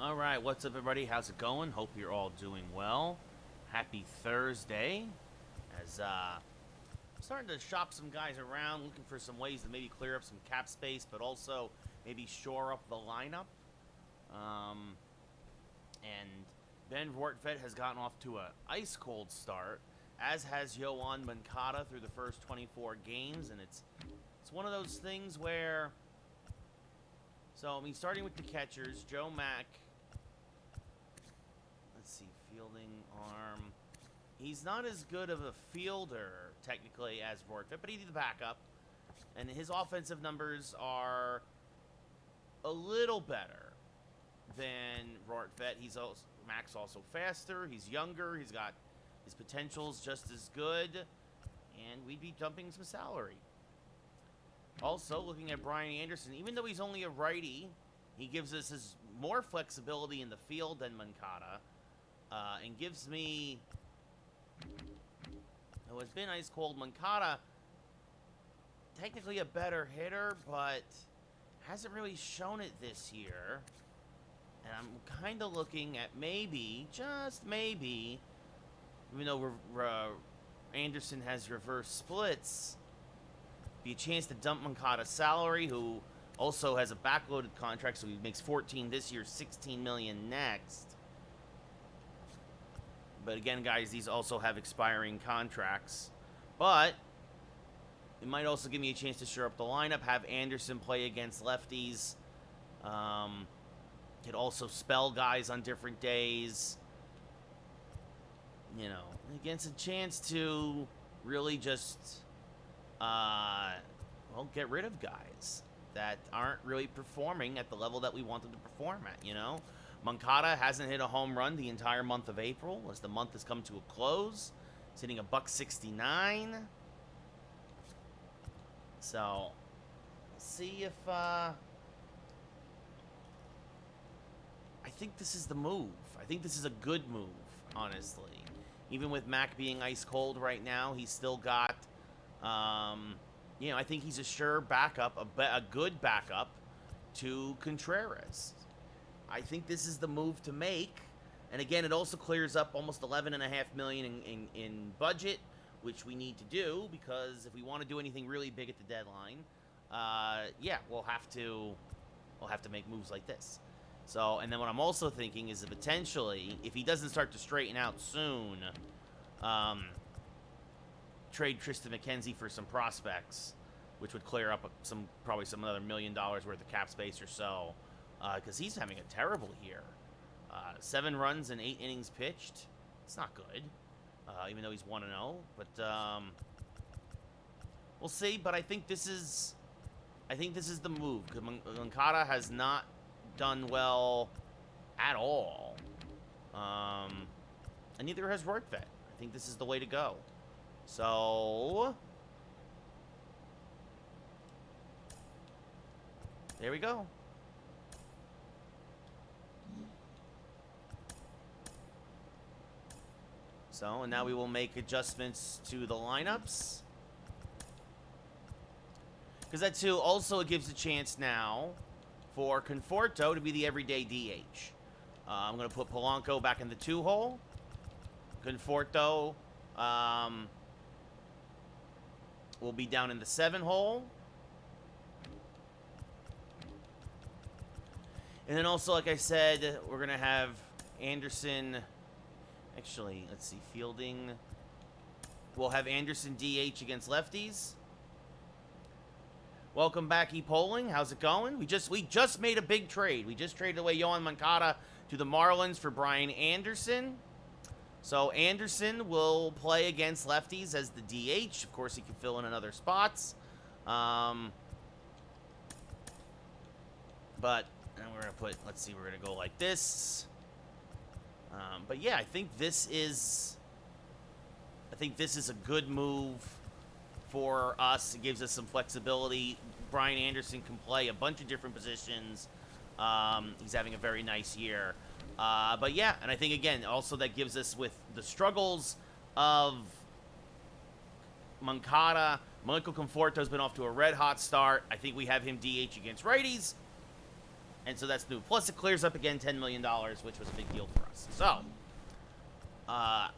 All right, what's up, everybody? How's it going? Hope you're all doing well. Happy Thursday. As starting to shop some guys around, looking for some ways to maybe clear up some cap space, but also maybe shore up the lineup. And Ben Vortvet has gotten off to a ice cold start, as has Yoan Moncada through the first 24 games, and it's one of those things where. So, starting with the catchers, Joe Mack. Let's see, fielding arm. He's not as good of a fielder, technically, as Vortvet, but he's the backup. And his offensive numbers are a little better than Vortvet. Mack's also faster. He's younger. He's got his potential's just as good. And we'd be dumping some salary. Also, looking at Brian Anderson, even though he's only a righty, he gives us more flexibility in the field than Moncada, and gives me, who has been ice cold, Moncada, technically a better hitter, but hasn't really shown it this year. And I'm kind of looking at maybe, just maybe, even though Anderson has reverse splits, be a chance to dump Moncada's salary, who also has a backloaded contract, so he makes 14 this year, 16 million next. But again, guys, these also have expiring contracts. But it might also give me a chance to shore up the lineup, have Anderson play against lefties. Could also spell guys on different days. You know, against a chance to really just get rid of guys that aren't really performing at the level that we want them to perform at, you know? Moncada hasn't hit a home run the entire month of April, as the month has come to a close. He's hitting a $169. So, see if, I think this is the move. I think this is a good move, honestly. Even with Mac being ice cold right now, he's still got, I think he's a sure backup, a good backup to Contreras. I think this is the move to make. And again, it also clears up almost $11.5 million in budget, which we need to do, because if we want to do anything really big at the deadline, we'll have to make moves like this. So, and then what I'm also thinking is that potentially, if he doesn't start to straighten out soon, trade Tristan McKenzie for some prospects, which would clear up probably some another $1 million worth of cap space or so, because he's having a terrible year. 7 runs and 8 innings pitched. It's not good, even though he's 1-0. But we'll see. But I think this is the move, because Moncada has not done well at all, and neither has Vortvet. I think this is the way to go. So there we go. So, and now we will make adjustments to the lineups, because that too also gives a chance now for Conforto to be the everyday DH. I'm going to put Polanco back in the 2-hole. Conforto will be down in the 7-hole. And then also, like I said, we're going to have Anderson. Actually, let's see, fielding. We'll have Anderson DH against lefties. Welcome back, E-Polling. How's it going? We just made a big trade. We just traded away Yoan Moncada to the Marlins for Brian Anderson. So Anderson will play against lefties as the DH. Of course, he can fill in other spots. But and we're gonna put. Let's see. We're gonna go like this. But yeah, I think this is a good move for us. It gives us some flexibility. Brian Anderson can play a bunch of different positions. He's having a very nice year. But yeah, and I think, again, also that gives us, with the struggles of Moncada, Michael Conforto's been off to a red-hot start. I think we have him DH against righties. And so that's new. Plus, it clears up again $10 million, which was a big deal for us. So,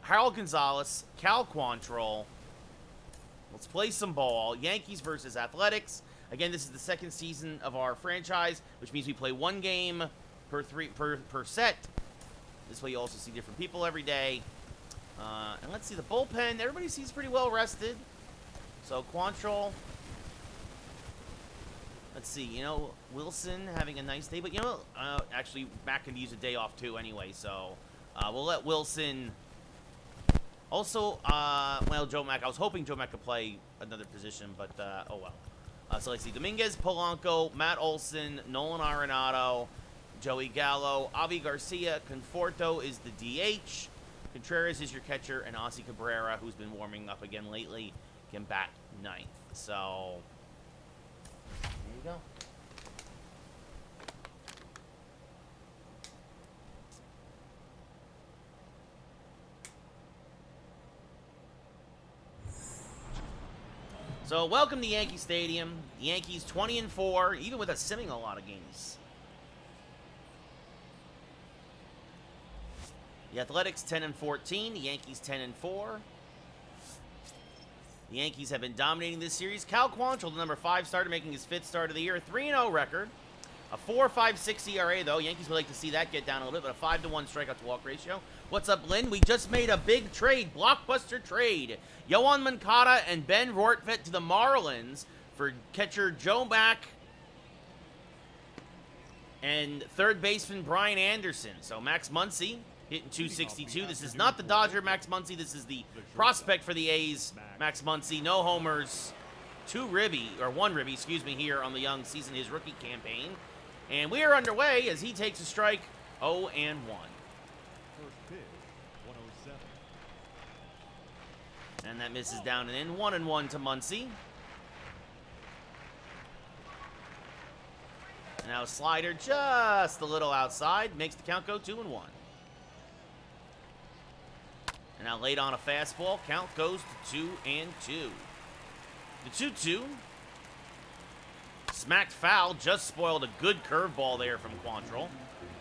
Harold Gonzalez, Cal Quantrill. Let's play some ball. Yankees versus Athletics. Again, this is the second season of our franchise, which means we play one game per set. This way you also see different people every day. And let's see the bullpen. Everybody seems pretty well rested. So Quantrill. Let's see, you know, Wilson having a nice day. But, you know, actually, Mac can use a day off too anyway. So we'll let Wilson. Also, well, Joe Mac. I was hoping Joe Mac could play another position, but oh well. So let's see. Dominguez, Polanco, Matt Olson, Nolan Arenado, Joey Gallo, Avi Garcia, Conforto is the DH. Contreras is your catcher, and Ozzy Cabrera, who's been warming up again lately, can bat ninth. So, there you go. So, welcome to Yankee Stadium. The Yankees 20-4, even with us simming a lot of games. The Athletics 10-14, the Yankees 10-4. The Yankees have been dominating this series. Cal Quantrill, the number 5 starter, making his 5th start of the year, 3-0 record. A 4.56 ERA, though. Yankees would like to see that get down a little bit, but a 5-1 strikeout-to-walk ratio. What's up, Lynn? We just made a big trade, blockbuster trade. Yohan Moncada and Ben Rortvedt to the Marlins for catcher Joe Mack and third baseman Brian Anderson. So Max Muncy hitting 262. This is not the Dodger Max Muncy. This is the prospect for the A's, Max Muncy. No homers, one ribby, excuse me, here on the young season, his rookie campaign. And we are underway as he takes a strike, 0-1. First pitch, 107. And that misses down and in, 1-1 to Muncy. And now a slider just a little outside, makes the count go 2-1. And now late on a fastball, count goes to 2-2. The 2-2. Smacked foul, just spoiled a good curveball there from Quantrill.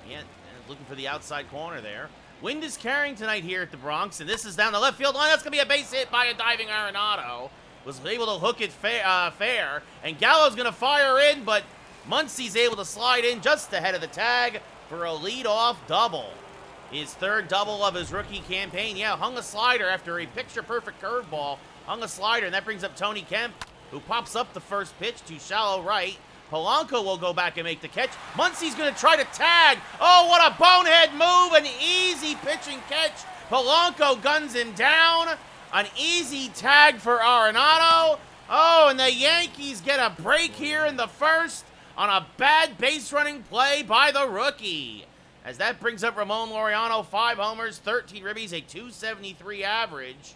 Yeah, looking for the outside corner there. Wind is carrying tonight here at the Bronx, and this is down the left field line. That's going to be a base hit by a diving Arenado. Was able to hook it fair, and Gallo's going to fire in, but Muncy's able to slide in just ahead of the tag for a leadoff double. His third double of his rookie campaign. Yeah, hung a slider after a picture-perfect curveball. Hung a slider, and that brings up Tony Kemp, who pops up the first pitch to shallow right. Polanco will go back and make the catch. Muncy's going to try to tag. Oh, what a bonehead move. An easy pitch and catch. Polanco guns him down. An easy tag for Arenado. Oh, and the Yankees get a break here in the first on a bad base running play by the rookie. As that brings up Ramon Laureano, 5 homers, 13 ribbies, a .273 average.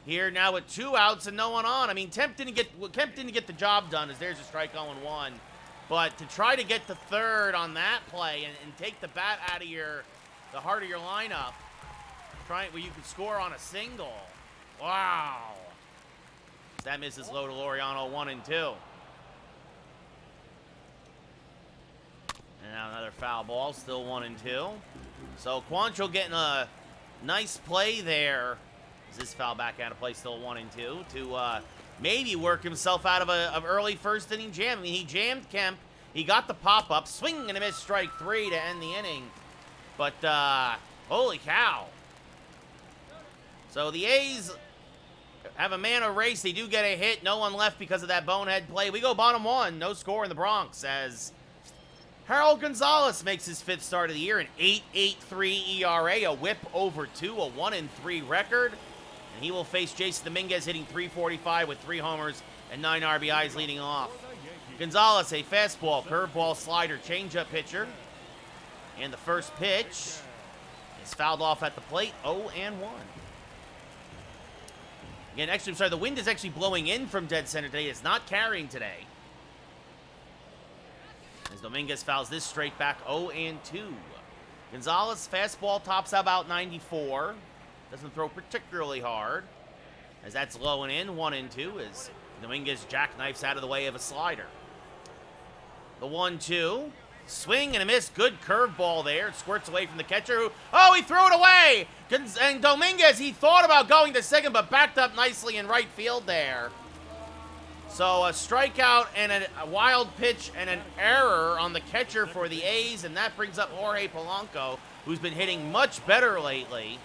Here now with 2 outs and no one on. I mean, Kemp didn't get the job done as there's a strike 0-1. But to try to get to third on that play and take the bat out of the heart of your lineup, where you could score on a single. Wow. That misses low to Laureano, 1-2. And now another foul ball, still 1-2. So Quantrill getting a nice play there. Is this foul back out of play, still 1-2, to maybe work himself out of an early first inning jam. I mean, he jammed Kemp. He got the pop-up, swing and a miss, strike 3 to end the inning. But, holy cow. So the A's have a man of race. They do get a hit. No one left because of that bonehead play. We go bottom 1. No score in the Bronx as Harold Gonzalez makes his 5th start of the year, an 8.83 ERA, a whip over 2, a 1-3 record. And he will face Jason Dominguez hitting .345 with 3 homers and 9 RBIs leading off. Gonzalez, a fastball, curveball, slider, changeup pitcher. And the first pitch is fouled off at the plate, 0-1. Again, actually, I'm sorry, the wind is actually blowing in from dead center today. It's not carrying today. As Dominguez fouls this straight back, 0-2. Gonzalez, fastball tops out about 94. Doesn't throw particularly hard. As that's low and in, 1-2, as Dominguez jackknifes out of the way of a slider. The 1-2. Swing and a miss. Good curveball there. It squirts away from the catcher. Oh, he threw it away. And Dominguez, he thought about going to second, but backed up nicely in right field there. So a strikeout and a wild pitch and an error on the catcher for the A's, and that brings up Jorge Polanco, who's been hitting much better lately.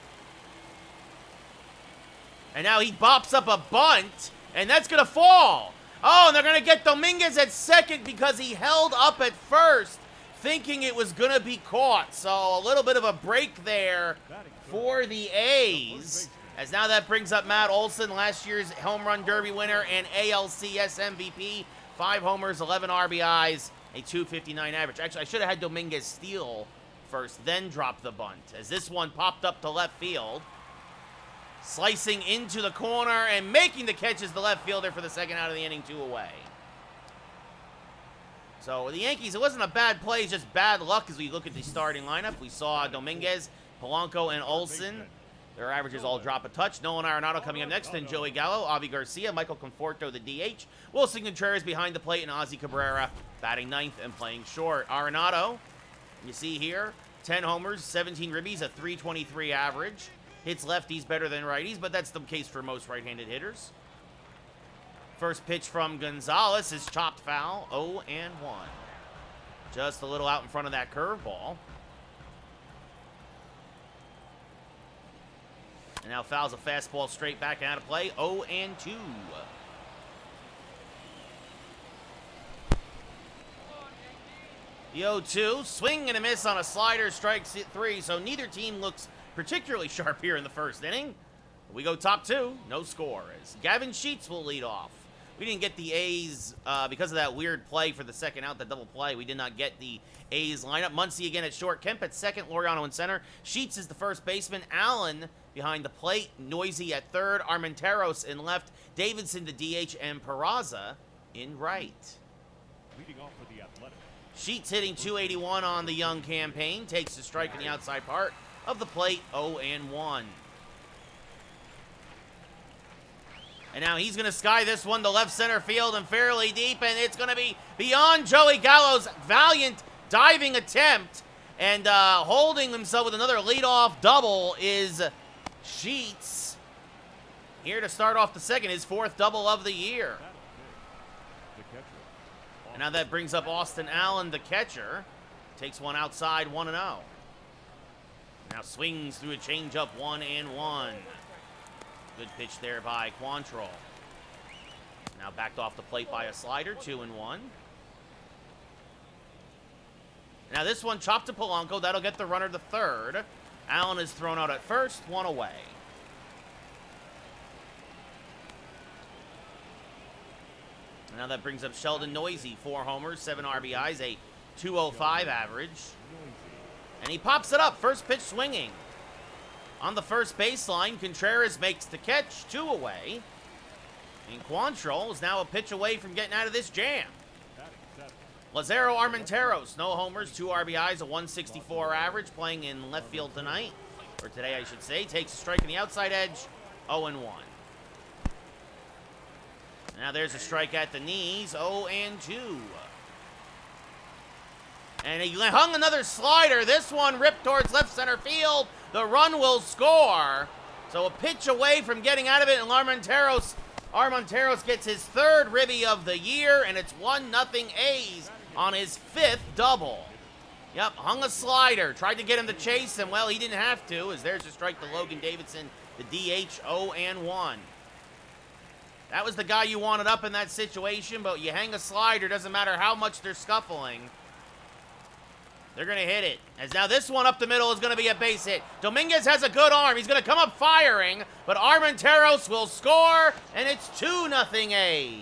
And now he bops up a bunt, and that's going to fall. Oh, and they're going to get Dominguez at second because he held up at first, thinking it was going to be caught. So a little bit of a break there for the A's. As now that brings up Matt Olson, last year's home run derby winner and ALCS MVP. 5 homers, 11 RBIs, a .259 average. Actually, I should have had Dominguez steal first, then drop the bunt, as this one popped up to left field. Slicing into the corner and making the catch is the left fielder for the second out of the inning, 2 away. So the Yankees, it wasn't a bad play, it's just bad luck as we look at the starting lineup. We saw Dominguez, Polanco, and Olson. Their averages all drop a touch. Nolan Arenado coming up next, then Joey Gallo, Avi Garcia, Michael Conforto, the DH. Wilson Contreras behind the plate, and Ozzie Cabrera batting ninth and playing short. Arenado, you see here, 10 homers, 17 ribbies, a .323 average. Hits lefties better than righties, but that's the case for most right-handed hitters. First pitch from Gonzalez is chopped foul, 0-1. Just a little out in front of that curveball. And now fouls a fastball straight back out of play, 0-2. The 0-2, swing and a miss on a slider, strikes 3, so neither team looks particularly sharp here in the first inning. We go top 2, no score, as Gavin Sheets will lead off. We didn't get the A's, because of that weird play for the second out, the double play, we did not get the A's lineup. Muncy again at short, Kemp at second, Laureano in center. Sheets is the first baseman, Allen behind the plate, Noisy at third, Armenteros in left, Davidson the DH, and Peraza in right. Leading off for the Athletics. Sheets hitting .281 on the young campaign, takes a strike in the outside part of the plate, 0-1. And now he's going to sky this one to left center field and fairly deep, and it's going to be beyond Joey Gallo's valiant diving attempt. And holding himself with another leadoff double is Sheets. Here to start off the second, his 4th double of the year. And now that brings up Austin Allen, the catcher. Takes one outside, 1-0. Now swings through a changeup, 1-1. Good pitch there by Quantrill. Now backed off the plate by a slider, 2-1. Now this one chopped to Polanco. That'll get the runner to third. Allen is thrown out at first, 1 away. And now that brings up Sheldon Noisy, 4 homers, 7 RBIs, a .205 average. And he pops it up, first pitch swinging. On the first baseline, Contreras makes the catch, 2 away. And Quantrill is now a pitch away from getting out of this jam. Lazaro Armenteros, no homers, 2 RBIs, a .164 average, playing in left field tonight. Or today, I should say. Takes a strike in the outside edge, 0-1. Now there's a strike at the knees, 0-2. And he hung another slider. This one ripped towards left center field. The run will score. So a pitch away from getting out of it, and Armenteros gets his 3rd ribby of the year, and it's 1-0 A's on his 5th double. Yep, hung a slider. Tried to get him to chase, and, well, he didn't have to, as there's a strike to Logan Davidson, the DH, 0-1. That was the guy you wanted up in that situation, but you hang a slider, doesn't matter how much they're scuffling. They're going to hit it. As now this one up the middle is going to be a base hit. Dominguez has a good arm. He's going to come up firing, but Armenteros will score, and it's 2-0 A's.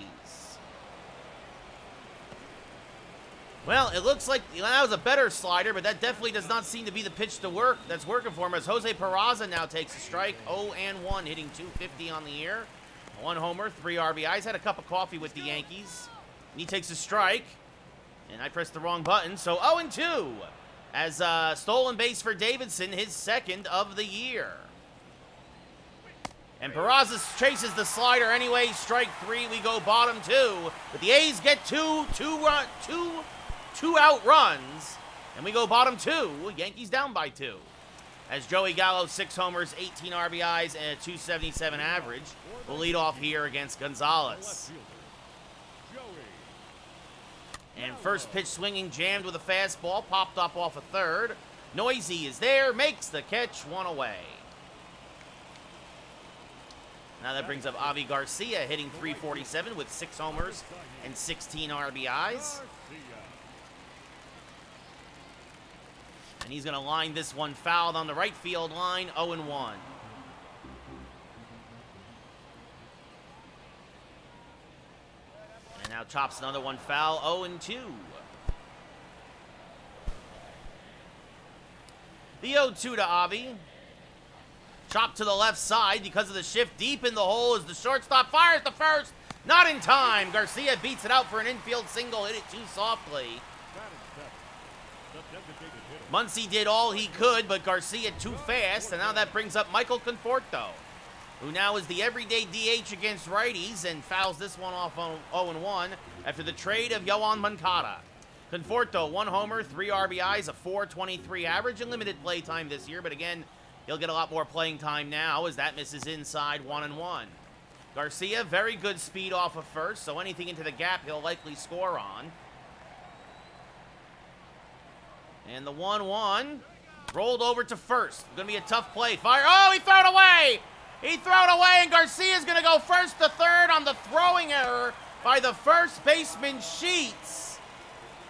Well, it looks like that was a better slider, but that definitely does not seem to be the pitch to work that's working for him, as Jose Peraza now takes a strike, 0-1, hitting .250 on the year. 1 homer, 3 RBIs. Had a cup of coffee with the Yankees. And he takes a strike. And I pressed the wrong button, so 0-2. As stolen base for Davidson, his 2nd of the year. And Peraza chases the slider anyway. Strike 3, we go bottom 2. But the A's get two 2 out runs, and we go bottom 2. Yankees down by 2. As Joey Gallo, 6 homers, 18 RBIs, and a 277 average, will lead off here against Gonzalez. And first pitch swinging, jammed with a fastball, popped up off a third. Noisy is there, makes the catch, 1 away. Now that brings up Avi Garcia, hitting .347 with 6 homers and 16 RBIs. And he's going to line this one fouled on the right field line, 0-1. And now chops another one foul, 0-2. The 0-2 to Avi. Chop to the left side because of the shift deep in the hole as the shortstop fires the first. Not in time. Garcia beats it out for an infield single. Hit it too softly. Muncy did all he could, but Garcia too fast. And now that brings up Michael Conforto, who now is the everyday DH against righties and fouls this one off on 0-1 after the trade of Yohan Moncada. Conforto, 1 homer, 3 RBIs, a .423 average, and limited play time this year. But again, he'll get a lot more playing time now as that misses inside 1-1. Garcia, very good speed off of first, so anything into the gap he'll likely score on. And the 1-1 rolled over to first. Going to be a tough play. Fire. Oh, he threw it away! He threw it away, and Garcia's going to go first to third on the throwing error by the first baseman, Sheets.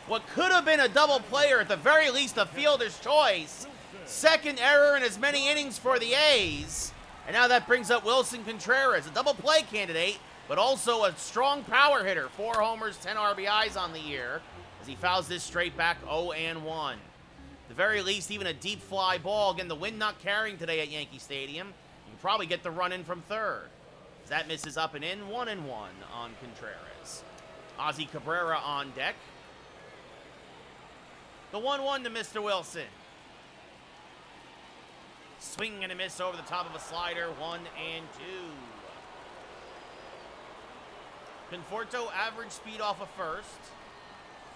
What could have been a double play, or at the very least a fielder's choice. Second error in as many innings for the A's. And now that brings up Wilson Contreras, a double play candidate, but also a strong power hitter. 4 homers, 10 RBIs on the year, as he fouls this straight back 0-1. At the very least, even a deep fly ball. Again, the wind not carrying today at Yankee Stadium. You can probably get the run in from third. As that misses up and in, 1-1 on Contreras. Ozzie Cabrera on deck. The 1-1 to Mr. Wilson. Swing and a miss over the top of a slider, 1-2. Conforto, average speed off of first.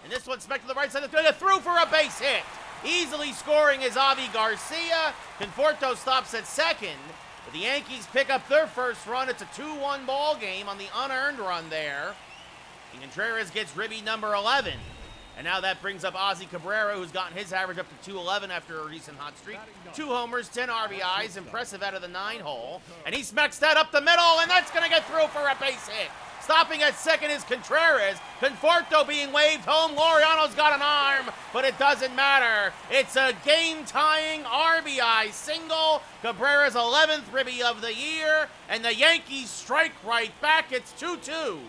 And this one's back to the right side. Through for a base hit. Easily scoring is Avi Garcia. Conforto stops at second. But the Yankees pick up their first run. It's a 2-1 ball game on the unearned run there. And Contreras gets ribby number 11. And now that brings up Ozzie Cabrera, who's gotten his average up to 211 after a recent hot streak. 2 homers, 10 RBIs, impressive out of the 9-hole. And he smacks that up the middle, and that's going to get through for a base hit. Stopping at second is Contreras. Conforto being waved home. Laureano's got an arm, but it doesn't matter. It's a game-tying RBI single. Cabrera's 11th ribby of the year, and the Yankees strike right back. It's 2-2.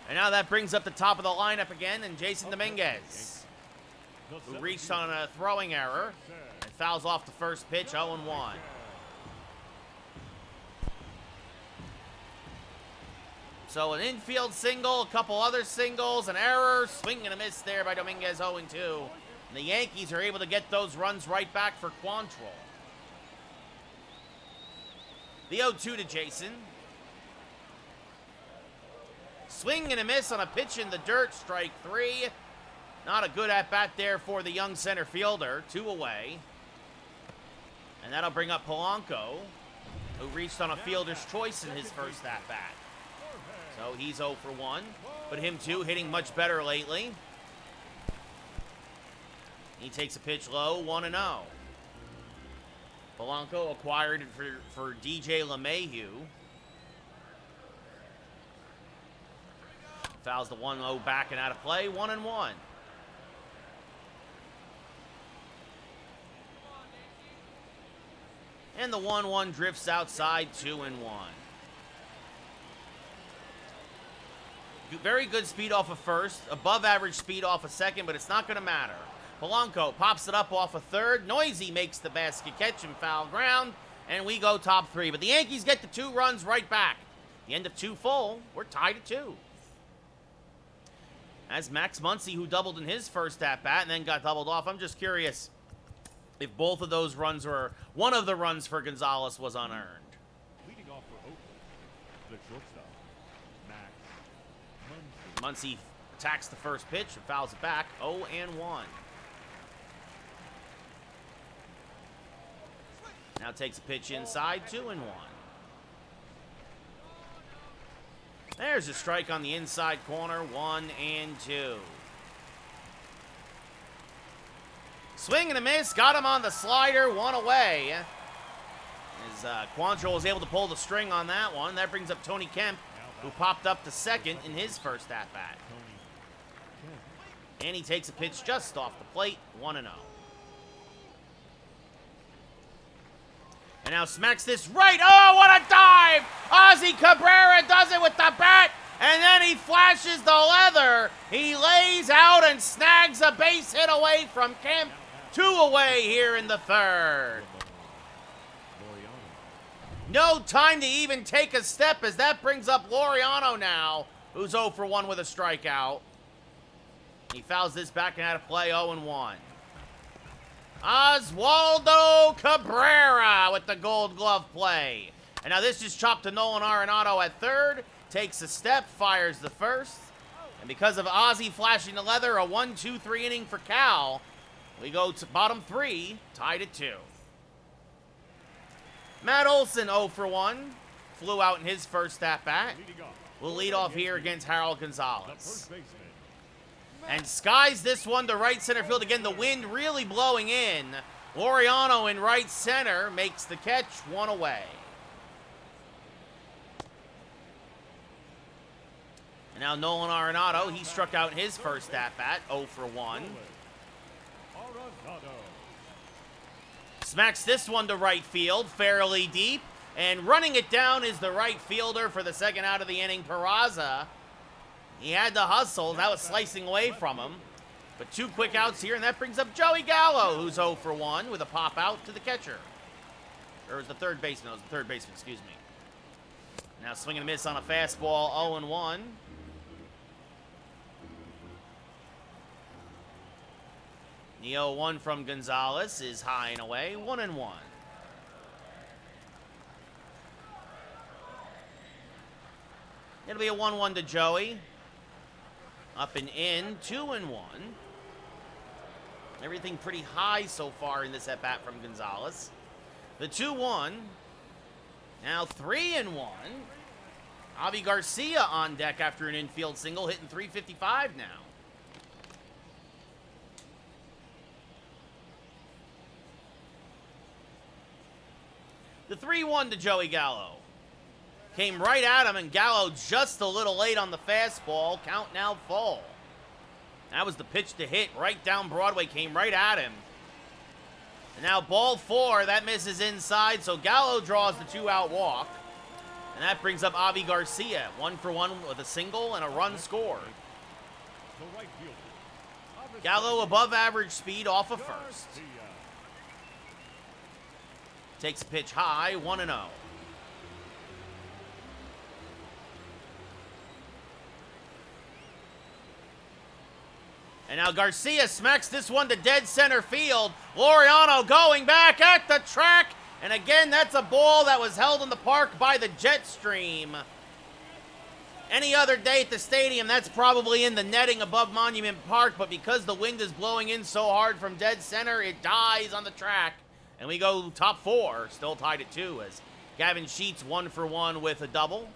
And now that brings up the top of the lineup again, and Jason Dominguez, who reached on a throwing error and fouls off the first pitch, 0-1. So an infield single, a couple other singles, an error, swing and a miss there by Dominguez, 0-2. And the Yankees are able to get those runs right back for Quantrill. The 0-2 to Jason. Swing and a miss on a pitch in the dirt, strike 3. Not a good at-bat there for the young center fielder, 2 away. And that'll bring up Polanco, who reached on a fielder's choice in his first at-bat. So he's 0 for 1, but him too, hitting much better lately. He takes a pitch low, 1-0. Polanco acquired it for DJ LeMahieu. Fouls the 1-0 back and out of play, 1-1. And the 1-1 drifts outside, 2-1. Very good speed off of first, above average speed off of second, but it's not going to matter. Polanco pops it up off of third. Noisy makes the basket catch and foul ground, and we go top 3. But the Yankees get the 2 runs right back. The end of 2 full, we're tied at 2. As Max Muncy, who doubled in his first at-bat and then got doubled off. I'm just curious if both of those runs were, one of the runs for Gonzalez was unearned. Leading off for Oakland, the shortstop, Max Muncy attacks the first pitch and fouls it back. 0-1. Now takes a pitch inside. 2-1. There's a strike on the inside corner. 1-2. Swing and a miss. Got him on the slider. 1 away. As Quantrill was able to pull the string on that one. That brings up Tony Kemp, who popped up to second in his first at-bat. And he takes a pitch just off the plate. 1-0. And now smacks this right. Oh, what a dive! Ozzy Cabrera does it with the bat, and then he flashes the leather. He lays out and snags a base hit away from Kemp. 2 away here in the third. No time to even take a step, as that brings up Laureano now, who's 0 for 1 with a strikeout. He fouls this back and out of play. 0-1. Oswaldo Cabrera with the Gold Glove play. And now this just chopped to Nolan Arenado at third. Takes a step, fires the first. And because of Ozzy flashing the leather, a 1-2-3 inning for Cal. We go to bottom 3, tied at 2. Matt Olson 0 for 1. Flew out in his first at-bat. Will lead off here against Harold Gonzalez. And skies this one to right center field. Again, the wind really blowing in. Laureano in right center makes the catch. 1 away. And now Nolan Arenado, he struck out in his first at-bat. 0 for 1. Smacks this one to right field, fairly deep. And running it down is the right fielder for the second out of the inning, Peraza. He had to hustle. That was slicing away from him. But 2 quick outs here, and that brings up Joey Gallo, who's 0 for 1 with a pop out to the catcher. Or it was the third baseman. It was the third baseman, excuse me. Now swing and a miss on a fastball, 0-1. The 0-1 from Gonzalez is high and away, 1-1. It'll be a 1-1 to Joey. Up and in, 2-1. Everything pretty high so far in this at-bat from Gonzalez. The 2-1. Now 3-1. Avi Garcia on deck after an infield single, hitting .355 now. The 3-1 to Joey Gallo. Came right at him, and Gallo just a little late on the fastball. Count now full. That was the pitch to hit right down Broadway. Came right at him. And now ball 4. That misses inside, so Gallo draws the 2-out walk. And that brings up Avi Garcia. 1 for 1 with a single and a run scored. Gallo above average speed off of first. Takes a pitch high, 1-0. And now Garcia smacks this one to dead center field. Laureano going back at the track. And again, that's a ball that was held in the park by the jet stream. Any other day at the stadium, that's probably in the netting above Monument Park. But because the wind is blowing in so hard from dead center, it dies on the track. And we go top 4, still tied at 2, as Gavin Sheets 1 for 1 with a double.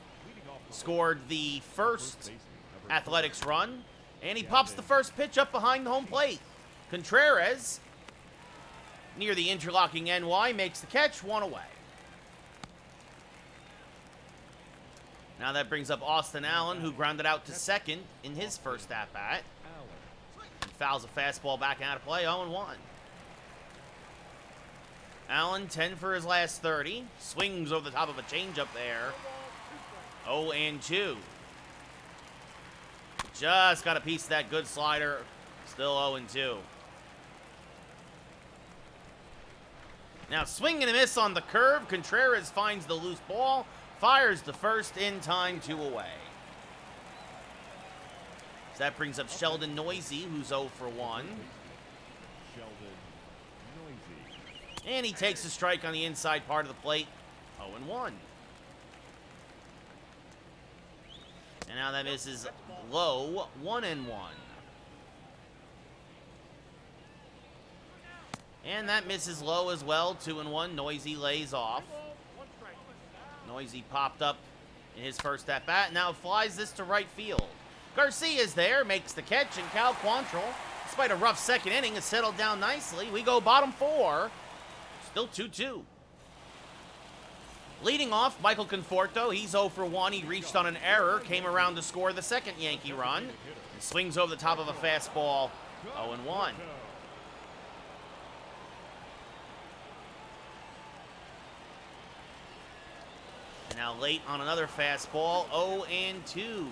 Scored the first Athletics run. And he pops the first pitch up behind the home plate. Contreras, near the interlocking NY, makes the catch, 1 away. Now that brings up Austin Allen, who grounded out to second in his first at-bat. He fouls a fastball back out of play, 0-1. Allen, 10 for his last 30. Swings over the top of a changeup there. 0-2. Just got a piece of that good slider. Still 0-2. Now swing and a miss on the curve. Contreras finds the loose ball. Fires the first in time, 2 away. So that brings up Sheldon Noisy, who's 0 for 1. And he takes a strike on the inside part of the plate, 0-1. And now that misses low, 1-1. And that misses low as well, 2-1. Noisy lays off. Noisy popped up in his first at-bat. Now flies this to right field. Garcia's there, makes the catch, and Cal Quantrill, despite a rough second inning, has settled down nicely. We go bottom 4. Still 2-2. Leading off, Michael Conforto. He's 0 for 1. He reached on an error, came around to score the second Yankee run, and swings over the top of a fastball, 0-1. And now late on another fastball, 0-2.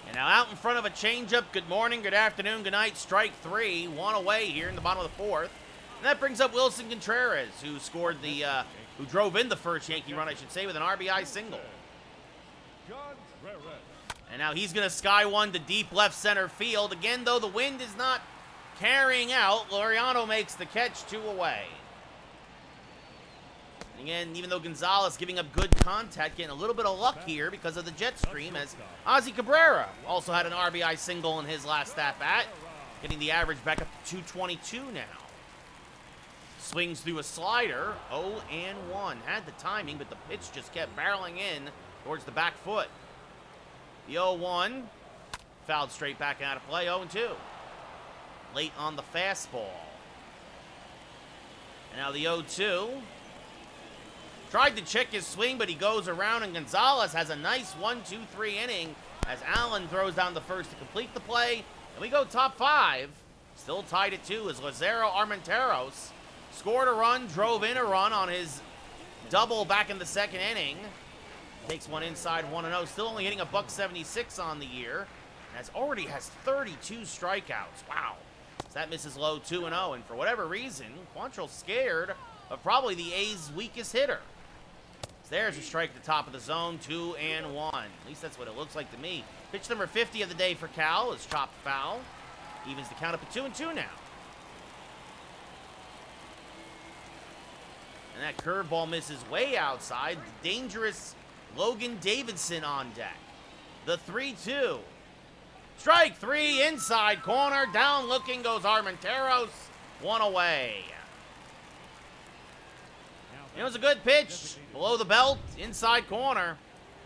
And now out in front of a changeup. Good morning, good afternoon, good night. Strike 3, 1 away here in the bottom of the 4th. And that brings up Wilson Contreras, who scored the, who drove in the first Yankee run, I should say, with an RBI single. And now he's going to sky one to deep left center field. Again, though, the wind is not carrying out. Laureano makes the catch, 2 away. And again, even though Gonzalez giving up good contact, getting a little bit of luck here because of the jet stream, as Ozzie Cabrera also had an RBI single in his last at-bat, getting the average back up to 222 now. Swings through a slider, 0-1. Had the timing, but the pitch just kept barreling in towards the back foot. The 0-1, fouled straight back out of play, 0-2. Late on the fastball. And now the 0-2. Tried to check his swing, but he goes around, and Gonzalez has a nice 1-2-3 inning as Allen throws down the first to complete the play. And we go top 5. Still tied at 2 as Lazaro Armenteros scored a run, drove in a run on his double back in the second inning. Takes one inside, 1-0. Still only hitting a $176 on the year. And already has 32 strikeouts. Wow. So that misses low, 2-0. And for whatever reason, Quantrill's scared of probably the A's weakest hitter. So there's a strike at the top of the zone, 2-1. At least that's what it looks like to me. Pitch number 50 of the day for Cal is chopped foul. Evens the count up at 2-2 now. And that curveball misses way outside. The dangerous Logan Davidson on deck. The 3-2. Strike 3, inside corner. Down looking goes Armenteros. 1 away. It was a good pitch. Below the belt, inside corner.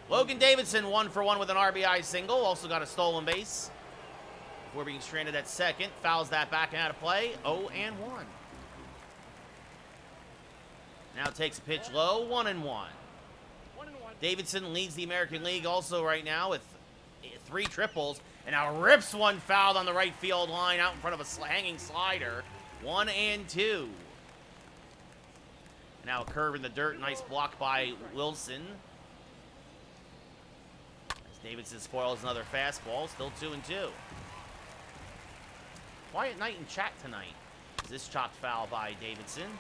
Logan Davidson 1 for 1 with an RBI single. Also got a stolen base before being stranded at second. Fouls that back and out of play. 0-1. Now takes a pitch low, 1-1. Davidson leads the American League also right now with 3 triples. And now rips one fouled on the right field line out in front of a hanging slider. 1-2. Now a curve in the dirt. Nice block by Wilson. As Davidson spoils another fastball. Still 2-2. Quiet night in chat tonight. This chopped foul by Davidson.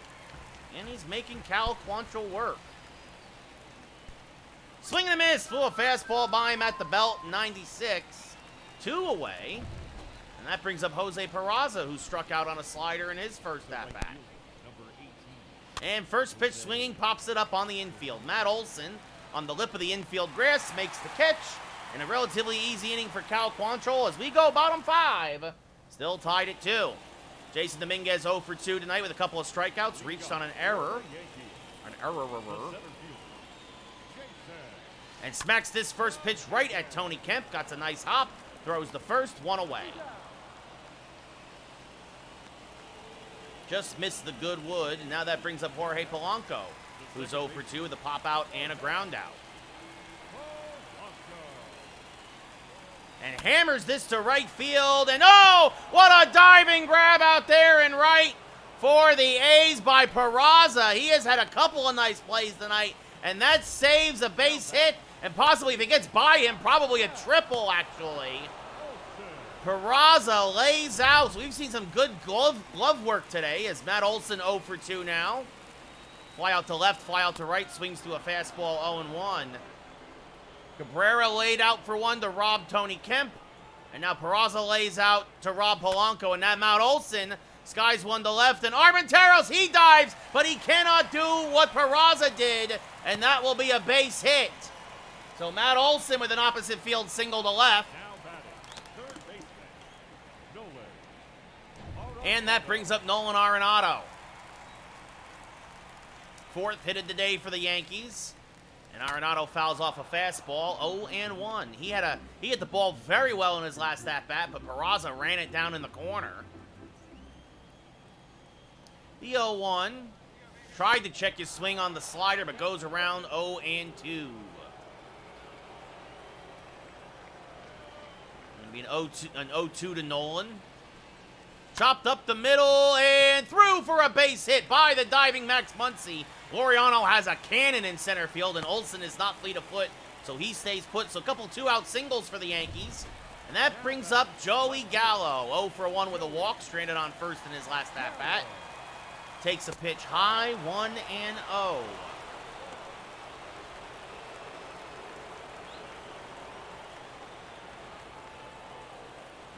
And he's making Cal Quantrill work. Swing and a miss. Flew a fastball by him at the belt. 96. 2 away. And that brings up Jose Peraza, who struck out on a slider in his first at-bat. And first pitch swinging, pops it up on the infield. Matt Olson on the lip of the infield grass makes the catch. And a relatively easy inning for Cal Quantrill as we go bottom 5. Still tied at 2. Jason Dominguez 0 for 2 tonight with a couple of strikeouts. Reached on an error. And smacks this first pitch right at Tony Kemp. Got a nice hop. Throws the first, 1 away. Just missed the good wood. And now that brings up Jorge Polanco, who's 0 for 2 with a pop out and a ground out. And hammers this to right field. And oh, what a diving grab out there in right for the A's by Peraza. He has had a couple of nice plays tonight. And that saves a base hit. And possibly, if it gets by him, probably a triple, actually. Peraza lays out. So we've seen some good glove work today as Matt Olson 0 for 2 now. Fly out to left, fly out to right. Swings through a fastball, 0-1. Cabrera laid out for 1 to rob Tony Kemp. And now Peraza lays out to rob Polanco. And now Matt Olson Skies one to left, and Armenteros, he dives, but he cannot do what Peraza did, and that will be a base hit. So Matt Olson with an opposite field single to left. Now batting, third baseman, Nolan. And that brings up Nolan Arenado. Fourth hit of the day for the Yankees. And Arenado fouls off a fastball, 0-1. He hit the ball very well in his last at-bat, but Peraza ran it down in the corner. The 0-1. Tried to check his swing on the slider, but goes around 0-2. Going to be an 0-2 to Nolan. Chopped up the middle and through for a base hit by the diving Max Muncy. Laureano has a cannon in center field, and Olson is not fleet of foot, so he stays put. So a couple two-out singles for the Yankees. And that brings up Joey Gallo. 0 for 1 with a walk, stranded on first in his last at-bat. Takes a pitch high, 1-0.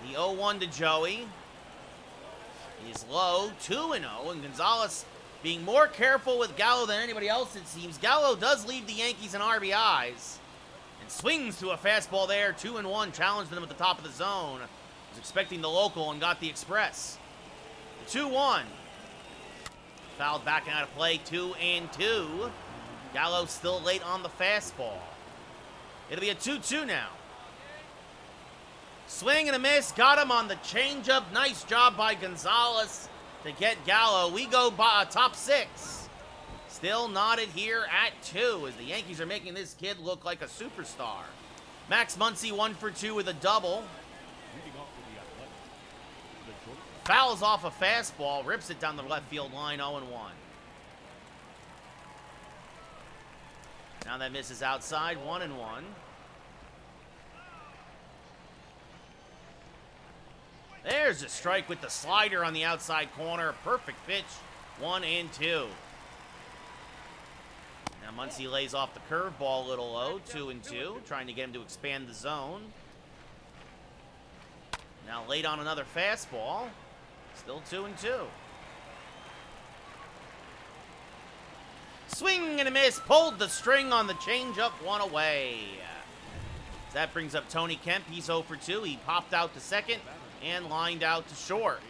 The 0-1 to Joey is low, 2-0, and Gonzalez being more careful with Gallo than anybody else, it seems. Gallo does lead the Yankees in RBIs and swings to a fastball there, 2-1, challenged them at the top of the zone. Was expecting the local and got the express. The 2-1. Fouled back and out of play, 2-2. Gallo still late on the fastball. It'll be a 2-2 now. Swing and a miss, got him on the changeup. Nice job by Gonzalez to get Gallo. We go by top 6. Still knotted here at 2 as the Yankees are making this kid look like a superstar. Max Muncy 1 for 2 with a double. Leading off for the Athletics, the short Fouls off a fastball, rips it down the left field line, 0-1. Now that misses outside, 1-1. There's a strike with the slider on the outside corner. Perfect pitch, 1-2. Now Muncy lays off the curveball a little low, 2-2, trying to get him to expand the zone. Now late on another fastball, still 2-2. Swing and a miss, pulled the string on the changeup, 1 away. That brings up Tony Kemp, he's 0 for 2. He popped out to second and lined out to short.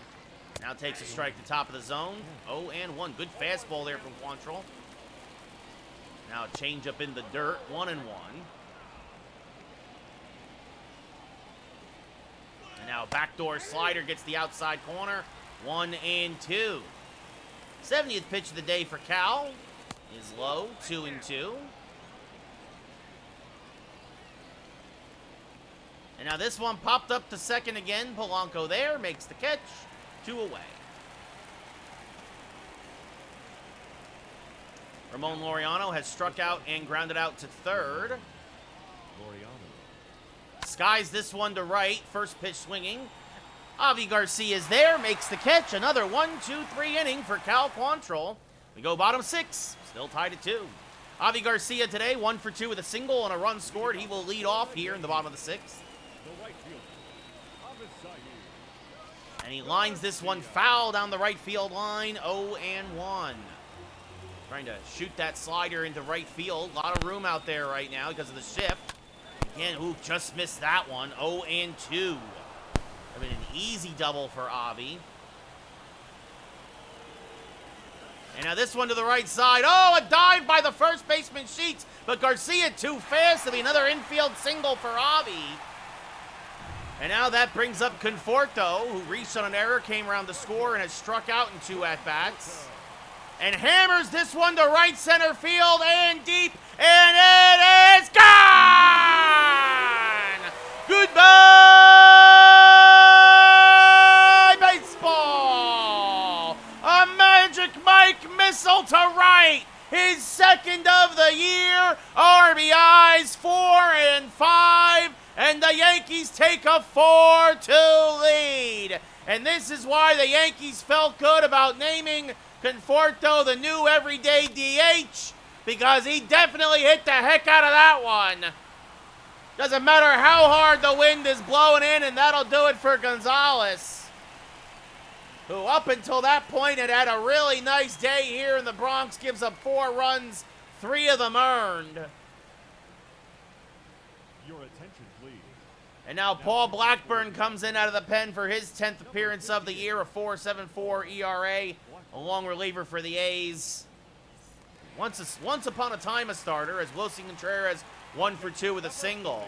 Now takes a strike to top of the zone. 0-1. Good fastball there from Quantrill. Now a changeup in the dirt. 1-1. And now a backdoor slider gets the outside corner. 1-2. 70th pitch of the day for Cal is low. 2-2. And now this one popped up to second again. Polanco there, makes the catch. 2 away. Ramon Laureano has struck out and grounded out to third. Laureano. Skies this one to right. First pitch swinging. Avi Garcia is there, makes the catch. Another 1-2-3 inning for Cal Quantrill. We go bottom 6, still tied at 2. Avi Garcia today, 1 for 2 with a single and a run scored. He will lead off here in the bottom of the 6th. The right fielder, And he lines this one foul down the right field line, 0-1. Trying to shoot that slider into right field. A lot of room out there right now because of the shift. Again, just missed that one, 0-2. I mean, an easy double for Avi. And now this one to the right side. Oh, a dive by the first baseman Sheets, but Garcia too fast. It'll be another infield single for Avi. And now that brings up Conforto, who reached on an error, came around to score, and has struck out in 2 at-bats. And hammers this one to right center field and deep, and it is gone! Goodbye, baseball! A Magic Mike missile to right, his 2nd of the year, RBIs 4 and 5. And the Yankees take a 4-2 lead. And this is why the Yankees felt good about naming Conforto the new everyday DH, because he definitely hit the heck out of that one. Doesn't matter how hard the wind is blowing in, and that'll do it for Gonzalez. who up until that point had a really nice day here in the Bronx, gives up 4 runs, 3 of them earned. Your attention, please. And now Paul Blackburn comes in out of the pen for his 10th appearance of the year, a 4.74 ERA, a long reliever for the A's. Once upon a time a starter, as Wilson Contreras 1 for 2 with a single.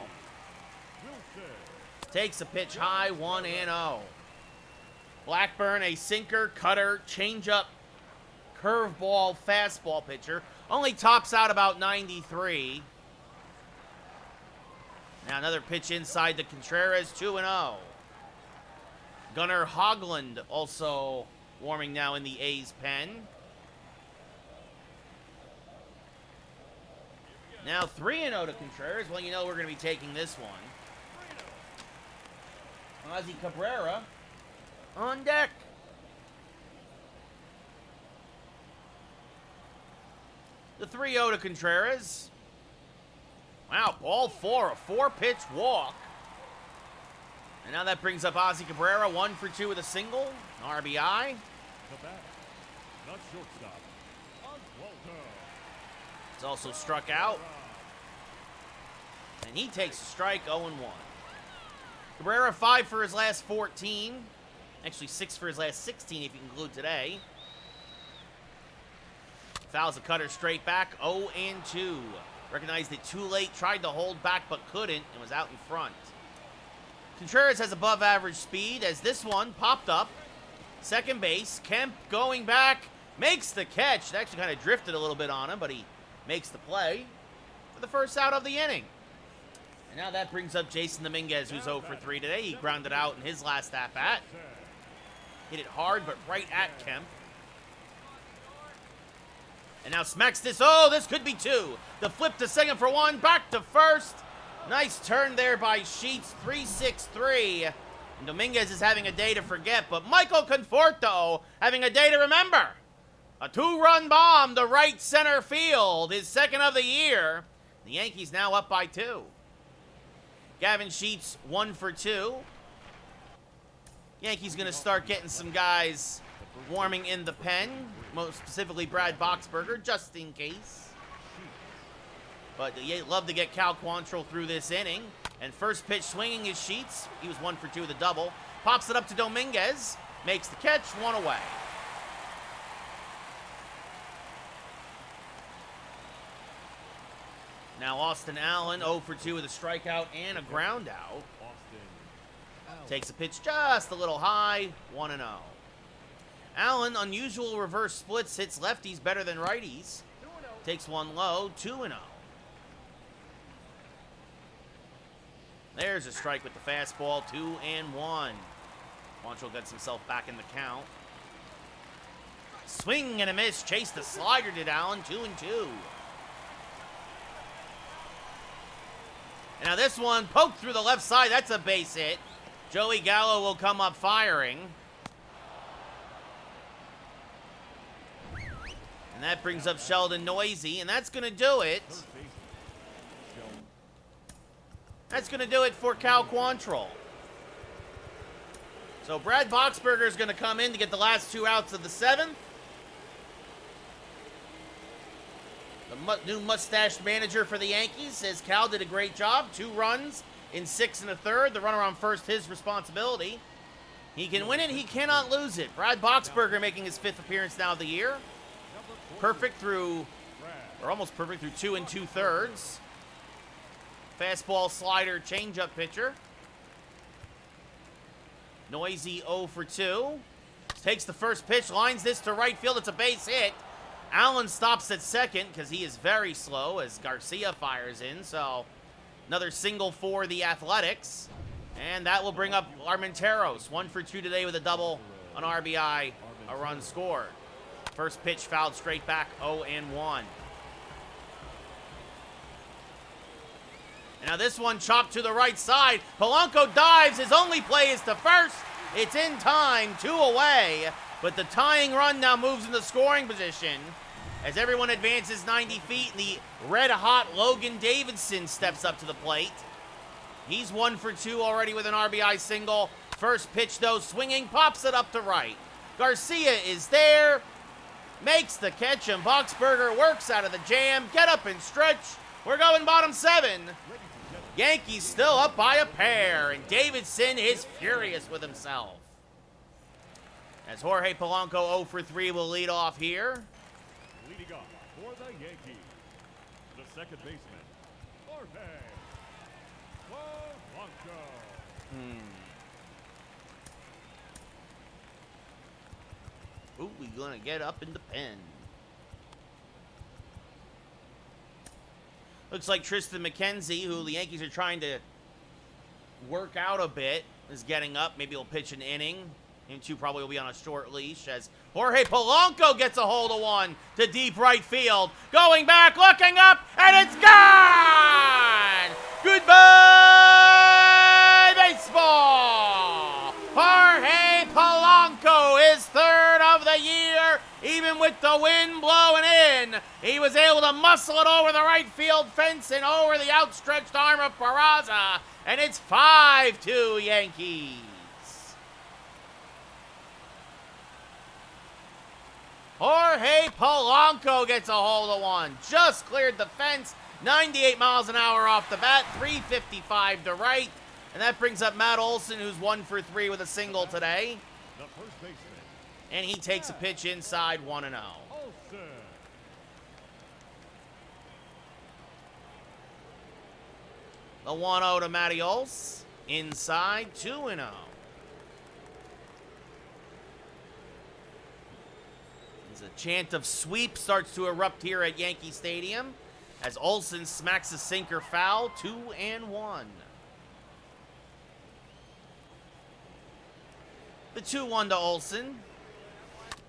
Takes a pitch high, 1-0. Blackburn, a sinker, cutter, changeup, curveball, fastball pitcher. Only tops out about 93. Now another pitch inside to Contreras, 2-0. Gunnar Hoglund also warming now in the A's pen. Now 3-0 to Contreras. Well, you know we're going to be taking this one. Ozzie Cabrera on deck. The 3-0 to Contreras. Wow, ball 4, a 4-pitch walk. And now that brings up Ozzie Cabrera, 1 for 2 with a single, an RBI. The batter, not shortstop, Oswaldo. He's also struck out. And he takes a strike, 0-1. Cabrera, 5 for his last 14. Actually, 6 for his last 16 if you include today. Fouls a cutter straight back, 0-2. Recognized it too late, tried to hold back but couldn't, and was out in front. Contreras has above average speed as this one popped up. Second base, Kemp going back, makes the catch. It actually kind of drifted a little bit on him, but he makes the play for the first out of the inning. And now that brings up Jason Dominguez, who's 0 for 3 today. He grounded out in his last at-bat. Hit it hard, but right at Kemp. And now smacks this. Oh, this could be 2. The flip to second for 1. Back to first. Nice turn there by Sheets. 3-6-3. And Dominguez is having a day to forget, but Michael Conforto having a day to remember. A 2-run bomb to right center field. His second of the year. The Yankees now up by 2. Gavin Sheets 1 for 2. Yankees going to start getting some guys warming in the pen, most specifically Brad Boxberger, just in case. But you love to get Cal Quantrill through this inning. And first pitch swinging is Sheets. He was 1 for 2 with a double. Pops it up to Dominguez. Makes the catch, 1 away. Now Austin Allen 0 for 2 with a strikeout and a ground out. Takes a pitch just a little high, 1-0. Allen, unusual reverse splits, hits lefties better than righties. Takes one low, 2-0. There's a strike with the fastball, 2-1. Quantrill gets himself back in the count. Swing and a miss, chased the slider, did Allen, 2-2. And now this one poked through the left side, that's a base hit. Joey Gallo will come up firing. And that brings up Sheldon Noisy, and that's going to do it. That's going to do it for Cal Quantrill. So Brad Boxberger is going to come in to get the last 2 outs of the 7th. The new mustached manager for the Yankees says Cal did a great job. 2 runs in 6 1/3. The runner on first, his responsibility. He can win it, he cannot lose it. Brad Boxberger making his 5th appearance now of the year. Perfect through, or almost perfect through 2 2/3. Fastball, slider, changeup pitcher. Noisy 0 for 2. Takes the first pitch, lines this to right field. It's a base hit. Allen stops at second because he is very slow as Garcia fires in. So another single for the Athletics. And that will bring up Armenteros. 1 for 2 today with a double, an RBI, a run scored. First pitch fouled straight back, 0-1. And now this one chopped to the right side. Polanco dives. His only play is to first. It's in time, 2 away. But the tying run now moves into scoring position as everyone advances 90 feet. And the red-hot Logan Davidson steps up to the plate. He's 1 for 2 already with an RBI single. First pitch, though, swinging, pops it up to right. Garcia is there. Makes the catch, and Boxberger works out of the jam. Get up and stretch. We're going bottom 7. Yankees still up by a pair, and Davidson is furious with himself. As Jorge Polanco 0 for 3 will lead off here. Leading off for the Yankees, the second baseman, Jorge Polanco. Ooh, we gonna get up in the pen. Looks like Tristan McKenzie, who the Yankees are trying to work out a bit, is getting up. Maybe he'll pitch an inning. Him too probably will be on a short leash as Jorge Polanco gets a hold of one to deep right field. Going back, looking up, and it's gone! Goodbye, baseball! Jorge Polanco is third of the year, even with the wind blowing in. He was able to muscle it over the right field fence and over the outstretched arm of Peraza, and it's 5-2 Yankees. Jorge Polanco gets a hold of one. Just cleared the fence. 98 miles an hour off the bat. 355 to right. And that brings up Matt Olson, who's 1 for 3 with a single today. The first baseman. And he takes a pitch inside 1-0. Olson. The 1-0 to Matty Olson. Inside 2-0. A chant of sweep starts to erupt here at Yankee Stadium as Olson smacks a sinker foul. 2-1. The 2-1 to Olson.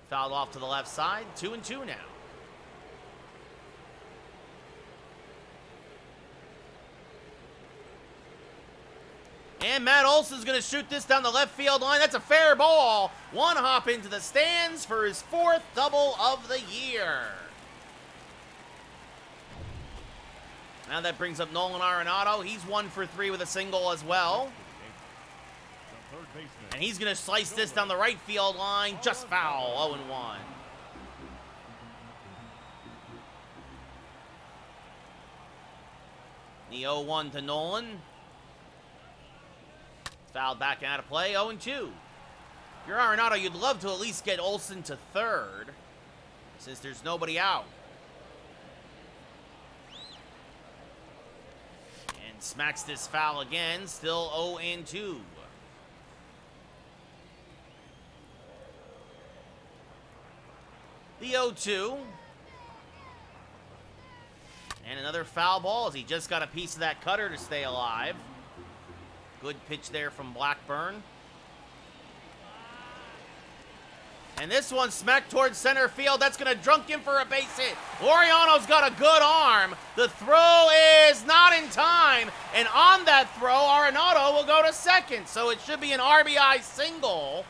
Fouled off to the left side. 2-2 now. And Matt Olson's going to shoot this down the left field line. That's a fair ball. One hop into the stands for his 4th double of the year. Now that brings up Nolan Arenado. He's 1 for 3 with a single as well. And he's going to slice this down the right field line. Just foul. 0-1. The 0-1 to Nolan. Fouled back and out of play, 0-2. If you're Arenado, you'd love to at least get Olson to third, since there's nobody out. And smacks this foul again, still 0-2. The 0-2. And another foul ball as he just got a piece of that cutter to stay alive. Good pitch there from Blackburn. And this one smacked towards center field. That's going to drunk him for a base hit. Laureano's got a good arm. The throw is not in time. And on that throw, Arenado will go to second. So it should be an RBI single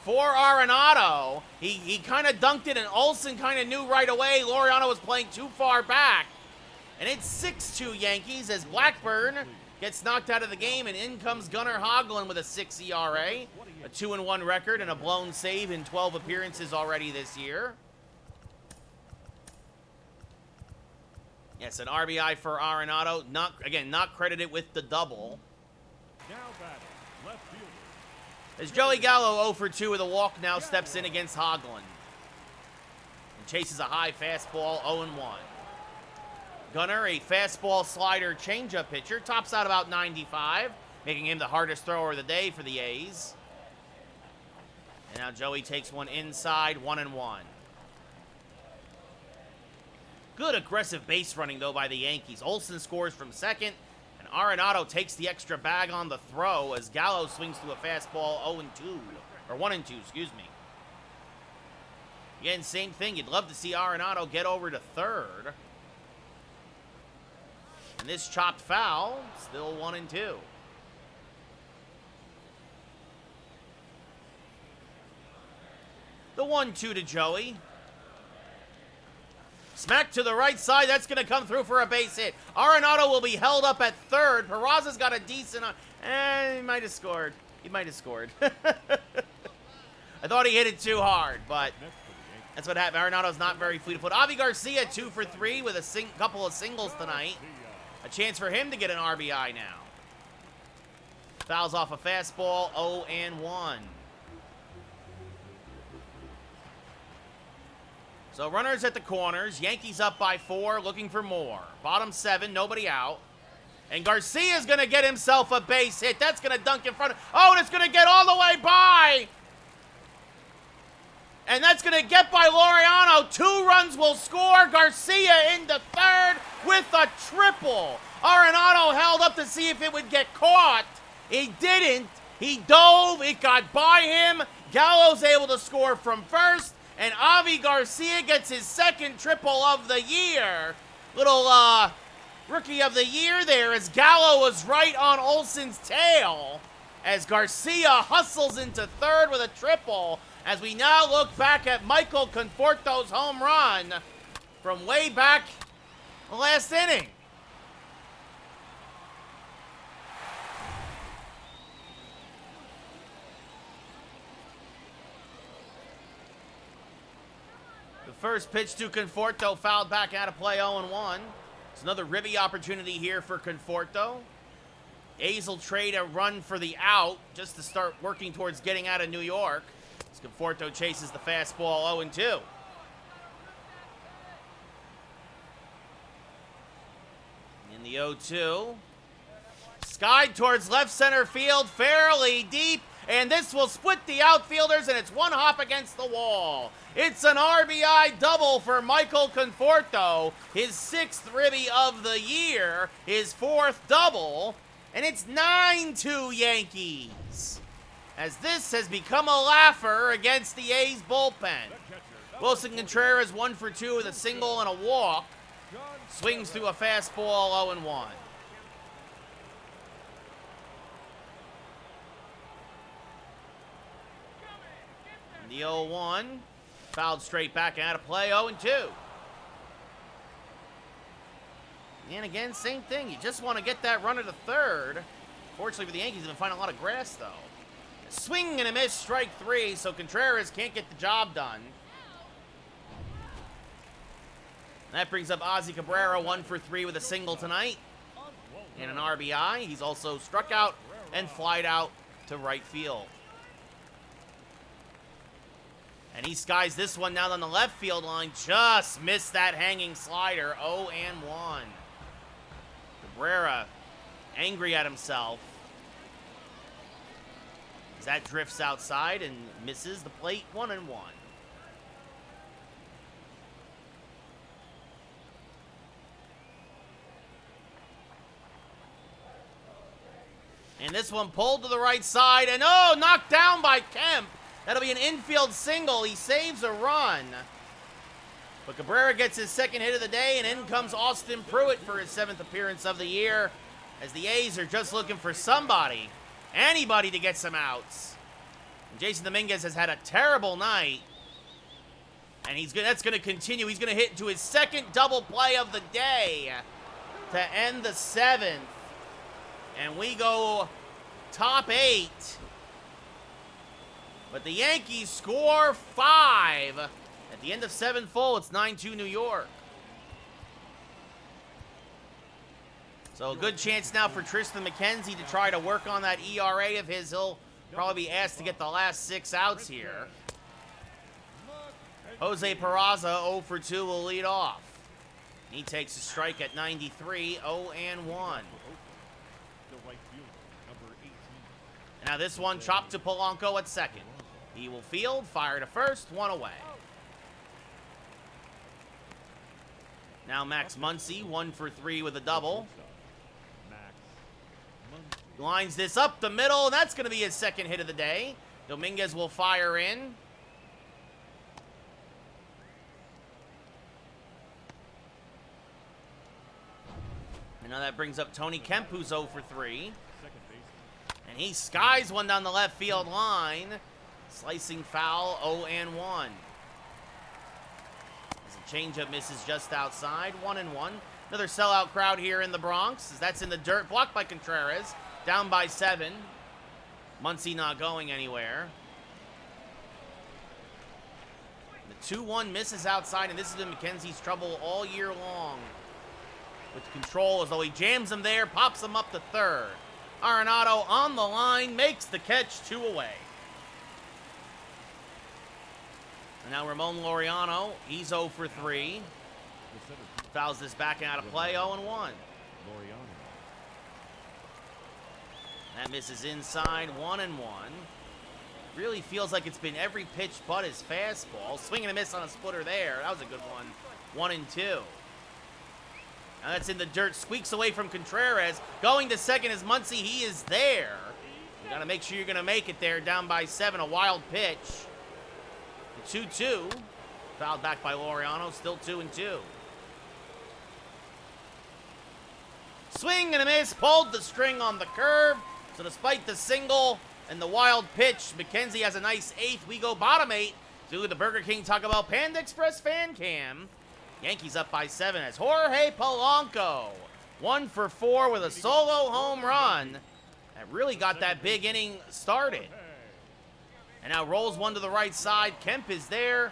for Arenado. He kind of dunked it, and Olson kind of knew right away Laureano was playing too far back. And it's 6-2 Yankees as Blackburn gets knocked out of the game, and in comes Gunnar Hoglund with a 6 ERA, a 2-1 record, and a blown save in 12 appearances already this year. Yes, an RBI for Arenado. Not credited with the double. Now batting, left fielder. As Joey Gallo 0 for 2 with a walk now steps in against Hoglund. And chases a high fastball, 0-1. Gunnar, a fastball slider changeup pitcher, tops out about 95, making him the hardest thrower of the day for the A's. And now Joey takes one inside, 1-1. Good aggressive base running, though, by the Yankees. Olson scores from second, and Arenado takes the extra bag on the throw as Gallo swings through a fastball 0-2, or 1-2, excuse me. Again, same thing. You'd love to see Arenado get over to third. And this chopped foul, still 1-2. The 1-2 to Joey. Smack to the right side. That's going to come through for a base hit. Arenado will be held up at third. Peraza's got a decent... he might have scored. He might have scored. I thought he hit it too hard, but Next for the Yankees. that's what happened. Arenado's not very fleet of foot. Avi Garcia 2 for 3 with a couple of singles tonight. A chance for him to get an RBI now. Fouls off a fastball, 0-1. So runners at the corners. Yankees up by 4, looking for more. Bottom 7, nobody out. And Garcia's going to get himself a base hit. That's going to dunk in front of... Oh, and it's going to get all the way by. And that's going to get by Laureano. 2 runs will score. Garcia into third with a triple. Arenado held up to see if it would get caught. He didn't. He dove. It got by him. Gallo's able to score from first. And Avi Garcia gets his second triple of the year. Little rookie of the year there as Gallo was right on Olsen's tail. As Garcia hustles into third with a triple. As we now look back at Michael Conforto's home run from way back the last inning. First pitch to Conforto, fouled back out of play, 0-1. It's another ribby opportunity here for Conforto. A's will trade a run for the out just to start working towards getting out of New York. As Conforto chases the fastball, 0-2. In the 0-2. Skied towards left center field, fairly deep. And this will split the outfielders, and it's one hop against the wall. It's an RBI double for Michael Conforto, his 6th ribby of the year, his 4th double, and it's 9-2 Yankees. As this has become a laugher against the A's bullpen. Wilson Contreras 1 for 2 with a single and a walk. Swings through a fastball, 0-1. The 0-1, fouled straight back out of play, 0-2. And again, same thing. You just want to get that runner to third. Fortunately for the Yankees, they've been finding a lot of grass, though. A swing and a miss, strike 3, so Contreras can't get the job done. That brings up Ozzie Cabrera, 1 for 3 with a single tonight. And an RBI. He's also struck out and flied out to right field. And he skies this one down on the left field line. Just missed that hanging slider. 0-1. Cabrera angry at himself. As that drifts outside and misses the plate. 1-1. And this one pulled to the right side. And oh, knocked down by Kemp. That'll be an infield single. He saves a run. But Cabrera gets his 2nd hit of the day, and in comes Austin Pruitt for his 7th appearance of the year, as the A's are just looking for somebody, anybody to get some outs. And Jason Dominguez has had a terrible night, and that's going to continue. He's going to hit into his 2nd double play of the day to end the 7th. And we go top 8. But the Yankees score 5. At the end of 7 full, it's 9-2 New York. So a good chance now for Tristan McKenzie to try to work on that ERA of his. He'll probably be asked to get the last 6 outs here. Jose Peraza, 0 for 2, will lead off. He takes a strike at 93, 0-1. Now this one chopped to Polanco at 2nd. He will field, fire to first, 1 away. Now Max Muncy, 1 for 3 with a double. Lines this up the middle, and that's going to be his 2nd hit of the day. Dominguez will fire in. And now that brings up Tony Kemp, who's 0 for 3. And he skies one down the left field line. Slicing foul, 0-1. As a changeup misses just outside, 1-1. Another sellout crowd here in the Bronx, as that's in the dirt, blocked by Contreras. Down by 7. Muncy not going anywhere. The 2-1 misses outside, and this has been McKenzie's trouble all year long with control, as though he jams him there, pops him up to third. Arenado on the line, makes the catch, 2 away. And now Ramon Laureano, he's 0 for 3. Fouls this back out of play, 0 and 1. That misses inside, 1 and 1. Really feels like it's been every pitch but his fastball. Swing and a miss on a splitter there. That was a good one. 1 and 2. Now that's in the dirt. Squeaks away from Contreras. Going to second is Muncy. He is there. You got to make sure you're going to make it there. Down by 7. A wild pitch. The 2-2. Fouled back by Laureano. Still 2 and 2. Swing and a miss. Pulled the string on the curve. So despite the single and the wild pitch, McKenzie has a nice 8th. We go bottom 8 to the Burger King Taco Bell Panda Express fan cam. Yankees up by 7 as Jorge Polanco 1 for 4 with a solo home run. That really got that big inning started. And now rolls one to the right side. Kemp is there.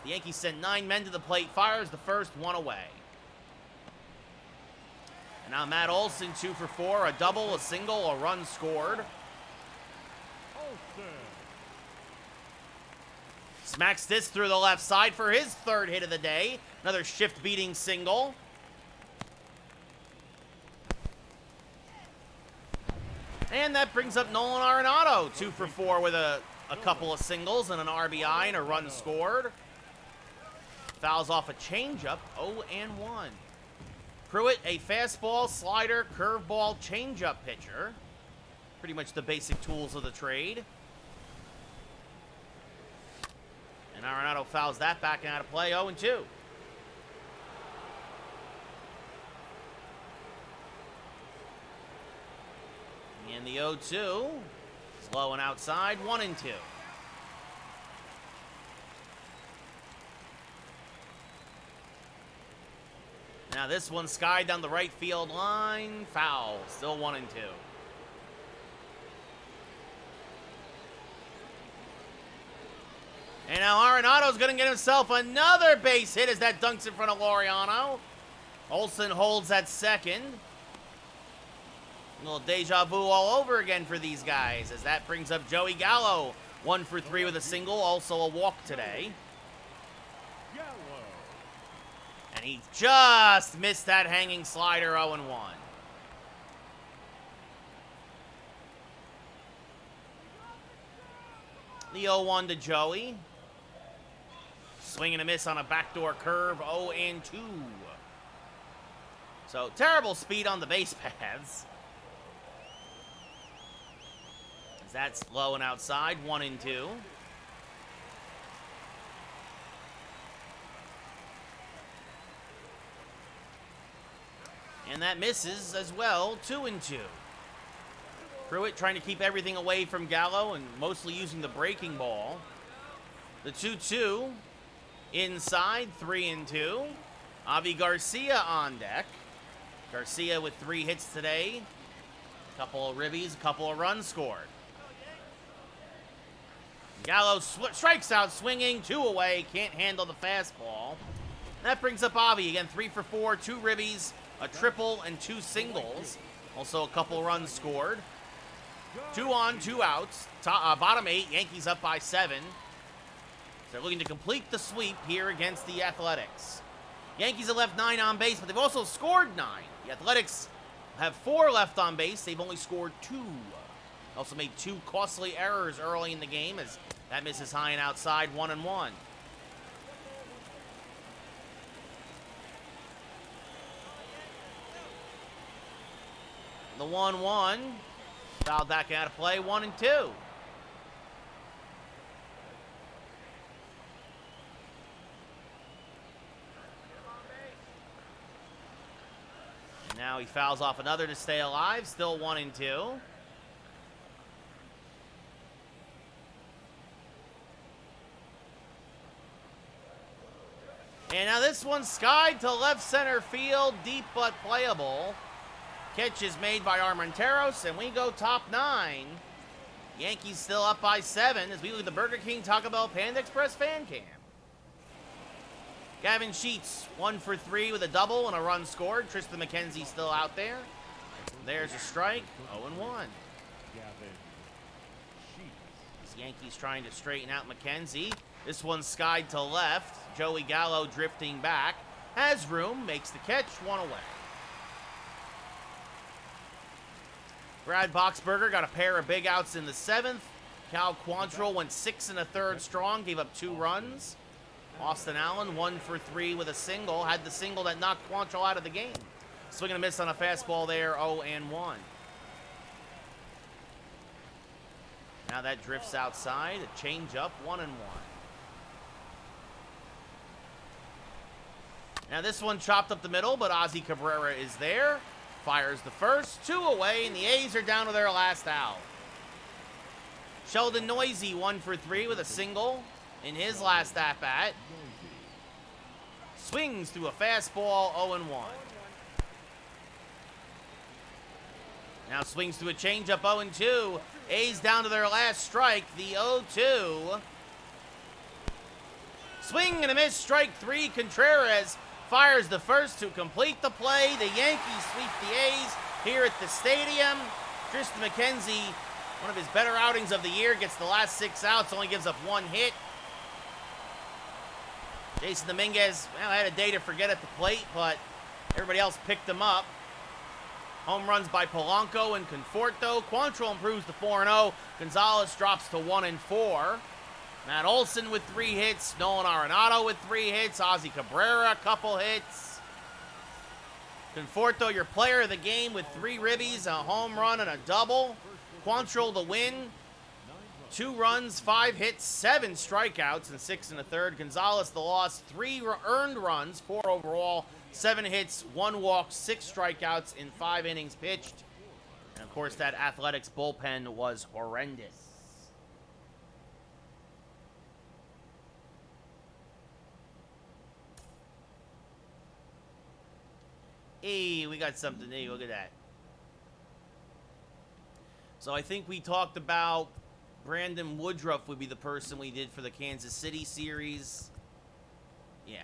The Yankees send 9 men to the plate. Fires the first, 1 away. And now Matt Olson 2 for 4. A double, a single, a run scored. Smacks this through the left side for his 3rd hit of the day. Another shift-beating single. And that brings up Nolan Arenado, 2 for 4 with a couple of singles and an RBI and a run scored. Fouls off a changeup, 0 and 1. Pruitt, a fastball, slider, curveball, changeup pitcher. Pretty much the basic tools of the trade. And Arenado fouls that back out of play, 0 and 2. And the 0-2 is low and outside, 1 and 2. Now this one skied down the right field line, foul, still 1 and 2. And now Arenado's going to get himself another base hit as that dunks in front of Laureano. Olson holds at second. A little deja vu all over again for these guys as that brings up Joey Gallo. 1 for 3 with a single, also a walk today. And he just missed that hanging slider, 0 and 1. The 0-1 to Joey. Swing and a miss on a backdoor curve, 0 and 2. So terrible speed on the base paths. As that's low and outside, 1 and 2. And that misses as well, 2 and 2. Pruitt trying to keep everything away from Gallo and mostly using the breaking ball. The 2-2 inside, 3 and 2. Avi Garcia on deck. Garcia with 3 hits today. A couple of ribbies, a couple of runs scored. Gallo strikes out swinging, 2 away, can't handle the fastball. That brings up Avi again, 3 for 4, 2 ribbies, a triple, and 2 singles. Also a couple runs scored. 2 on, 2 outs. Bottom 8, Yankees up by 7. So they're looking to complete the sweep here against the Athletics. Yankees have left 9 on base, but they've also scored 9. The Athletics have 4 left on base. They've only scored 2. Also made 2 costly errors early in the game as that misses high and outside, 1 and 1. The 1-1. Fouled back out of play, 1 and 2. And now he fouls off another to stay alive, still 1 and 2. And now this one skied to left center field, deep but playable. Catch is made by Armenteros, and we go top 9. Yankees still up by 7 as we look at the Burger King Taco Bell Panda Express fan cam. Gavin Sheets, 1 for 3 with a double and a run scored. Tristan McKenzie still out there. There's a strike, 0-1. Gavin Sheets. These Yankees trying to straighten out McKenzie. This one's skied to left. Joey Gallo drifting back. Has room, makes the catch, 1 away. Brad Boxberger got a pair of big outs in the 7th. Cal Quantrill went 6 1/3 strong, gave up 2 runs. Austin Allen, 1 for 3 with a single. Had the single that knocked Quantrill out of the game. Swing and a miss on a fastball there, 0-1. Now that drifts outside. A changeup, 1-1. Now this one chopped up the middle, but Ozzie Cabrera is there. Fires the first, 2 away, and the A's are down to their last out. Sheldon Noisy, 1 for 3 with a single in his last at-bat. Swings through a fastball, 0-1. Now swings through a changeup, 0-2. A's down to their last strike, the 0-2. Swing and a miss, strike 3. Contreras fires the first to complete the play. The Yankees sweep the A's here at the stadium. Tristan McKenzie, one of his better outings of the year, gets the last 6 outs, only gives up 1 hit. Jason Dominguez, well, had a day to forget at the plate, but everybody else picked him up. Home runs by Polanco and Conforto. Quantrill improves to 4-0. Gonzalez drops to 1-4. Matt Olson with 3 hits. Nolan Arenado with 3 hits. Ozzie Cabrera, a couple hits. Conforto, your player of the game, with 3 ribbies, a home run, and a double. Quantrill the win. 2 runs, 5 hits, 7 strikeouts, and 6 1/3. Gonzalez the loss, 3 earned runs, 4 overall, 7 hits, 1 walk, 6 strikeouts in 5 innings pitched. And of course, that Athletics bullpen was horrendous. Hey, we got something. Hey, look at that. So I think we talked about Brandon Woodruff would be the person we did for the Kansas City series. Yeah.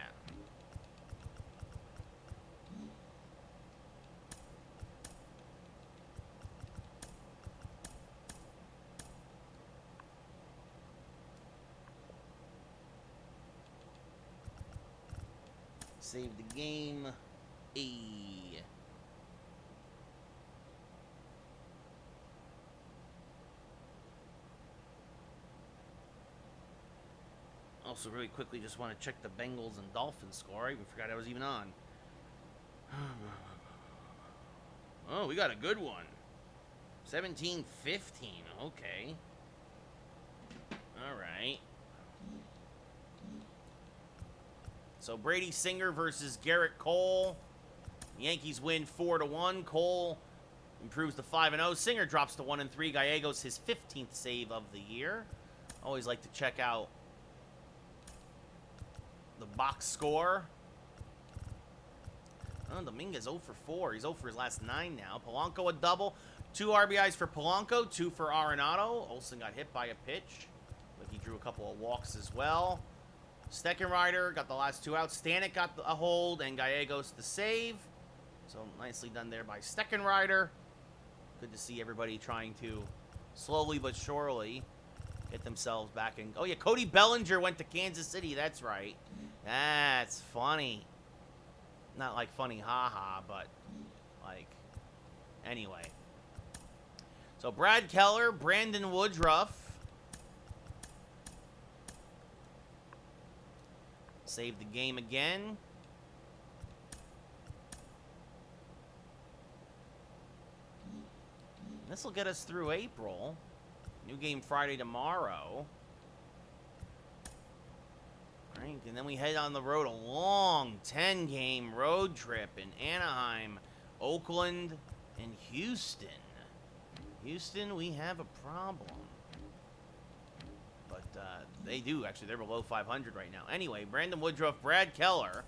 Save the game. Also, really quickly, just want to check the Bengals and Dolphins score. I even forgot I was even on. Oh, we got a good one. 17-15. Okay. All right. So Brady Singer versus Garrett Cole. Yankees win 4-1. Cole improves to 5-0. Singer drops to 1-3. Gallegos his 15th save of the year. Always like to check out the box score. Oh, Dominguez 0 for 4. He's 0 for his last 9 now. Polanco a double. 2 RBIs for Polanco, 2 for Arenado. Olson got hit by a pitch, but he drew a couple of walks as well. Steckenrider got the last 2 outs. Stanek got a hold, and Gallegos the save. So nicely done there by Steckenrider. Good to see everybody trying to slowly but surely get themselves back in. Oh, yeah, Cody Bellinger went to Kansas City. That's right. That's funny. Not like funny haha, but like, anyway. So Brad Keller, Brandon Woodruff. Save the game again. This will get us through April. New game Friday tomorrow. Right, and then we head on the road, a long 10-game road trip in Anaheim, Oakland, and Houston. Houston, we have a problem. But they do, actually. They're below 500 right now. Anyway, Brandon Woodruff, Brad Keller.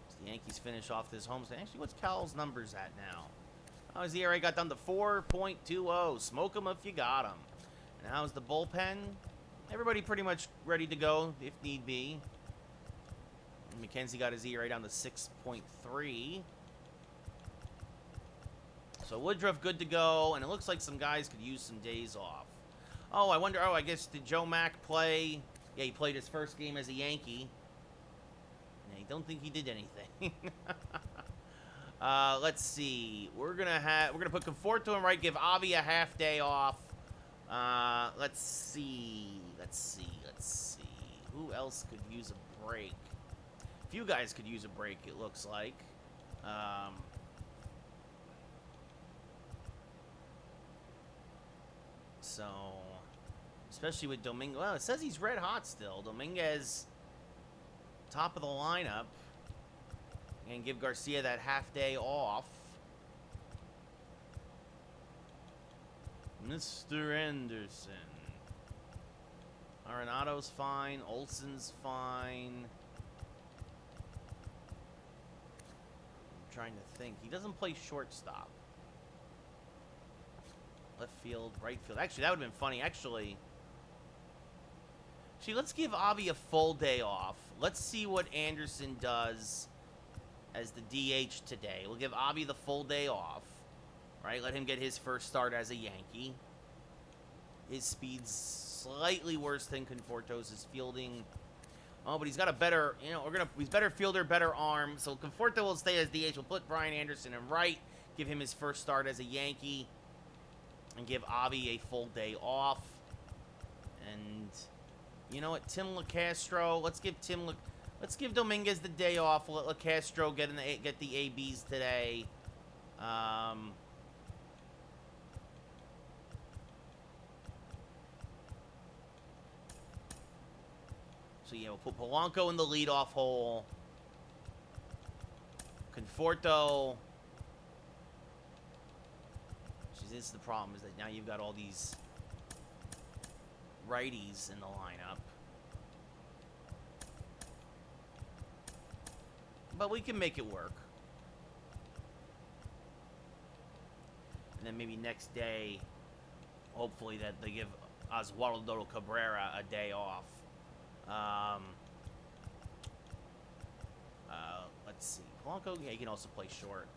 As the Yankees finish off this homestand. Actually, what's Cal's numbers at now? Oh, his ERA got down to 4.20. Smoke him if you got him. How's the bullpen? Everybody pretty much ready to go if need be. McKenzie got his ERA down to 6.3. So Woodruff good to go, and it looks like some guys could use some days off. Oh, I wonder, I guess, did Joe Mack play? Yeah, he played his first game as a Yankee. I don't think he did anything. Let's see. We're gonna put Conforto in right, give Avi a half day off. Let's see. Who else could use a break? A few guys could use a break, it looks like. So, especially with Dominguez. Well, it says he's red hot still. Dominguez, top of the lineup. And give Garcia that half day off. Mr. Anderson. Arenado's fine. Olsen's fine. I'm trying to think. He doesn't play shortstop. Left field, right field. Actually, that would have been funny. Actually, let's give Avi a full day off. Let's see what Anderson does as the DH today. We'll give Avi the full day off. Right? Let him get his first start as a Yankee. His speed's slightly worse than Conforto's. His fielding, oh, but he's got a better, he's better fielder, better arm. So Conforto will stay as DH. We'll put Brian Anderson in right, give him his first start as a Yankee, and give Avi a full day off. And you know what, Tim LeCastro, let's give Dominguez the day off. We'll let LeCastro get the ABs today. So, yeah, we'll put Polanco in the leadoff hole. Conforto. This is the problem, is that now you've got all these righties in the lineup. But we can make it work. And then maybe next day, hopefully that they give Oswaldo Cabrera a day off. Let's see. Polanco, yeah, he can also play short.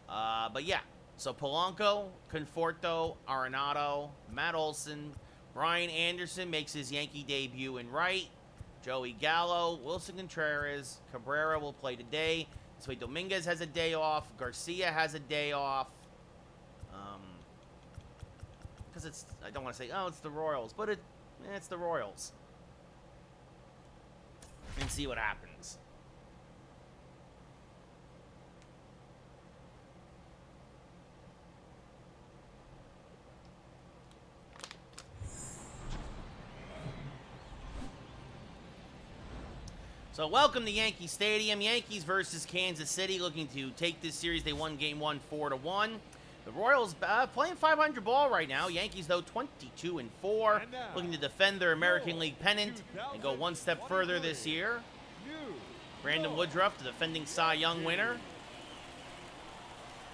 But yeah, so Polanco, Conforto, Arenado, Matt Olson, Brian Anderson makes his Yankee debut in right. Joey Gallo, Wilson Contreras, Cabrera will play today. This way Dominguez has a day off. Garcia has a day off. Because I don't want to say, oh, it's the Royals, but it's the Royals. And see what happens. So welcome to Yankee Stadium. Yankees versus Kansas City, looking to take this series. They won Game 1 4-1. The Royals playing 500 ball right now. Yankees, though, 22-4, looking to defend their American League pennant and go one step further this year. Brandon Woodruff, the defending Cy Young winner.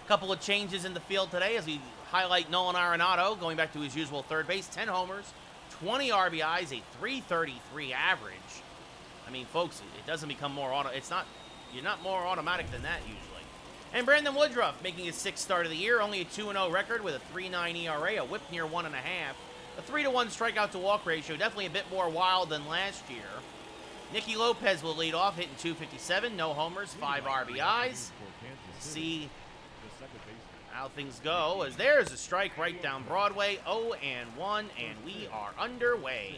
A couple of changes in the field today as we highlight Nolan Arenado going back to his usual third base. 10 homers, 20 RBIs, a .333 average. I mean, folks, it doesn't become more you're not more automatic than that usually. And Brandon Woodruff making his sixth start of the year, only a 2-0 record with a 3.9 ERA, a whip near 1.5, a 3-to-1 strikeout to walk ratio, definitely a bit more wild than last year. Nikki Lopez will lead off, hitting .257, no homers, 5 RBIs. See how things go, as there's a strike right down Broadway, 0-1, and we are underway.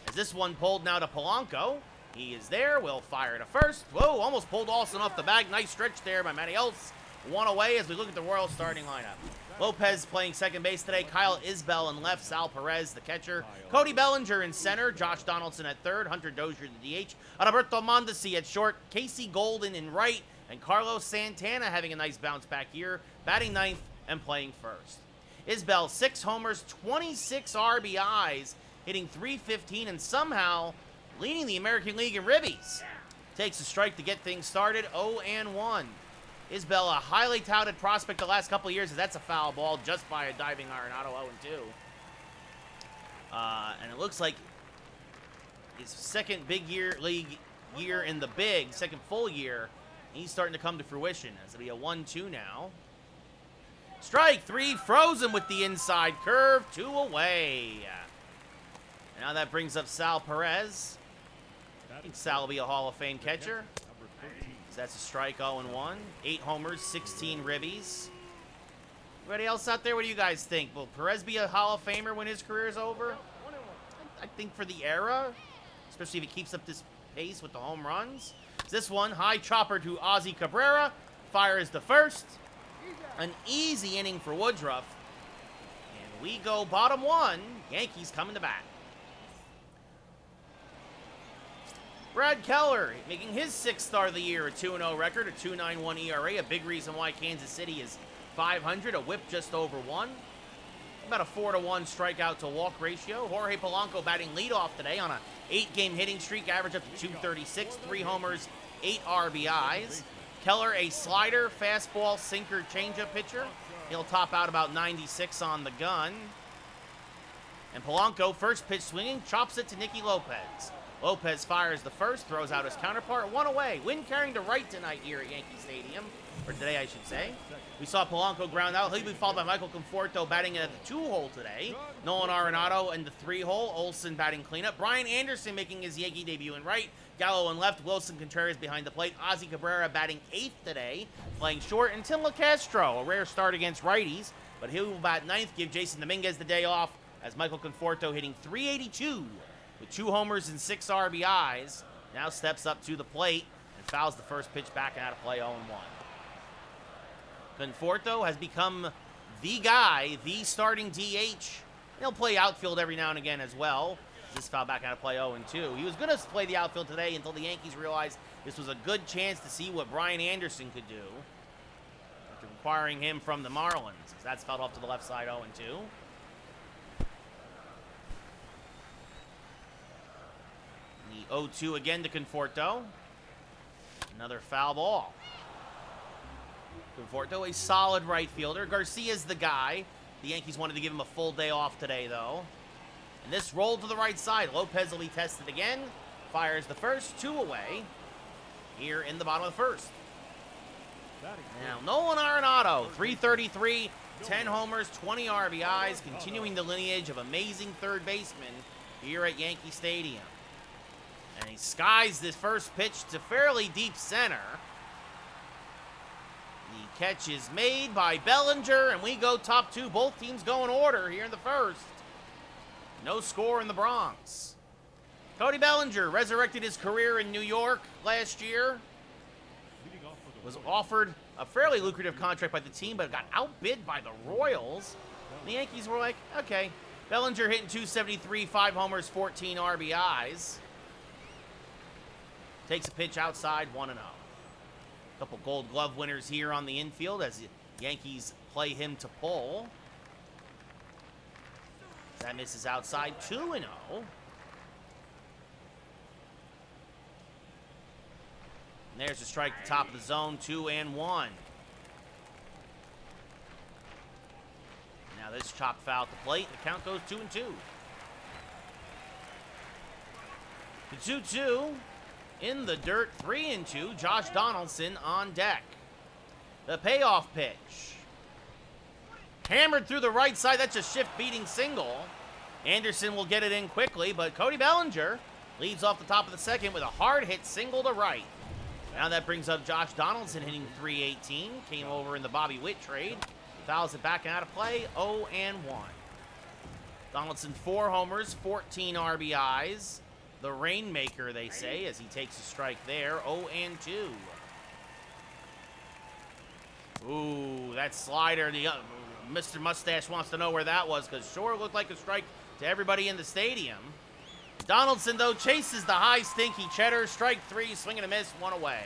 As this one pulled now to Polanco. He is there, will fire to first. Whoa, almost pulled Olsen off the bag. Nice stretch there by Matty Olsen. One away as we look at the Royals starting lineup. Lopez playing second base today. Kyle Isbell in left. Sal Perez, the catcher. Cody Bellinger in center. Josh Donaldson at third. Hunter Dozier, the DH. Adalberto Mondesi at short. Casey Golden in right. And Carlos Santana having a nice bounce back here. Batting ninth and playing first. Isbell, 6 homers, 26 RBIs. Hitting .315 and somehow leading the American League in ribbies. Takes a strike to get things started, 0-1. Isbell, a highly touted prospect the last couple of years, as that's a foul ball just by a diving Arenado, 0-2. And it looks like his second big league year in the big, second full year, he's starting to come to fruition. As it'll be a 1-2 now. Strike 3, frozen with the inside curve, 2 away. Now that brings up Sal Perez. I think Sal will be a Hall of Fame catcher. So that's a strike, 0-1. 8 homers, 16 ribbies. Everybody else out there, what do you guys think? Will Perez be a Hall of Famer when his career is over? I think for the era, especially if he keeps up this pace with the home runs. This one, high chopper to Ozzie Cabrera. Fires the first. An easy inning for Woodruff. And we go bottom 1. Yankees coming to bat. Brad Keller making his 6th start of the year, a 2-0 record, a 2.91 ERA. A big reason why Kansas City is 500, a whip just over 1. About a 4-to-1 strikeout to walk ratio. Jorge Polanco batting leadoff today on a 8-game hitting streak, average up to 236, 3 homers, 8 RBIs. Keller, a slider, fastball, sinker, changeup pitcher. He'll top out about 96 on the gun. And Polanco, first pitch swinging, chops it to Nikki Lopez. Lopez fires the first, throws out his counterpart, 1 away. Wind carrying to right tonight here at Yankee Stadium, or today I should say. We saw Polanco ground out. He'll be followed by Michael Conforto batting at the 2-hole today. Nolan Arenado in the 3-hole. Olsen batting cleanup. Brian Anderson making his Yankee debut in right. Gallo in left. Wilson Contreras behind the plate. Ozzie Cabrera batting 8th today, playing short. And Tim LaCastro, a rare start against righties, but he will bat 9th, give Jason Dominguez the day off, as Michael Conforto hitting .382 with 2 homers and 6 RBIs. Now steps up to the plate and fouls the first pitch back and out of play, 0-1. Conforto has become the guy, the starting DH. He'll play outfield every now and again as well. This foul back out of play, 0-2. He was going to play the outfield today until the Yankees realized this was a good chance to see what Brian Anderson could do, after acquiring him from the Marlins. That's fouled off to the left side, 0-2. The 0-2 again to Conforto. Another foul ball. Conforto, a solid right fielder. Garcia's the guy. The Yankees wanted to give him a full day off today, though. And this rolled to the right side. Lopez will be tested again. Fires the first, 2 away. Here in the bottom of the first. Now, Nolan Arenado, 333, 10 homers, 20 RBIs, continuing the lineage of amazing third basemen here at Yankee Stadium. And he skies this first pitch to fairly deep center. The catch is made by Bellinger, and we go top 2. Both teams go in order here in the first. No score in the Bronx. Cody Bellinger resurrected his career in New York last year. Was offered a fairly lucrative contract by the team, but got outbid by the Royals. The Yankees were like, okay. Bellinger hitting .273, 5 homers, 14 RBIs. Takes a pitch outside, 1-0. Couple Gold Glove winners here on the infield as the Yankees play him to pull. That misses outside, 2-0. And there's a strike at the top of the zone, 2-1. Now this chop foul at the plate. The count goes 2-2. The 2-2 in the dirt, 3-2. Josh Donaldson on deck. The payoff pitch. Hammered through the right side. That's a shift-beating single. Anderson will get it in quickly, but Cody Bellinger leads off the top of the second with a hard-hit single to right. Now that brings up Josh Donaldson hitting .318. Came over in the Bobby Witt trade. Fouls it back and out of play, 0-1. Donaldson, 4 homers, 14 RBIs. The Rainmaker, they say, as he takes a strike there, 0-2. Ooh, that slider, Mr. Mustache wants to know where that was, because sure looked like a strike to everybody in the stadium. Donaldson, though, chases the high, stinky cheddar. Strike 3, swing and a miss, 1 away.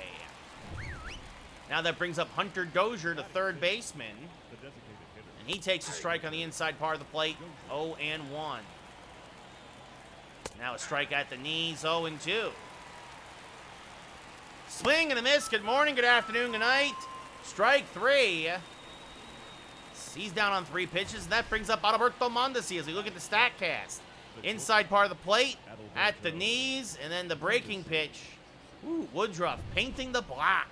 Now that brings up Hunter Dozier, the third baseman. And he takes a strike on the inside part of the plate, 0-1. Now a strike at the knees, 0-2. Swing and a miss. Good morning, good afternoon, good night. Strike 3. He's down on 3 pitches. And that brings up Alberto Mondesi as we look at the StatCast. Inside part of the plate, at the knees, and then the breaking pitch. Ooh, Woodruff painting the black.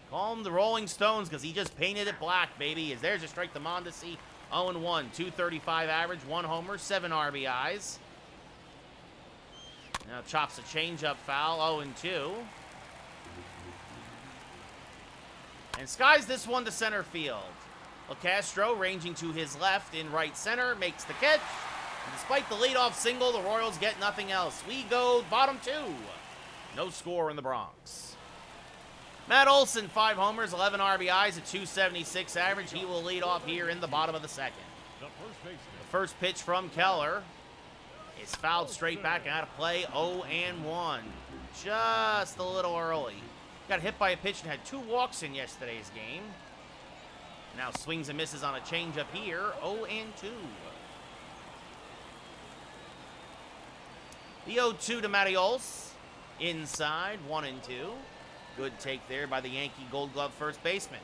Call him the Rolling Stones because he just painted it black, baby. As there's a strike to Mondesi. 0-1, 235 average, 1 homer, 7 RBIs. Now chops a changeup foul, 0-2. And skies this one to center field. LeCastro ranging to his left in right center, makes the catch. And despite the leadoff single, the Royals get nothing else. We go bottom 2. No score in the Bronx. Matt Olson, 5 homers, 11 RBIs, a 276 average. He will lead off here in the bottom of the second. The first pitch from Keller is fouled straight back and out of play, 0-1. Just a little early. Got hit by a pitch and had 2 walks in yesterday's game. Now swings and misses on a changeup here, 0-2. The 0-2 to Mattios. Inside, 1-2. Good take there by the Yankee Gold Glove first baseman.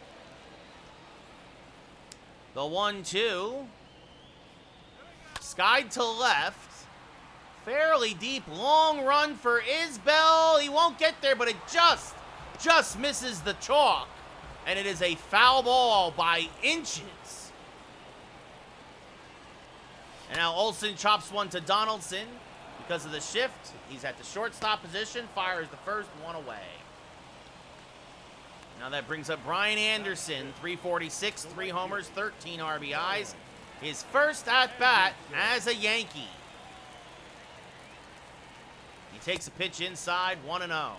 The 1-2. Skied to left. Fairly deep, long run for Isbell. He won't get there, but it just misses the chalk. And it is a foul ball by inches. And now Olson chops one to Donaldson. Because of the shift, he's at the shortstop position, fires the first, 1 away. Now that brings up Brian Anderson, 346, 3 homers, 13 RBIs. His first at-bat as a Yankee. He takes a pitch inside, 1-0.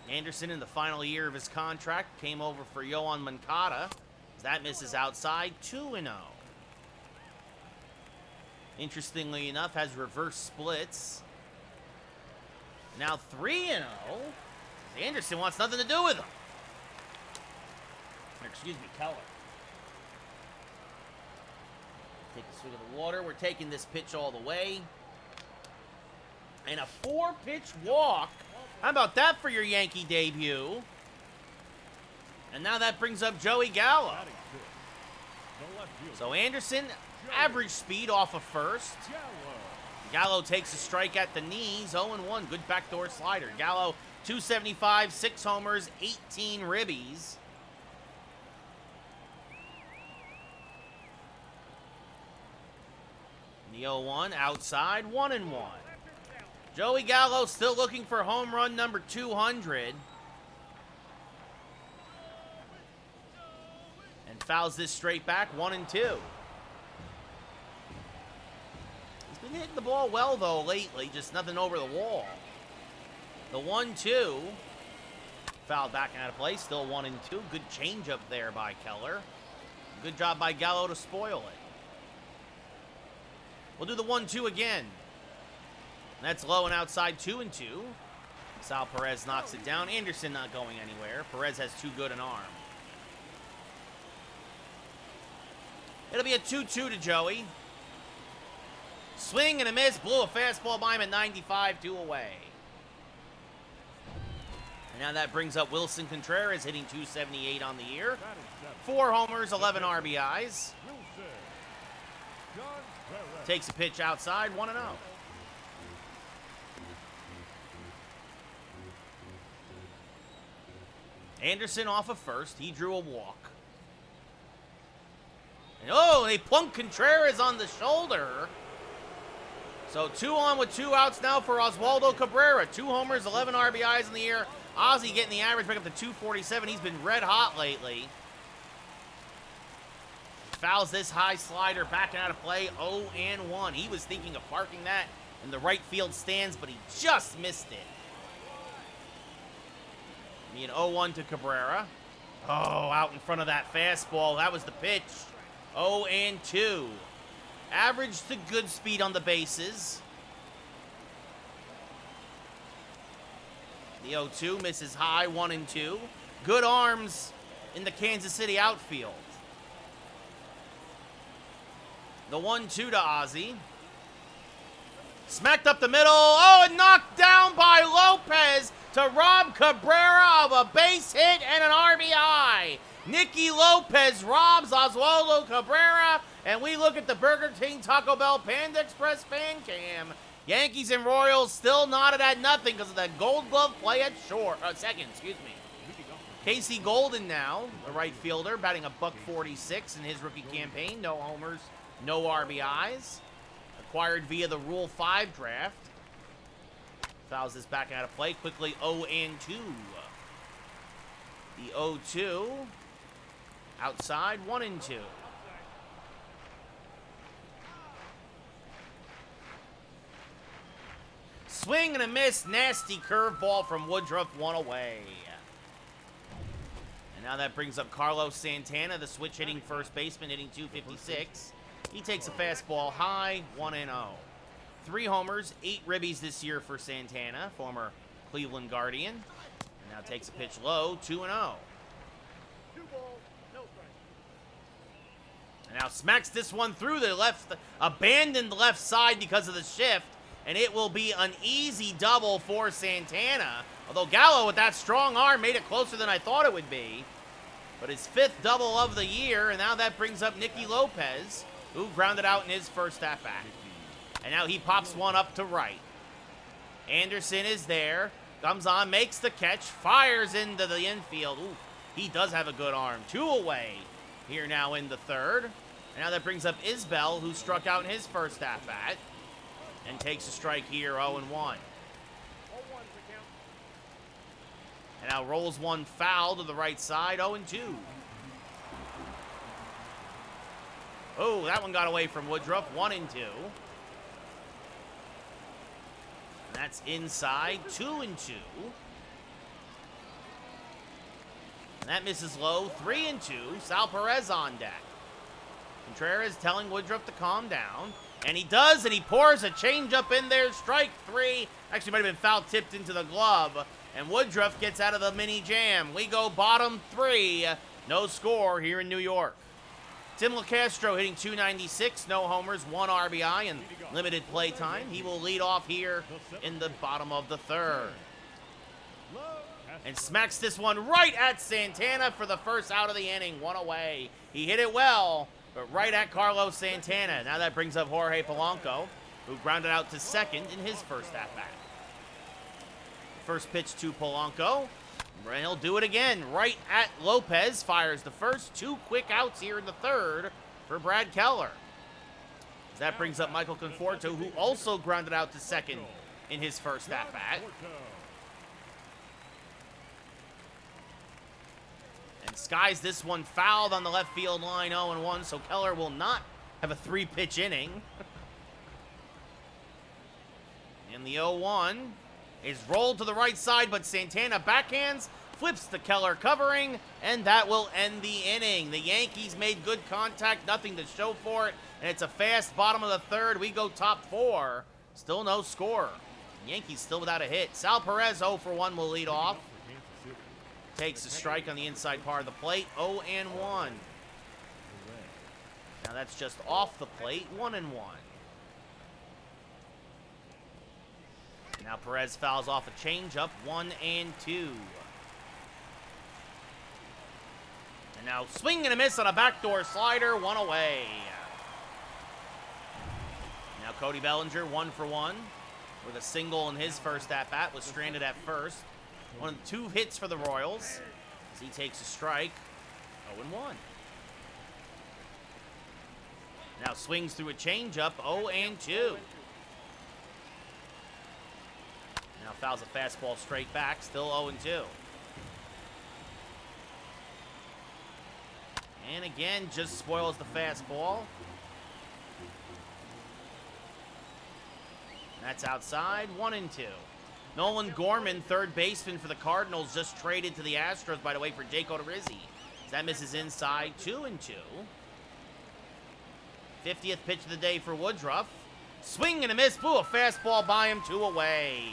Anderson, in the final year of his contract, came over for Yohan Moncada. That misses outside, 2-0. Interestingly enough, has reverse splits. Now 3-0. Anderson wants nothing to do with him. Or, excuse me, Keller. Take a swig of the water. We're taking this pitch all the way. And a 4-pitch walk. How about that for your Yankee debut? And now that brings up Joey Gallo. So Anderson, average speed off of first. Gallo takes a strike at the knees, 0-1. Good backdoor slider. Gallo, 275, 6 homers, 18 ribbies. The 0-1 outside, 1-1. Joey Gallo still looking for home run number 200. And fouls this straight back, 1-2. He's been hitting the ball well, though, lately. Just nothing over the wall. The 1-2. Fouled back and out of play. Still 1-2. Good changeup there by Keller. Good job by Gallo to spoil it. We'll do the 1-2 again. That's low and outside, 2-2. Sal Perez knocks it down. Anderson not going anywhere. Perez has too good an arm. It'll be a 2-2 to Joey. Swing and a miss. Blew a fastball by him at 95, 2 away. And now that brings up Wilson Contreras, hitting 278 on the year. 4 homers, 11 RBIs. Takes a pitch outside, 1-0. Anderson off of first. He drew a walk. And they plunk Contreras on the shoulder. So 2 on with 2 outs now for Oswaldo Cabrera. 2 homers, 11 RBIs in the year. Ozzie getting the average back up to 247. He's been red hot lately. Fouls this high slider back and out of play, 0-1. He was thinking of parking that in the right field stands, but he just missed it. An 0-1 to Cabrera. Out in front of that fastball. That was the pitch. 0-2. Average to good speed on the bases. The 0-2 misses high, 1-2. Good arms in the Kansas City outfield. The 1-2 to Ozzie. Smacked up the middle. And knocked down by Lopez to rob Cabrera of a base hit and an RBI. Nikki Lopez robs Oswaldo Cabrera, And we look at the Burger King, Taco Bell, Panda Express fan cam. Yankees and Royals still knotted at nothing because of that Gold Glove play at second. Casey Golden now, the right fielder, batting a .146 in his rookie campaign. No homers, no RBIs. Acquired via the Rule 5 draft. Fouls this back out of play quickly. 0-2. The 0-2 outside. 1-2. Swing and a miss. Nasty curveball from Woodruff. One away. And now that brings up Carlos Santana, the switch hitting first baseman, hitting .256. He takes a fastball high. 1-0. 3 homers, 8 ribbies this year for Santana, former Cleveland Guardian. And now takes a pitch low. 2-0. And now smacks this one through the left, abandoned left side because of the shift. And it will be an easy double for Santana. Although Gallo, with that strong arm, made it closer than I thought it would be. But his 5th double of the year, and now that brings up Nikki Lopez, who grounded out in his first at-bat. And now he pops one up to right. Anderson is there. Comes on, makes the catch, fires into the infield. Ooh, he does have a good arm. 2 away here now in the 3rd. And now that brings up Isbell, who struck out in his first at-bat. And takes a strike here, 0-1. And now rolls one foul to the right side, 0-2. Oh, that one got away from Woodruff, 1-2. That's inside, 2-2. And that misses low, 3-2. Sal Perez on deck. Contreras telling Woodruff to calm down. And he does, and he pours a changeup in there. Strike 3. Actually, might have been foul tipped into the glove. And Woodruff gets out of the mini jam. We go bottom 3. No score here in New York. Tim LeCastro hitting .296. No homers, 1 RBI, and limited play time. He will lead off here in the bottom of the 3rd. And smacks this one right at Santana for the first out of the inning. 1 away. He hit it well, but right at Carlos Santana. Now that brings up Jorge Polanco, who grounded out to second in his first at-bat. First pitch to Polanco. And he'll do it again. Right at Lopez. Fires the first. 2 quick outs here in the 3rd for Brad Keller. That brings up Michael Conforto, who also grounded out to second in his first at-bat. And skies this one fouled on the left field line, 0-1, so Keller will not have a 3-pitch inning. And the 0-1 is rolled to the right side, but Santana backhands, flips to Keller covering, and that will end the inning. The Yankees made good contact, nothing to show for it, and it's a fast bottom of the 3rd. We go top 4. Still no score. Yankees still without a hit. Sal Perez, 0 for 1, will lead off. Takes a strike on the inside part of the plate, 0-1. Now that's just off the plate, 1-1. Now Perez fouls off a changeup, 1-2. And now swing and a miss on a backdoor slider, 1 away. Now Cody Bellinger, 1 for 1, with a single in his first at-bat, was stranded at first. 1 of the 2 hits for the Royals as he takes a strike, 0-1. Now swings through a changeup, 0-2. Now fouls a fastball straight back, still 0-2. And again, just spoils the fastball. That's outside, 1-2. Nolan Gorman, 3rd baseman for the Cardinals, just traded to the Astros, by the way, for Jake Odorizzi. That misses inside, 2-2. 50th pitch of the day for Woodruff. Swing and a miss, a fastball by him, 2 away.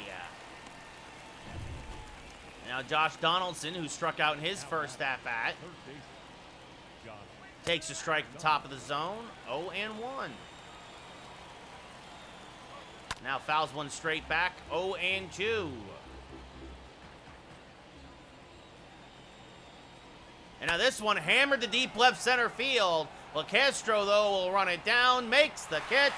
Now Josh Donaldson, who struck out in his first at-bat, takes a strike at the top of the zone, 0-1. Now fouls one straight back, 0-2. And now this one hammered to deep left center field. LaCastro, though, will run it down, makes the catch.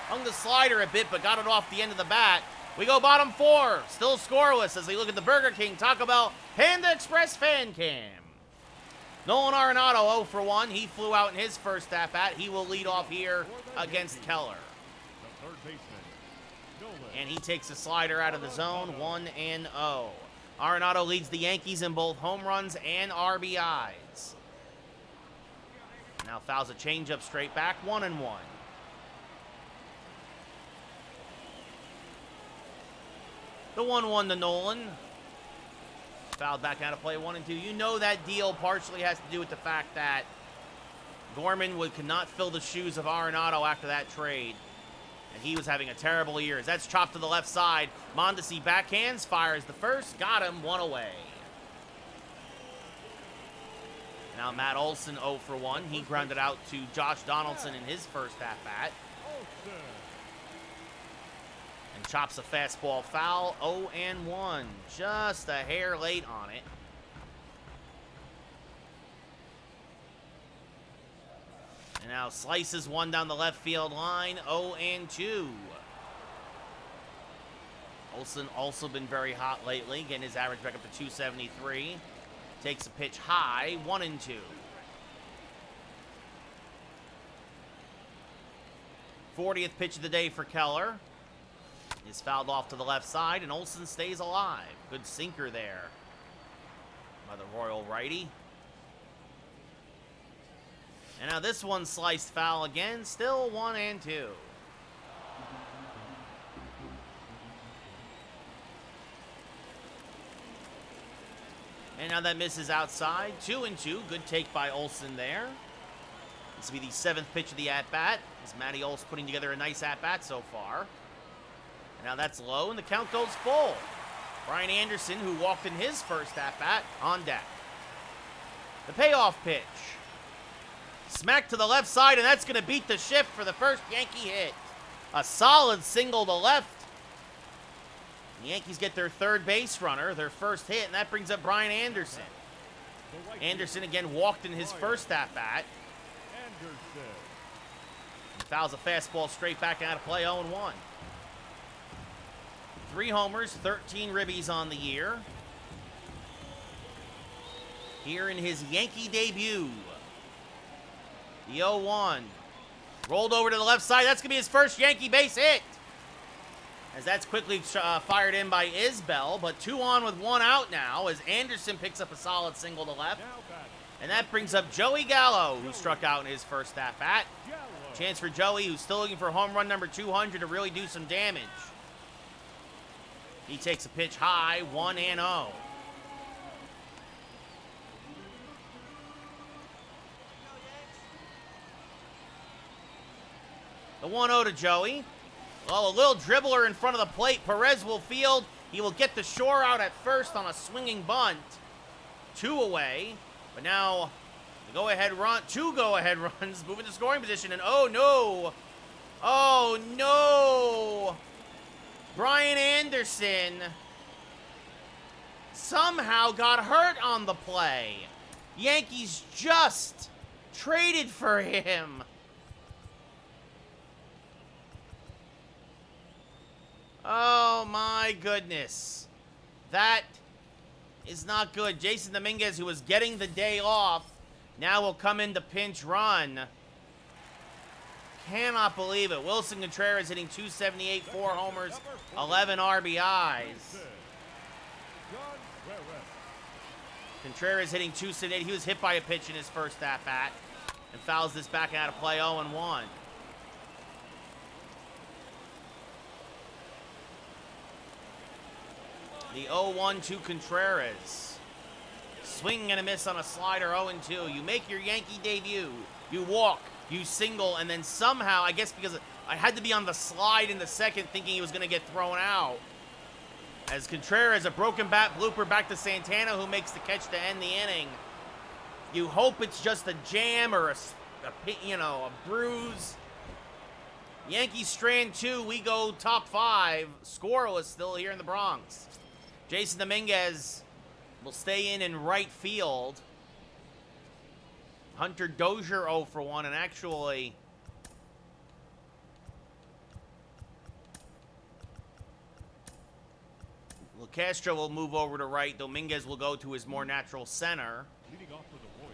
Hung the slider a bit, but got it off the end of the bat. We go bottom 4, still scoreless as we look at the Burger King, Taco Bell, Panda Express fan cam. Nolan Arenado 0 for 1. He flew out in his first at-bat. He will lead off here against Keller. The third baseman, And he takes a slider out of the zone, 1-0. Arenado leads the Yankees in both home runs and RBIs. Now fouls a changeup straight back, 1-1. The 1-1 to Nolan. Fouled back out of play, 1-2. You know that deal partially has to do with the fact that Gorman could not fill the shoes of Arenado after that trade. And he was having a terrible year. As that's chopped to the left side. Mondesi backhands, fires the first, got him, 1 away. Now Matt Olson 0 for 1. He grounded out to Josh Donaldson in his first at-bat. And chops a fastball foul, 0-1. Just a hair late on it. And now slices one down the left field line, 0-2. Olson also been very hot lately, getting his average back up to 273. Takes a pitch high, 1-2. 40th pitch of the day for Keller. Is fouled off to the left side, and Olson stays alive. Good sinker there by the Royal righty. And now this one sliced foul again, still 1-2. And now that misses outside, 2-2. Good take by Olson there. This will be the 7th pitch of the at-bat, as Matty Olson putting together a nice at-bat so far. And now that's low, and the count goes full. Brian Anderson, who walked in his first at-bat, on deck. The payoff pitch. Smack to the left side, and that's going to beat the shift for the first Yankee hit. A solid single to left. The Yankees get their third base runner, their first hit, and that brings up Brian Anderson. Anderson again walked in his first at-bat. And fouls a fastball straight back out of play, 0-1. 3 homers, 13 ribbies on the year. Here in his Yankee debut. The 0-1. Rolled over to the left side. That's going to be his first Yankee base hit. As that's quickly fired in by Isbell, but 2 on with 1 out now as Anderson picks up a solid single to left. And that brings up Joey Gallo, who struck out in his first at-bat. Chance for Joey, who's still looking for home run number 200 to really do some damage. He takes a pitch high, 1-0. The 1-0 to Joey. Well, a little dribbler in front of the plate. Perez will field. He will get the shore out at first on a swinging bunt. 2 away. But now, the go-ahead run, 2 go-ahead runs, moving to scoring position. And oh no! Oh no! Brian Anderson somehow got hurt on the play. Yankees just traded for him. Oh my goodness. That is not good. Jason Dominguez, who was getting the day off, now will come in to pinch run. Cannot believe it. Wilson Contreras hitting 278, 4 homers, 11 RBIs. Contreras hitting 278. He was hit by a pitch in his first at-bat and fouls this back out of play, 0-1. The 0-1 to Contreras. Swing and a miss on a slider, 0-2. You make your Yankee debut. You walk, you single, and then somehow, I guess because I had to be on the slide in the second thinking he was going to get thrown out. As Contreras, a broken bat blooper back to Santana, who makes the catch to end the inning. You hope it's just a jam or a bruise. Yankees strand 2, we go top 5. Scoreless still here in the Bronx. Jason Dominguez will stay in right field. Hunter Dozier 0 for 1, and actually Castro will move over to right. Dominguez will go to his more natural center. Leading off for the Royals.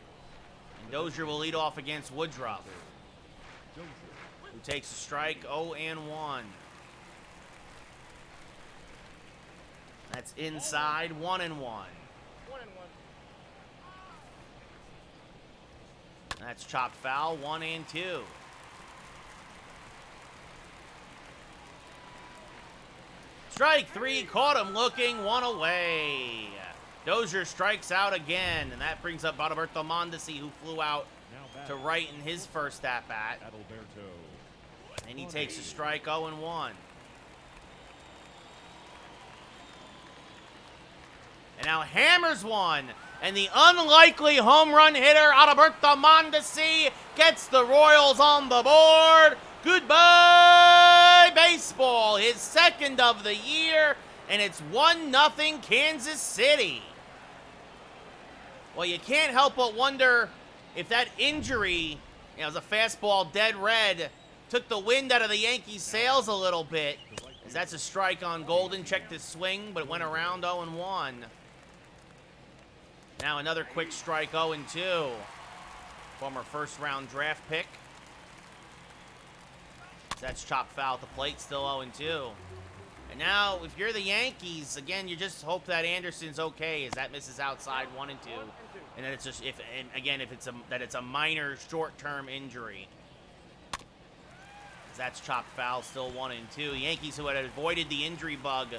And Dozier will lead off against Woodruff, who takes a strike, 0-1. That's inside, 1-1. That's chopped foul, 1-2. Strike 3, caught him looking, 1 away. Dozier strikes out again, and that brings up Adalberto Mondesi, who flew out to right in his first at-bat. And he takes a strike, 0-1. And now hammers one, and the unlikely home run hitter, Adalberto Mondesi, gets the Royals on the board. Goodbye, baseball. His second of the year, and it's 1-0 Kansas City. Well, you can't help but wonder if that injury, it was a fastball dead red, took the wind out of the Yankees' sails a little bit. As that's a strike on Golden. Checked his swing, but it went around 0-1. Now another quick strike, 0-2. Former first-round draft pick. That's chopped foul at the plate, still 0-2. And now, if you're the Yankees, again, you just hope that Anderson's okay, as that misses outside 1-2. And then it's just, if it's a minor short-term injury. That's chopped foul, still 1-2. The Yankees, who had avoided the injury bug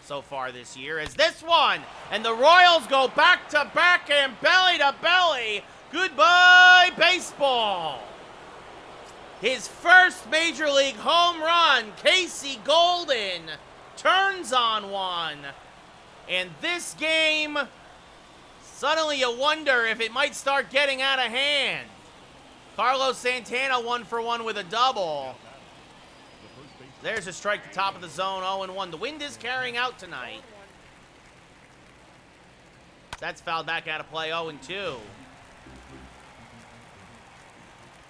so far this year, is this one. And the Royals go back-to-back and belly-to-belly. Goodbye, baseball. His first Major League home run, Casey Golden, turns on one. And this game, suddenly you wonder if it might start getting out of hand. Carlos Santana 1 for 1 with a double. There's a strike to top of the zone, 0-1. The wind is carrying out tonight. That's fouled back out of play, 0-2.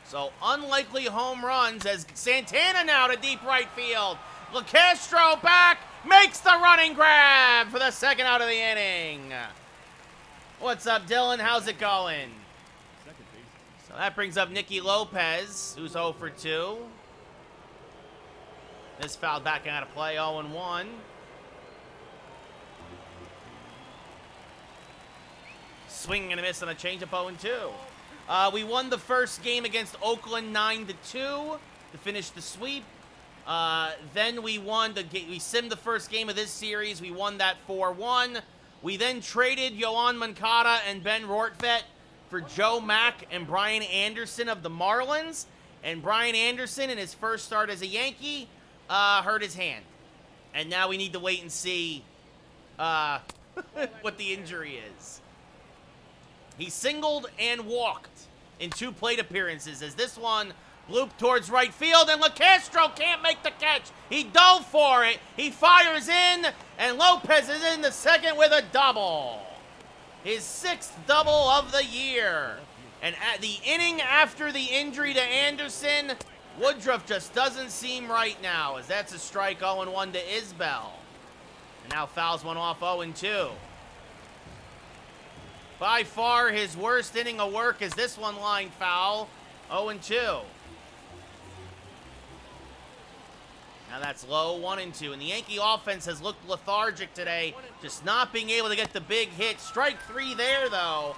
So unlikely home runs as Santana now to deep right field. LeCastro back, makes the running grab for the second out of the inning. What's up, Dylan? How's it going? So that brings up Nikki Lopez, who's 0 for 2. This fouled back out of play, 0-1. Swing and a miss on a changeup, 0-2. We won the first game against Oakland 9-2 to finish the sweep. Then we simmed the first game of this series. We won that 4-1. We then traded Yohan Moncada and Ben Rortvedt for Joe Mack and Brian Anderson of the Marlins. And Brian Anderson, in his first start as a Yankee, hurt his hand. And now we need to wait and see what the injury is. He singled and walked in 2 plate appearances, as this one looped towards right field, and LeCastro can't make the catch. He dove for it. He fires in, and Lopez is in the second with a double. His 6th double of the year. And at the inning after the injury to Anderson, Woodruff just doesn't seem right now, as that's a strike, 0-1 to Isbell. And now fouls one off, 0-2. By far his worst inning of work is this one line foul, 0-2. Now that's low, 1-2. And the Yankee offense has looked lethargic today, just not being able to get the big hit. Strike 3 there, though.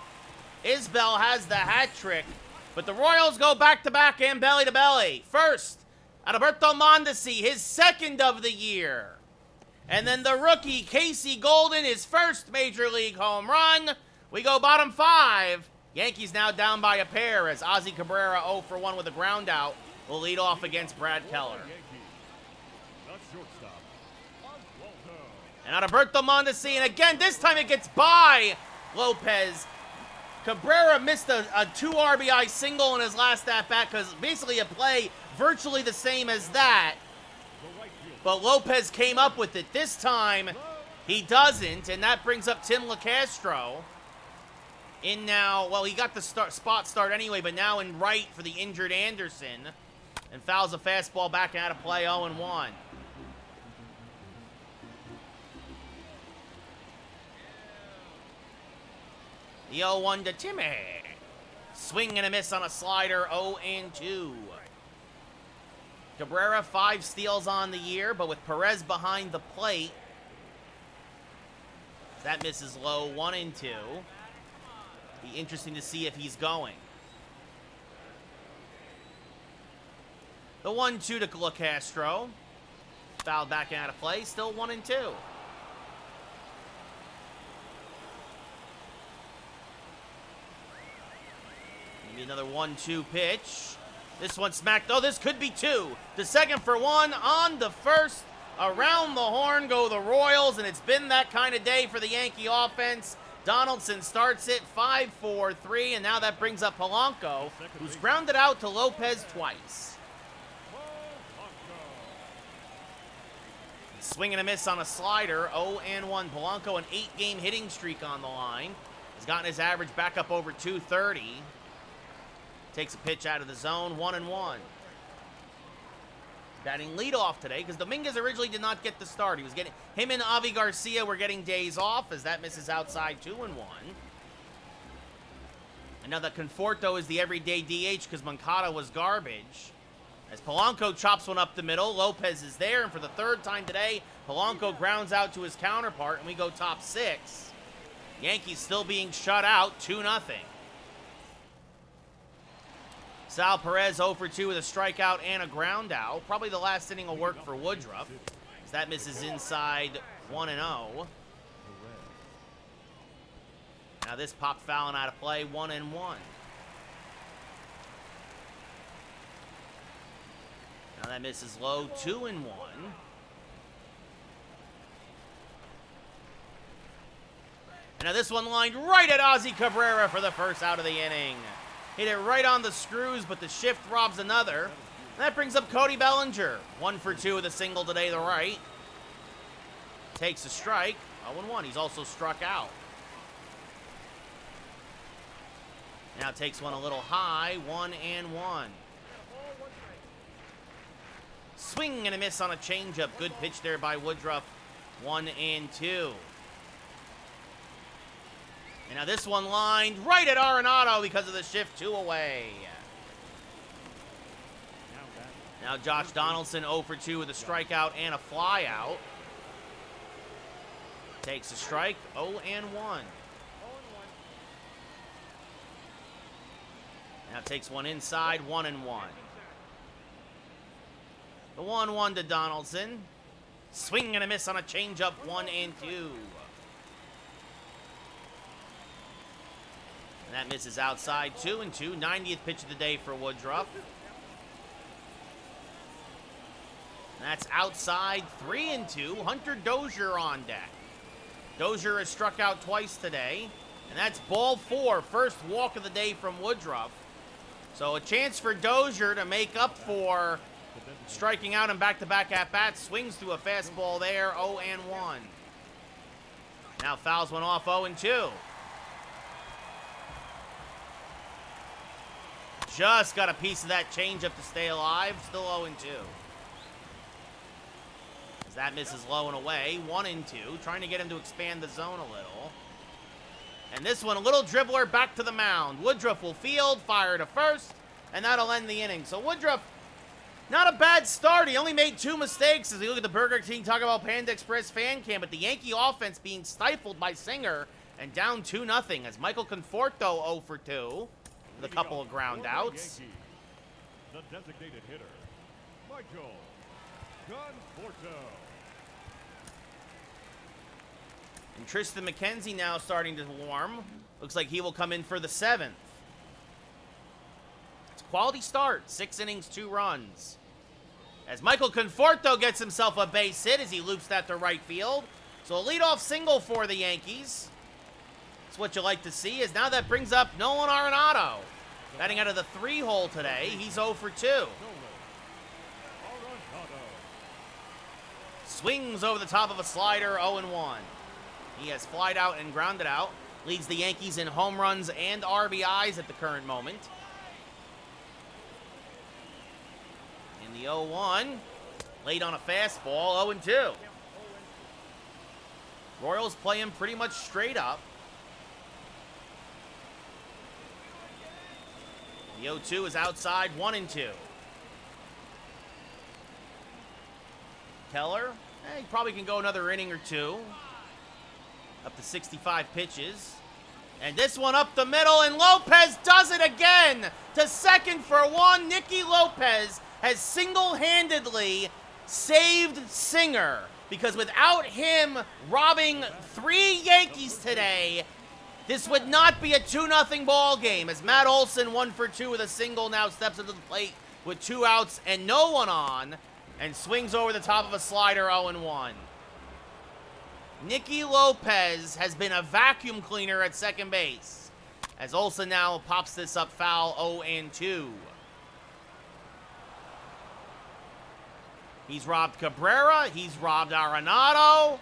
Isbell has the hat trick, but the Royals go back-to-back and belly-to-belly. First, Adalberto Mondesi, his 2nd of the year. And then the rookie, Casey Golden, his first Major League home run. We go bottom 5. Yankees now down by a pair as Ozzie Cabrera 0 for 1 with a ground out will lead off against Brad Keller. And Adalberto Mondesi, and again, this time it gets by Lopez. Cabrera missed a 2 RBI single in his last at-bat, because basically a play virtually the same as that. But Lopez came up with it. This time, he doesn't, and that brings up Tim LeCastro. In now, well, he got the spot start anyway, but now in right for the injured Anderson. And fouls a fastball back out of play, 0-1. The 0-1 to Timmy. Swing and a miss on a slider, 0-2. Cabrera, 5 steals on the year, but with Perez behind the plate, that misses low, 1-2. Be interesting to see if he's going. The 1-2 to LaCastro. Fouled back out of play, still 1-2. Maybe another 1-2 pitch. This one smacked. Oh, this could be 2. The second for 1 on the first. Around the horn go the Royals, and it's been that kind of day for the Yankee offense. Donaldson starts it 5-4-3, and now that brings up Polanco, who's grounded out to Lopez twice. Swing and a miss on a slider, 0-1. Polanco, an 8-game hitting streak on the line. He's gotten his average back up over 230. Takes a pitch out of the zone, 1-1. Batting leadoff today because Dominguez originally did not get the start. He was getting him and Avi Garcia were getting days off as that misses outside, 2-1. And now that Conforto is the everyday DH because Moncada was garbage. As Polanco chops one up the middle, Lopez is there, and for the 3rd time today, Polanco grounds out to his counterpart, and we go top 6. Yankees still being shut out, 2-0. Sal Perez 0 for 2 with a strikeout and a ground out. Probably the last inning of work for Woodruff. As that misses inside, 1-0. Now this pop fouling out of play, 1-1. Now that misses low, 2-1. And now this one lined right at Ozzy Cabrera for the first out of the inning. Hit it right on the screws, but the shift robs another. And that brings up Cody Bellinger. 1 for 2 with a single today to right. Takes a strike. 0-1. He's also struck out. Now takes one a little high. 1-1. Swing and a miss on a changeup. Good pitch there by Woodruff. 1-2. And now this one lined right at Arenado because of the shift, 2 away. Now Josh Donaldson 0 for 2 with a strikeout and a flyout. Takes a strike, 0-1. Now takes one inside, 1-1. The 1-1 to Donaldson. Swing and a miss on a changeup, 1-2. And that misses outside, 2-2. 90th pitch of the day for Woodruff. And that's outside, 3-2. Hunter Dozier on deck. Dozier has struck out twice today. And that's ball 4, first walk of the day from Woodruff. So a chance for Dozier to make up for striking out in back-to-back at-bats. Swings through a fastball there, 0-1. Now fouls one off, 0-2. Just got a piece of that changeup to stay alive. Still 0-2. As that misses low and away. 1-2. Trying to get him to expand the zone a little. And this one, a little dribbler back to the mound. Woodruff will field, fire to first, and that'll end the inning. So Woodruff, not a bad start. He only made 2 mistakes as we look at the Burger King, talk about Panda Express fan cam, but the Yankee offense being stifled by Singer and down 2-0 as Michael Conforto 0 for 2. With a couple of ground outs. The designated hitter, Michael Conforto. And Tristan McKenzie now starting to warm. Looks like he will come in for the 7th. It's a quality start. 6 innings, 2 runs. As Michael Conforto gets himself a base hit as he loops that to right field. So a leadoff single for the Yankees. That's what you like to see, as now that brings up Nolan Arenado. Batting out of the 3-hole today. He's 0 for 2. Swings over the top of a slider, 0-1. He has flied out and grounded out. Leads the Yankees in home runs and RBIs at the current moment. In the 0-1, late on a fastball, 0-2. Royals playing pretty much straight up. The 0-2 is outside, 1-2. Keller, he probably can go another inning or two. Up to 65 pitches. And this one up the middle, and Lopez does it again! To second for one, Nikki Lopez has single-handedly saved Singer. Because without him robbing 3 Yankees today, this would not be a 2-0 ball game. As Matt Olson, 1 for 2 with a single, now steps up to the plate with 2 outs and no one on, and swings over the top of a slider, 0-1. Nikki Lopez has been a vacuum cleaner at second base, as Olson now pops this up foul, 0-2. He's robbed Cabrera, he's robbed Arenado,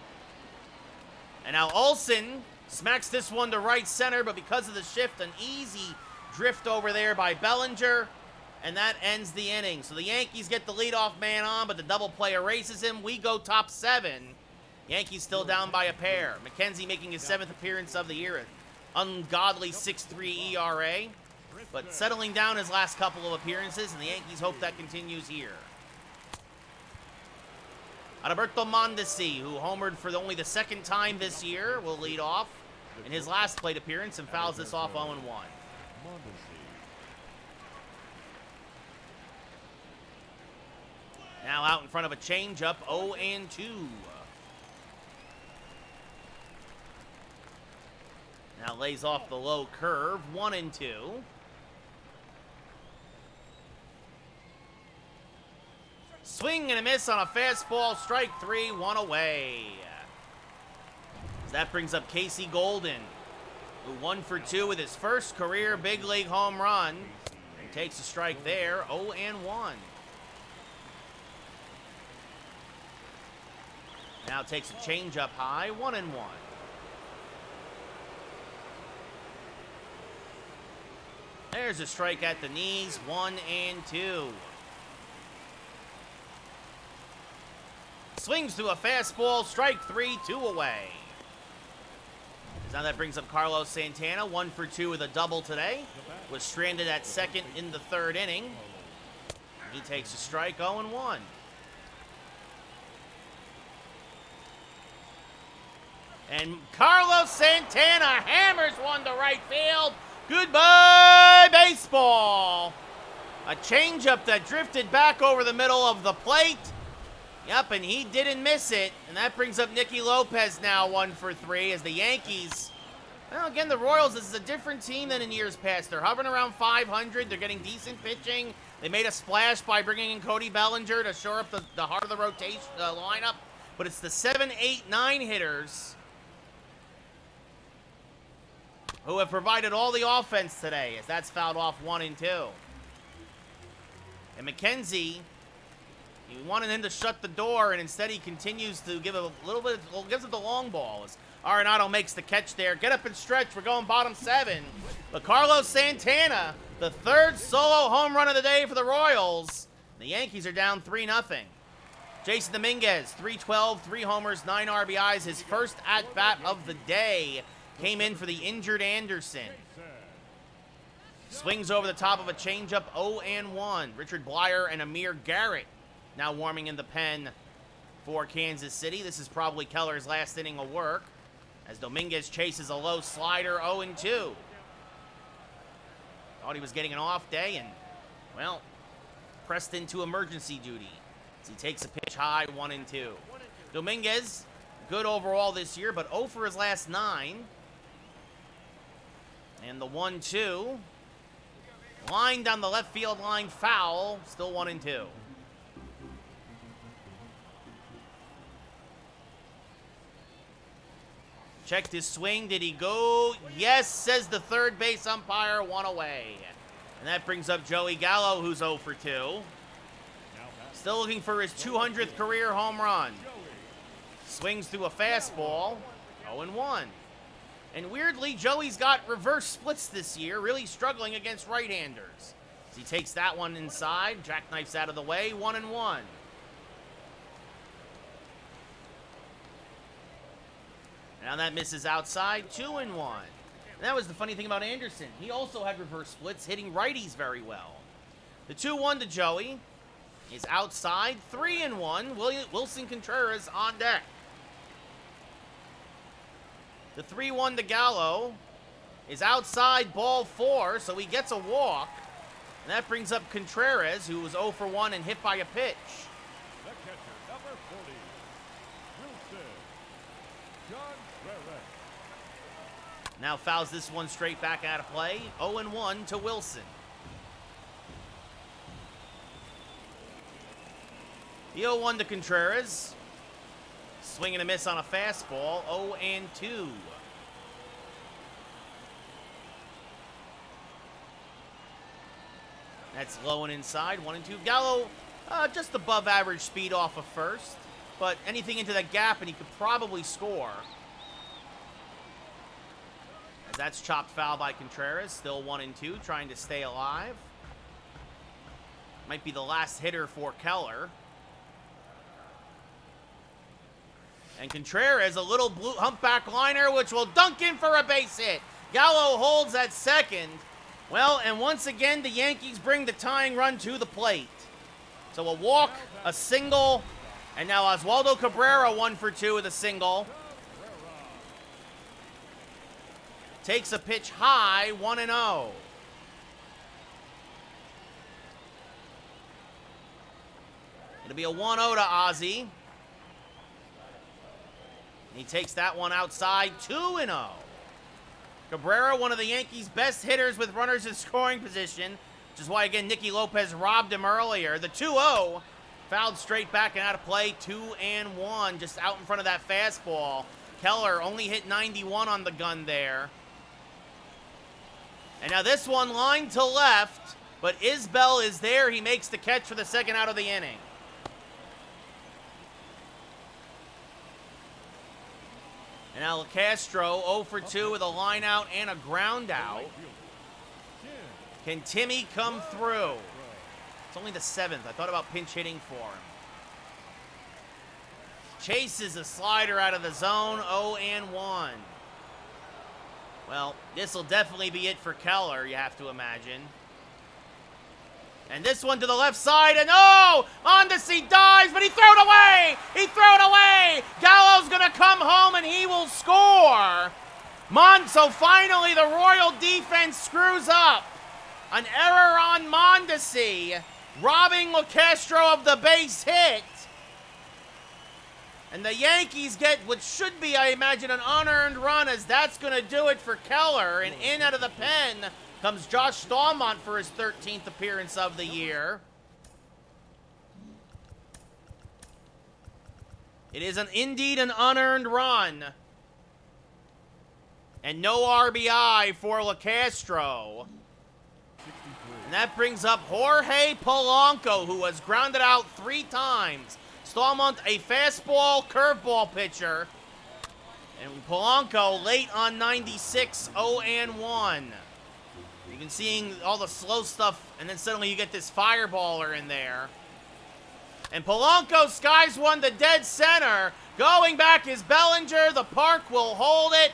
and now Olson smacks this one to right center, but because of the shift, an easy drift over there by Bellinger, and that ends the inning. So the Yankees get the leadoff man on, but the double play erases him. We go top 7. Yankees still down by a pair. McKenzie making his 7th appearance of the year. Ungodly 6.3 ERA, but settling down his last couple of appearances, and the Yankees hope that continues here. Adalberto Mondesi, who homered for only the 2nd time this year, will lead off in his last plate appearance and fouls this off 0-1. Now out in front of a changeup, 0-2. Now lays off the low curve, 1-2. Swing and a miss on a fastball, strike 3, 1 away. So that brings up Casey Golden, who 1 for 2 with his first career big league home run. And takes a strike there, 0-1. Now takes a changeup high, 1-1. There's a strike at the knees, 1-2. Swings through a fastball, strike 3, 2 away. So now that brings up Carlos Santana, 1 for 2 with a double today. Was stranded at second in the 3rd inning. He takes a strike, 0-1. And Carlos Santana hammers one to right field. Goodbye, baseball. A changeup that drifted back over the middle of the plate. Yep, and he didn't miss it. And that brings up Nikki Lopez now 1 for 3 as the Yankees. Well, again, the Royals, this is a different team than in years past. They're hovering around 500. They're getting decent pitching. They made a splash by bringing in Cody Bellinger to shore up the heart of the rotation lineup. But it's the 7, 8, 9 hitters who have provided all the offense today, as that's fouled off 1-2. And McKenzie, he wanted him to shut the door, and instead he continues to give a little bit, gives it the long ball. As Arenado makes the catch there. Get up and stretch. We're going bottom 7. But Carlos Santana, the 3rd solo home run of the day for the Royals. The Yankees are down 3-0. Jason Dominguez, 312, 3 homers, 9 RBIs. His first at-bat of the day came in for the injured Anderson. Swings over the top of a changeup, 0-1. Richard Blyer and Amir Garrett now warming in the pen for Kansas City. This is probably Keller's last inning of work, as Dominguez chases a low slider, 0-2. Thought he was getting an off day and, well, pressed into emergency duty as he takes a pitch high, 1-2. Dominguez, good overall this year, but 0 for his last 9. And the 1-2, line down the left field line, foul, still 1-2. Checked his swing, did he go? Yes, says the 3rd base umpire, 1 away. And that brings up Joey Gallo, who's 0 for 2. Still looking for his 200th career home run. Swings through a fastball, 0-1. And weirdly, Joey's got reverse splits this year, really struggling against right-handers. As he takes that one inside, jackknifes out of the way, 1-1. Now that misses outside, 2-1. And that was the funny thing about Anderson. He also had reverse splits, hitting righties very well. The 2-1 to Joey is outside, 3-1. Wilson Contreras on deck. The 3-1 to Gallo is outside, ball 4, so he gets a walk. And that brings up Contreras, who was 0 for 1 and hit by a pitch. The catcher, number 40, Wilson Contreras. Now fouls this one straight back out of play. 0-1 to Wilson. The 0-1 to Contreras. Swing and a miss on a fastball. 0-2. That's low and inside. 1-2. Gallo, just above average speed off of first. But anything into that gap and he could probably score. As that's chopped foul by Contreras. Still 1-2, trying to stay alive. Might be the last hitter for Keller. And Contreras, a little blue humpback liner, which will dunk in for a base hit. Gallo holds at second. Well, and once again, the Yankees bring the tying run to the plate. So a walk, a single, and now Oswaldo Cabrera 1 for 2 with a single. Takes a pitch high, 1-0. It'll be a 1-0 to Ozzie. He takes that one outside, 2-0. Cabrera, one of the Yankees' best hitters with runners in scoring position, which is why, again, Nikki Lopez robbed him earlier. The 2-0, fouled straight back and out of play, 2-1, just out in front of that fastball. Keller only hit 91 on the gun there. And now this one lined to left, but Isbell is there. He makes the catch for the second out of the inning. And now Castro 0 for 2 with a line out and a ground out. Can Timmy come through? It's only the 7th. I thought about pinch hitting for him. Chases a slider out of the zone, 0-1. Well, this will definitely be it for Keller, you have to imagine. And this one to the left side, and oh! Mondesi dives, but he threw it away! He threw it away! Gallo's gonna come home and he will score! So finally the Royal defense screws up. An error on Mondesi, robbing Castro of the base hit. And the Yankees get what should be, I imagine, an unearned run, as that's gonna do it for Keller. And in out of the pen comes Josh Stallmont for his 13th appearance of the year. It is indeed an unearned run. And no RBI for LeCastro. And that brings up Jorge Polanco, who was grounded out 3 times. Stallmont, a fastball, curveball pitcher. And Polanco late on 96, 0-1. You've been seeing all the slow stuff, and then suddenly you get this fireballer in there. And Polanco skies one to dead center. Going back is Bellinger. The park will hold it.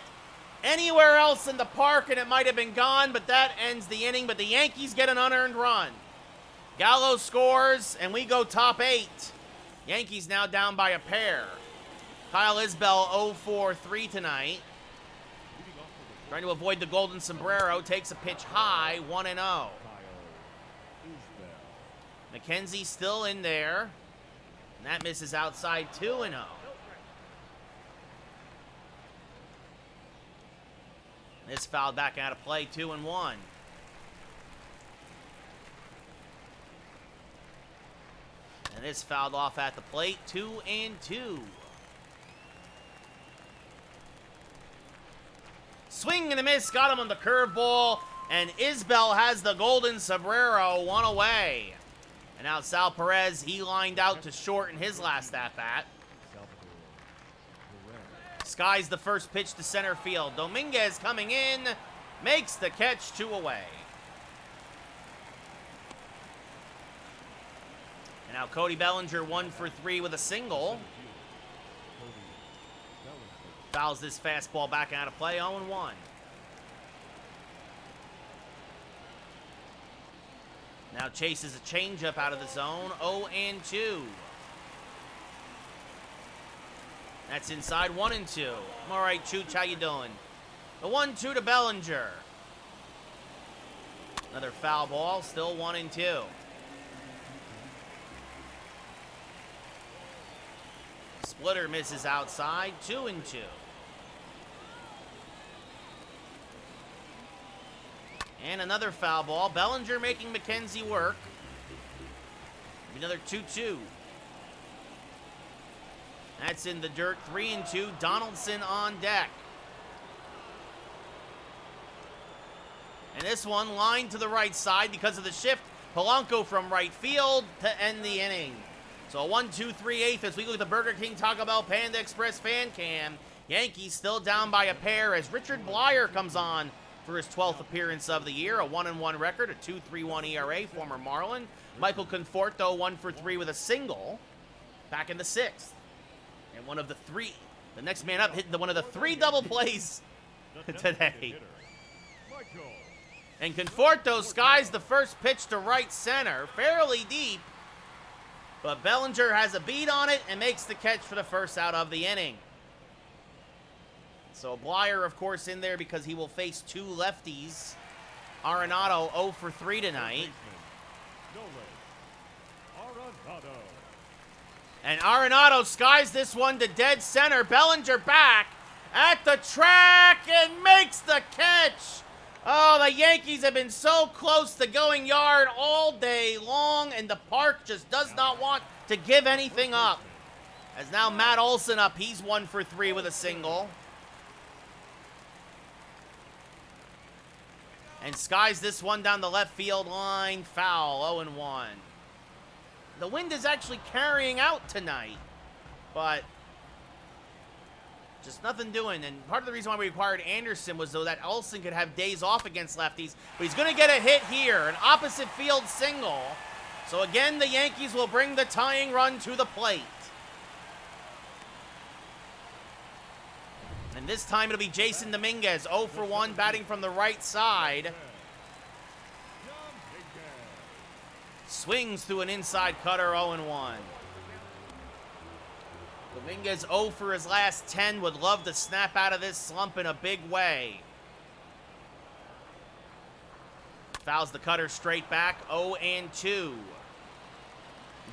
Anywhere else in the park, and it might have been gone, but that ends the inning. But the Yankees get an unearned run. Gallo scores, and we go top 8. Yankees now down by a pair. Kyle Isbell 0 for 3 tonight. Trying to avoid the golden sombrero, takes a pitch high, 1-0. McKenzie still in there. And that misses outside, 2-0. This fouled back out of play, 2-1. And this fouled off at the plate, 2-2. Swing and a miss, got him on the curveball, and Isbell has the golden sombrero, 1 away. And now Sal Perez, he lined out to short in his last at-bat. Skies the first pitch to center field. Dominguez coming in, makes the catch, 2 away. And now Cody Bellinger 1 for 3 with a single. Fouls this fastball back out of play, 0-1. Now chases a changeup out of the zone, 0-2. That's inside, 1-2. I'm all right, Chooch, how you doing? The 1-2 to Bellinger. Another foul ball, still 1-2. Splitter misses outside, 2-2. And another foul ball. Bellinger making McKenzie work. Another 2-2. That's in the dirt, 3-2. Donaldson on deck. And this one lined to the right side because of the shift. Polanco from right field to end the inning. So a 1-2-3-8 as we look at the Burger King Taco Bell Panda Express fan cam. Yankees still down by a pair as Richard Blyer comes on for his 12th appearance of the year. A 1-1 record, a 2.31 ERA, former Marlin. Michael Conforto 1 for 3 with a single back in the 6th. And one of the 3, the next man up hit one of the 3 double plays today. And Conforto skies the first pitch to right center, fairly deep. But Bellinger has a beat on it and makes the catch for the first out of the inning. So Blyer, of course, in there because he will face 2 lefties. Arenado 0 for 3 tonight. And Arenado skies this one to dead center. Bellinger back at the track and makes the catch. Oh, the Yankees have been so close to going yard all day long, and the park just does not want to give anything up. As now Matt Olson up, he's 1 for 3 with a single. And skies this one down the left field line, foul, 0-1. The wind is actually carrying out tonight, but just nothing doing. And part of the reason why we acquired Anderson was so that Olson could have days off against lefties. But he's going to get a hit here, an opposite field single. So again, the Yankees will bring the tying run to the plate. And this time it'll be Jason Dominguez, 0 for 1, batting from the right side. Swings through an inside cutter, 0-1. Dominguez 0 for his last 10, would love to snap out of this slump in a big way. Fouls the cutter straight back, 0-2.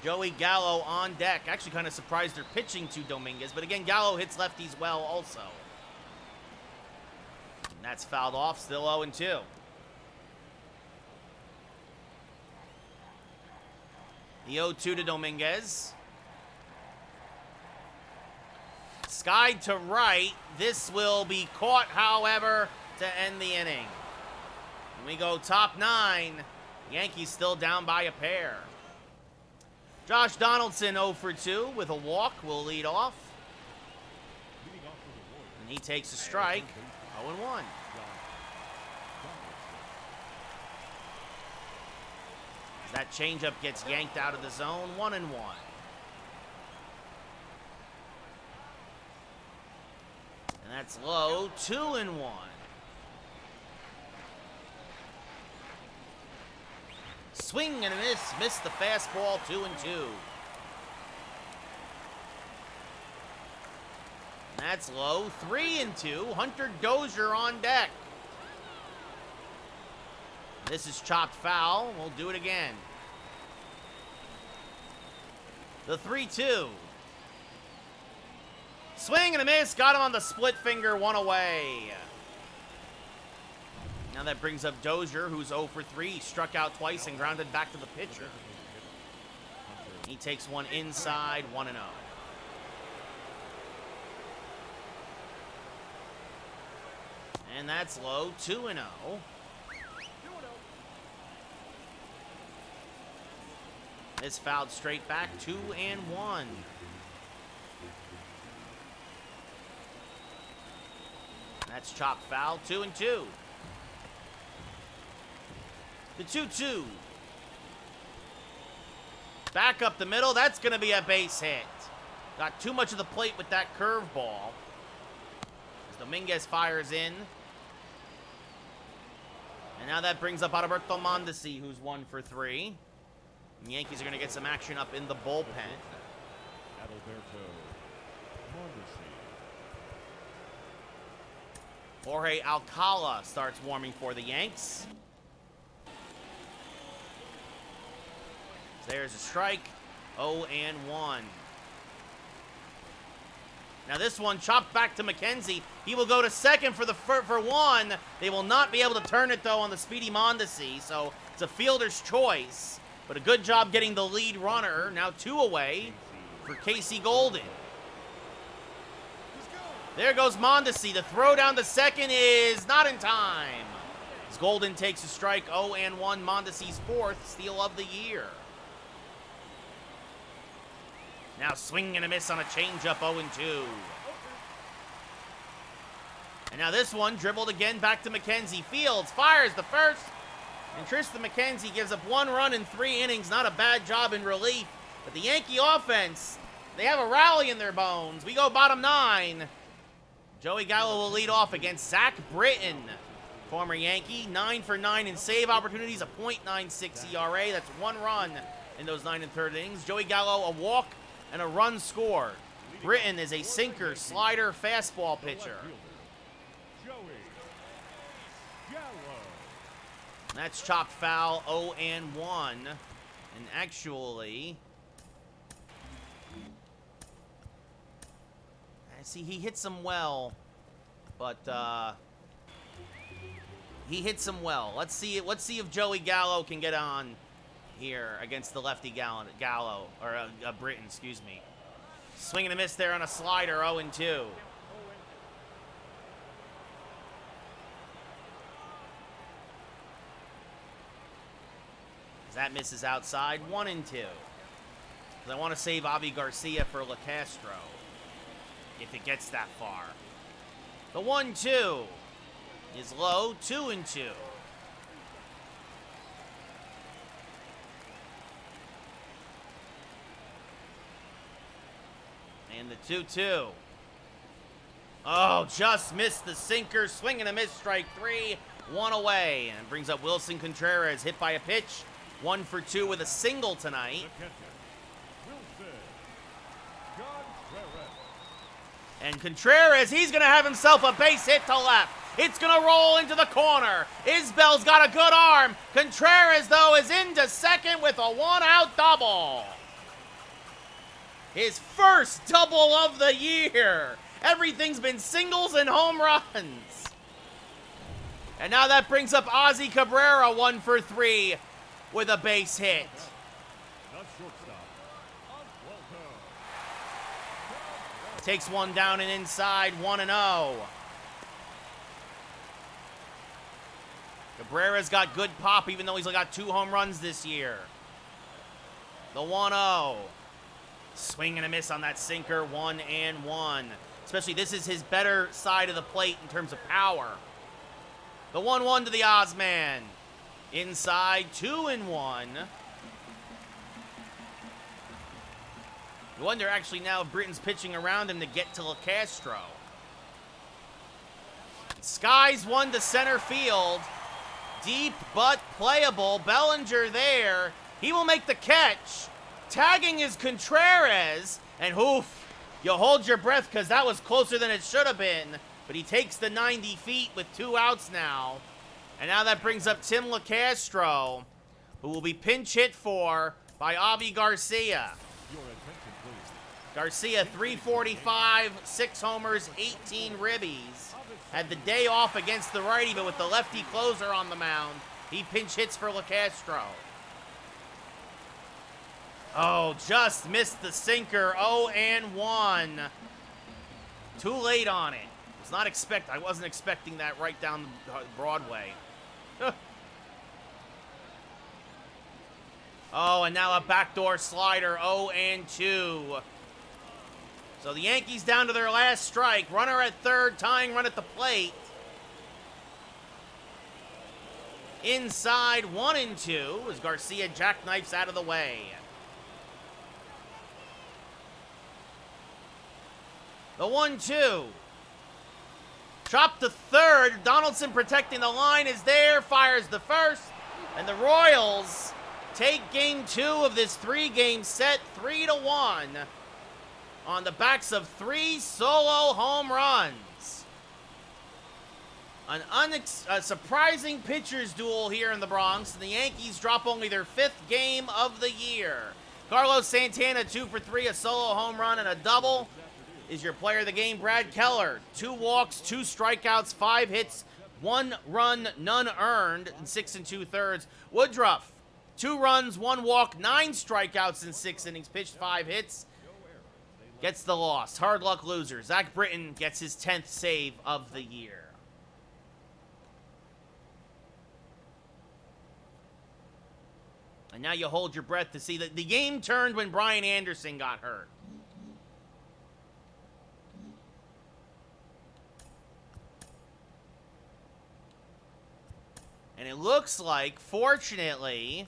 Joey Gallo on deck. Actually kind of surprised they're pitching to Dominguez, but again, Gallo hits lefties well also. And that's fouled off, still 0-2. The 0-2 to Dominguez. Skied to right. This will be caught, however, to end the inning. And we go top 9. Yankees still down by a pair. Josh Donaldson 0 for 2 with a walk will lead off. And he takes a strike, 0-1. As that changeup gets yanked out of the zone, 1-1. And that's low, 2-1. Swing and a miss, missed the fastball, 2-2. And that's low, 3-2. Hunter Dozier on deck. This is chopped foul. We'll do it again. The 3-2. Swing and a miss. Got him on the split finger. 1 away. Now that brings up Dozier, who's 0 for 3. He struck out twice and grounded back to the pitcher. He takes one inside, 1-0. And that's low, 2-0. This fouled straight back, 2-1. That's chopped foul. 2-2. The 2-2. Back up the middle. That's going to be a base hit. Got too much of the plate with that curveball. As Dominguez fires in. And now that brings up Alberto Mondesi, who's 1 for 3. And the Yankees are going to get some action up in the bullpen. Jorge Alcala starts warming for the Yanks. There's a strike. 0-1. Now this one chopped back to McKenzie. He will go to second for one. They will not be able to turn it though on the speedy Mondesi, so it's a fielder's choice. But a good job getting the lead runner. Now 2 away for Casey Golden. There goes Mondesi. The throw down to second is not in time. As Golden takes a strike. 0-1. Mondesi's 4th steal of the year. Now swing and a miss on a changeup, 0-2. And now this one dribbled again back to McKenzie. Fields fires the first. And Tristan McKenzie gives up 1 run in 3 innings. Not a bad job in relief. But the Yankee offense, they have a rally in their bones. We go bottom 9. Joey Gallo will lead off against Zach Britton. Former Yankee, 9 for 9 in save opportunities, a .96 ERA. That's 1 run in those 9 1/3 innings. Joey Gallo, a walk and a run scored. Britton is a sinker, slider, fastball pitcher. That's chopped foul, 0-1. And actually, I see he hits him well, but he hits him well. Let's see if Joey Gallo can get on here against the lefty Gallo, or Britton, excuse me. Swing and a miss there on a slider, 0-2. That misses outside, 1-2. I want to save Avi Garcia for LaCastro, if it gets that far. The 1-2 is low, 2-2. And the 2-2. Oh, just missed the sinker. Swing and a miss, strike 3. 1 away. And brings up Wilson Contreras, hit by a pitch. 1 for 2 with a single tonight. And Contreras, he's going to have himself a base hit to left. It's going to roll into the corner. Isbell's got a good arm. Contreras, though, is into second with a 1-out double. His first double of the year. Everything's been singles and home runs. And now that brings up Ozzie Cabrera, 1 for 3 with a base hit. Takes one down and inside, 1-0. Cabrera's got good pop, even though he's got 2 home runs this year. The 1-0. Swing and a miss on that sinker, 1-1. Especially this is his better side of the plate in terms of power. The 1-1 to the Ozman. Inside, 2-1. You wonder actually now if Britton's pitching around him to get to LaCastro. Skies 1 to center field. Deep but playable. Bellinger there. He will make the catch. Tagging is Contreras. And oof, you hold your breath because that was closer than it should have been. But he takes the 90 feet with 2 outs now. And now that brings up Tim LaCastro, who will be pinch hit for by Avi Garcia. Garcia, 345, 6 homers, 18 ribbies. Had the day off against the righty, but with the lefty closer on the mound, he pinch hits for LaCastro. Oh, just missed the sinker, 0-1. Too late on it. I wasn't expecting that right down Broadway. Oh, and now a backdoor slider, 0-2. So the Yankees down to their last strike. Runner at third, tying run at the plate. Inside 1-2 as Garcia jackknifes out of the way. The 1-2. Chop to third. Donaldson protecting the line is there. Fires the first. And the Royals take game 2 of this 3-game set 3-1 on the backs of 3 solo home runs. A surprising pitcher's duel here in the Bronx, and the Yankees drop only their 5th game of the year. Carlos Santana, 2 for 3, a solo home run and a double. Is your player of the game, Brad Keller. 2 walks, 2 strikeouts, 5 hits, 1 run, none earned in 6 2/3. Woodruff, 2 runs, 1 walk, 9 strikeouts in 6 innings pitched, 5 hits. Gets the loss. Hard luck loser. Zach Britton gets his 10th save of the year. And now you hold your breath to see that the game turned when Brian Anderson got hurt. And it looks like, fortunately,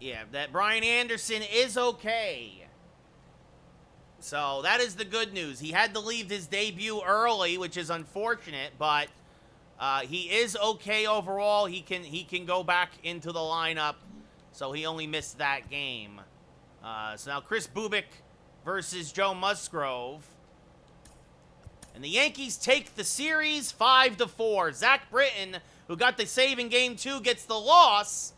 yeah, that Brian Anderson is okay. So that is the good news. He had to leave his debut early, which is unfortunate, but he is okay overall. He can go back into the lineup, so he only missed that game. So now Chris Bubik versus Joe Musgrove. And the Yankees take the series 5-4. Zach Britton, who got the save in Game 2, gets the loss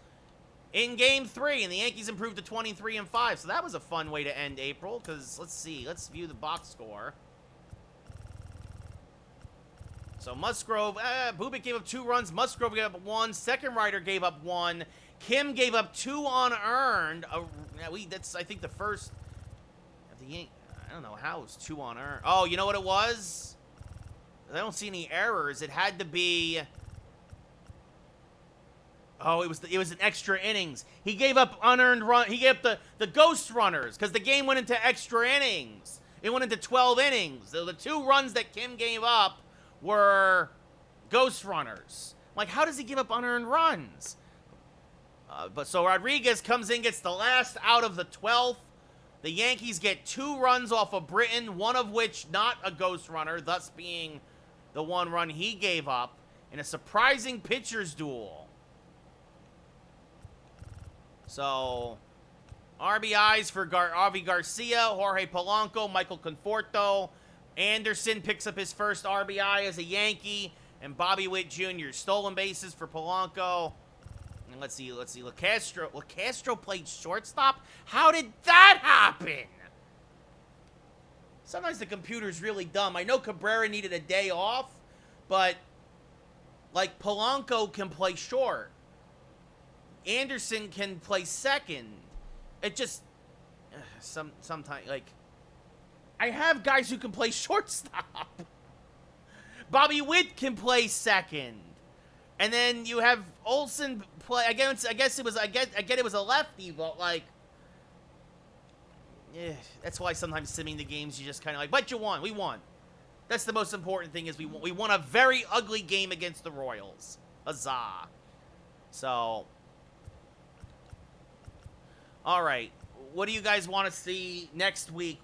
in Game 3. And the Yankees improved to 23-5. So that was a fun way to end April, because let's see. Let's view the box score. So Musgrove, Bubik gave up 2 runs. Musgrove gave up 1. Second Rider gave up 1. Kim gave up 2 unearned. That's, I think, the first of the Yankees. I don't know how it was 2 unearned. Oh, you know what it was? I don't see any errors. It had to be... Oh, it was an extra innings. He gave up unearned run. He gave up the ghost runners because the game went into extra innings. It went into 12 innings. The 2 runs that Kim gave up were ghost runners. Like, how does he give up unearned runs? But so Rodriguez comes in, gets the last out of the 12th. The Yankees get 2 runs off of Britton, one of which not a ghost runner, thus being the 1 run he gave up in a surprising pitcher's duel. So, RBIs for Avi Garcia, Jorge Polanco, Michael Conforto. Anderson picks up his first RBI as a Yankee, and Bobby Witt Jr. Stolen bases for Polanco. And let's see. LaCastro played shortstop? How did that happen? Sometimes the computer's really dumb. I know Cabrera needed a day off, but, like, Polanco can play short. Anderson can play second. It just... sometimes, like... I have guys who can play shortstop. Bobby Witt can play second. And then you have Olsen play. I get it was a lefty, but like, that's why sometimes simming the games you just kind of like. But you won. We won. That's the most important thing is we won a very ugly game against the Royals. Huzzah! So, all right. What do you guys want to see next week?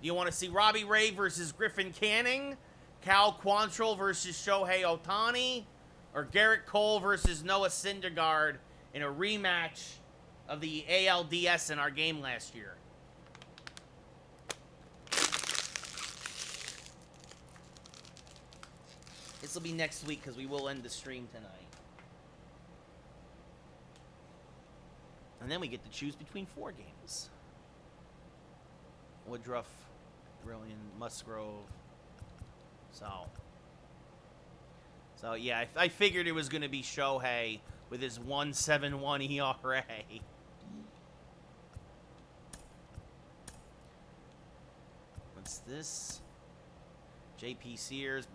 Do you want to see Robbie Ray versus Griffin Canning? Cal Quantrill versus Shohei Ohtani? Or Garrett Cole versus Noah Syndergaard in a rematch of the ALDS in our game last year? This will be next week because we will end the stream tonight. And then we get to choose between 4 games. Woodruff, Brilliant, Musgrove. So yeah, I figured it was going to be Shohei with his 1.71 ERA. What's this? JP Sears.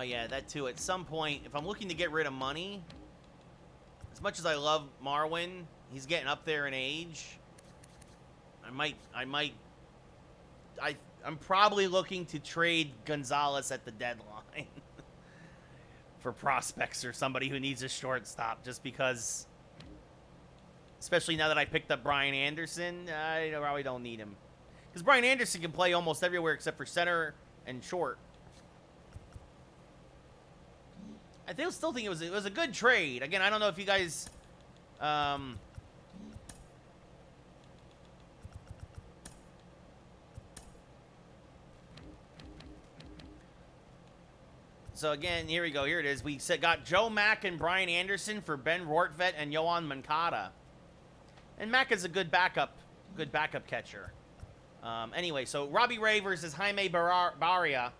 Oh, yeah, that too. At some point, if I'm looking to get rid of money, as much as I love Marwin, he's getting up there in age. I'm probably looking to trade Gonzalez at the deadline for prospects or somebody who needs a shortstop, just because, especially now that I picked up Brian Anderson, I probably don't need him. Because Brian Anderson can play almost everywhere except for center and short. I still think it was a good trade. Again, I don't know if you guys so again, here we go. Here it is. We got Joe Mack and Brian Anderson for Ben Rortvedt and Yohan Moncada. And Mack is a good backup catcher. Anyway, so Robbie Ray versus Jaime Barria.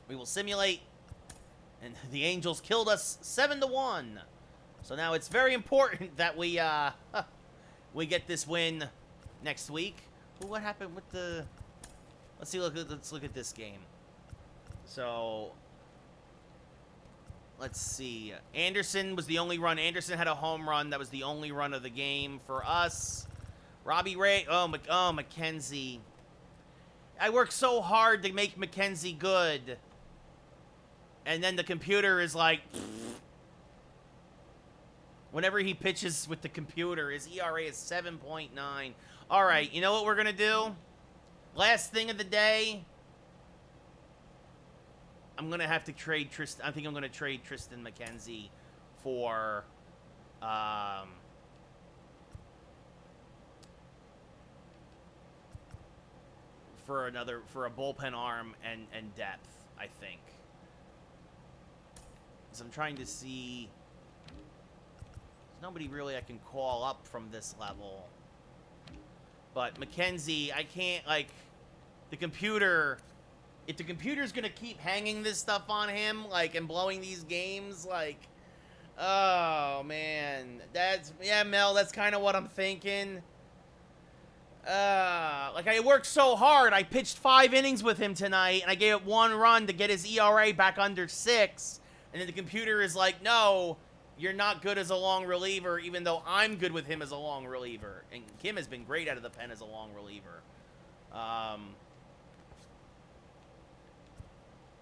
We will simulate. And the Angels killed us 7-1. So now it's very important that we get this win next week. Well, what happened with the? Let's look at this game. So let's see. Anderson was the only run. Anderson had a home run. That was the only run of the game for us. Robbie Ray. Oh, McKenzie. I worked so hard to make McKenzie good. And then the computer is like, whenever he pitches with the computer, his ERA is 7.9. All right, you know what we're going to do? Last thing of the day, I'm going to have to trade Tristan. I think I'm going to trade Tristan McKenzie for a bullpen arm and depth, I think. So I'm trying to see. There's nobody really I can call up from this level. But McKenzie, I can't, like, the computer. If the computer's gonna keep hanging this stuff on him, like, and blowing these games, like, oh man, Mel, that's kind of what I'm thinking. Like, I worked so hard. I pitched 5 innings with him tonight, and I gave it 1 run to get his ERA back under 6. And then the computer is like, no, you're not good as a long reliever, even though I'm good with him as a long reliever. And Kim has been great out of the pen as a long reliever.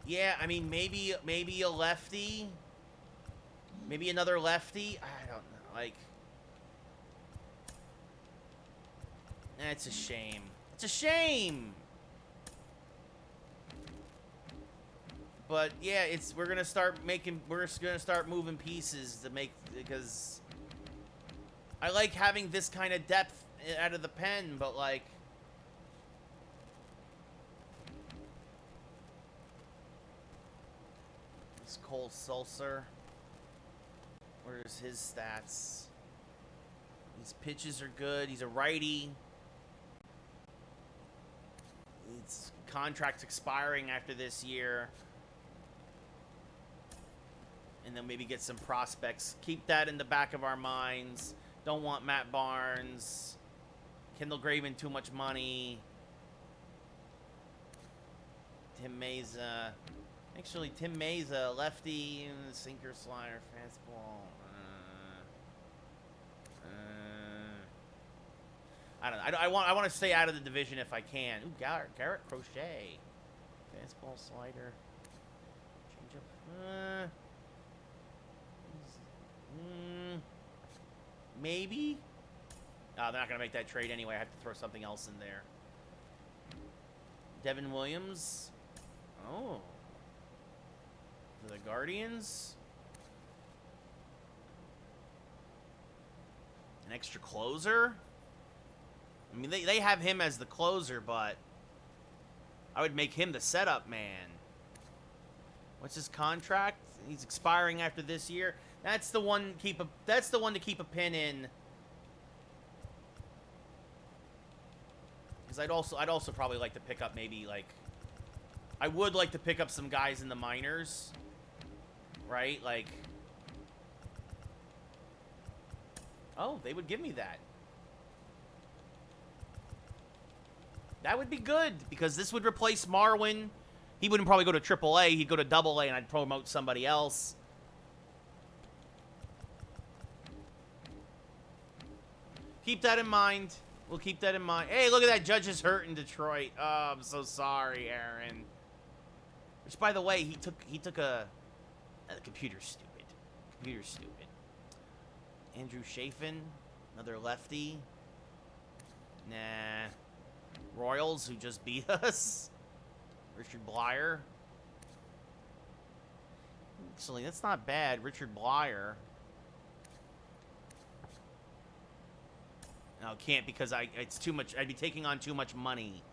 Yeah, I mean, maybe a lefty. Maybe another lefty. I don't know. Like, it's a shame. It's a shame. But yeah, we're gonna start moving pieces to make, because I like having this kind of depth out of the pen, but like, this Cole Sulcer, where's his stats? His pitches are good. He's a righty. His contract's expiring after this year. And then maybe get some prospects. Keep that in the back of our minds. Don't want Matt Barnes. Kendall Graven, too much money. Tim Meza. Actually, Tim Meza, lefty, sinker, slider, fastball. I don't know. I want to stay out of the division if I can. Ooh, Garrett Crochet. Fastball, slider. Change up. Maybe? Oh, they're not going to make that trade anyway. I have to throw something else in there. Devin Williams. Oh. For the Guardians. An extra closer? I mean, they have him as the closer, but I would make him the setup man. What's his contract? He's expiring after this year. That's the one to keep a pin in. Because I'd also probably like to pick up maybe, like, I would like to pick up some guys in the minors, right? Like, oh, they would give me that. That would be good, because this would replace Marwin. He wouldn't probably go to AAA. He'd go to AA, and I'd promote somebody else. Keep that in mind. We'll keep that in mind. Hey, look at that. Judge is hurt in Detroit. Oh, I'm so sorry, Aaron. Which, by the way, he took a... The computer's stupid. Computer's stupid. Andrew Chafin, another lefty. Nah. Royals, who just beat us. Richard Blyer. Actually, that's not bad. Richard Blyer. No, can't because it's too much. I'd be taking on too much money.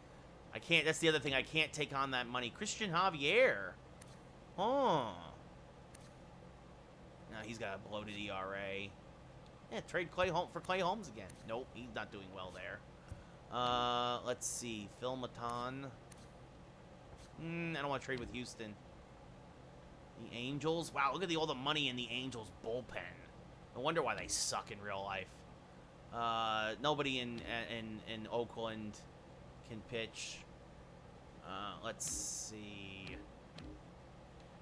I can't. That's the other thing. I can't take on that money. Christian Javier. Oh. No, he's got a bloated ERA. Yeah, trade Clay Holmes for Clay Holmes again. Nope, he's not doing well there. Let's see. Phil Maton. I don't want to trade with Houston. The Angels. Wow, look at all the money in the Angels bullpen. No wonder why they suck in real life. Nobody in Oakland can pitch. Let's see.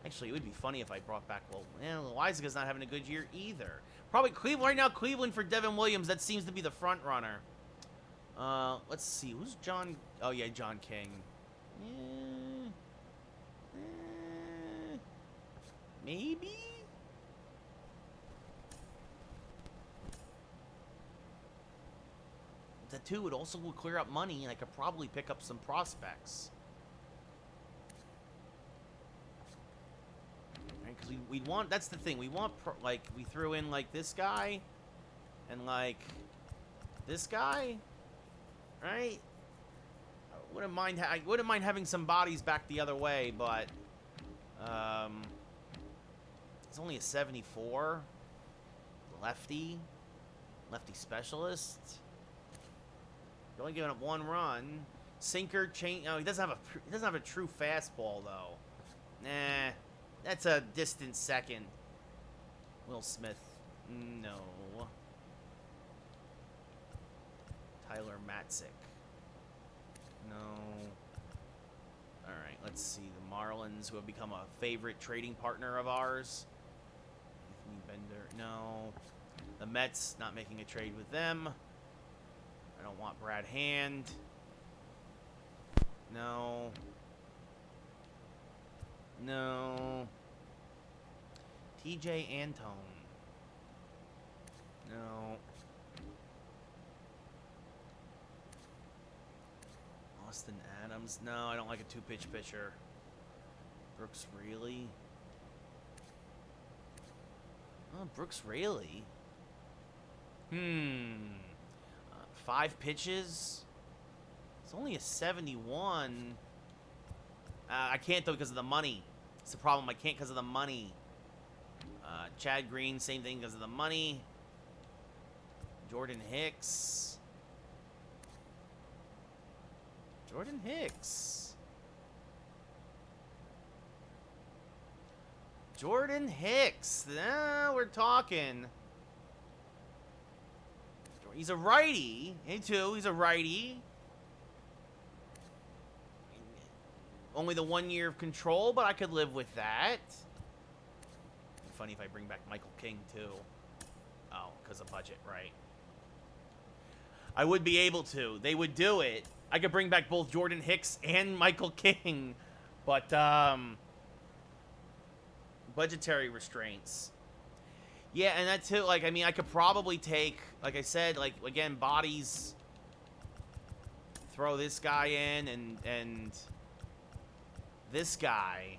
Actually, it would be funny if I brought back... Well, Loiza's not having a good year either. Probably Cleveland right now. Cleveland for Devin Williams. That seems to be the front runner. Let's see. Who's John... Oh, yeah, John King. Maybe? The two would also clear up money, and I could probably pick up some prospects. Right? Because we want... That's the thing. We want... Like, we threw in, like, this guy. And, like, this guy. Right? I wouldn't mind having some bodies back the other way, but... It's only a 74. Lefty specialist. You're only giving up one run. Sinker change. No, he doesn't have a true fastball though. Nah, that's a distant second. Will Smith. No. Tyler Matzik. No. All right. Let's see the Marlins, who have become a favorite trading partner of ours. Anthony Bender. No. The Mets, not making a trade with them. I don't want Brad Hand. No. No. TJ Antone. No. Austin Adams. No, I don't like a two-pitch pitcher. Brooks Raley. Oh, Brooks Raley. 5 pitches. It's only a 71. I can't though because of the money. It's the problem. I can't because of the money. Chad Green, same thing because of the money. Jordan Hicks. Jordan Hicks. Jordan Hicks. Now we're talking. He's a righty. He's a righty. Only the 1 year of control, but I could live with that. It'd be funny if I bring back Michael King, too. Oh, because of budget, right. I would be able to. They would do it. I could bring back both Jordan Hicks and Michael King. But, budgetary restraints. Yeah, and that too, like, I mean, I could probably take, like I said, like, again, bodies, throw this guy in, and this guy,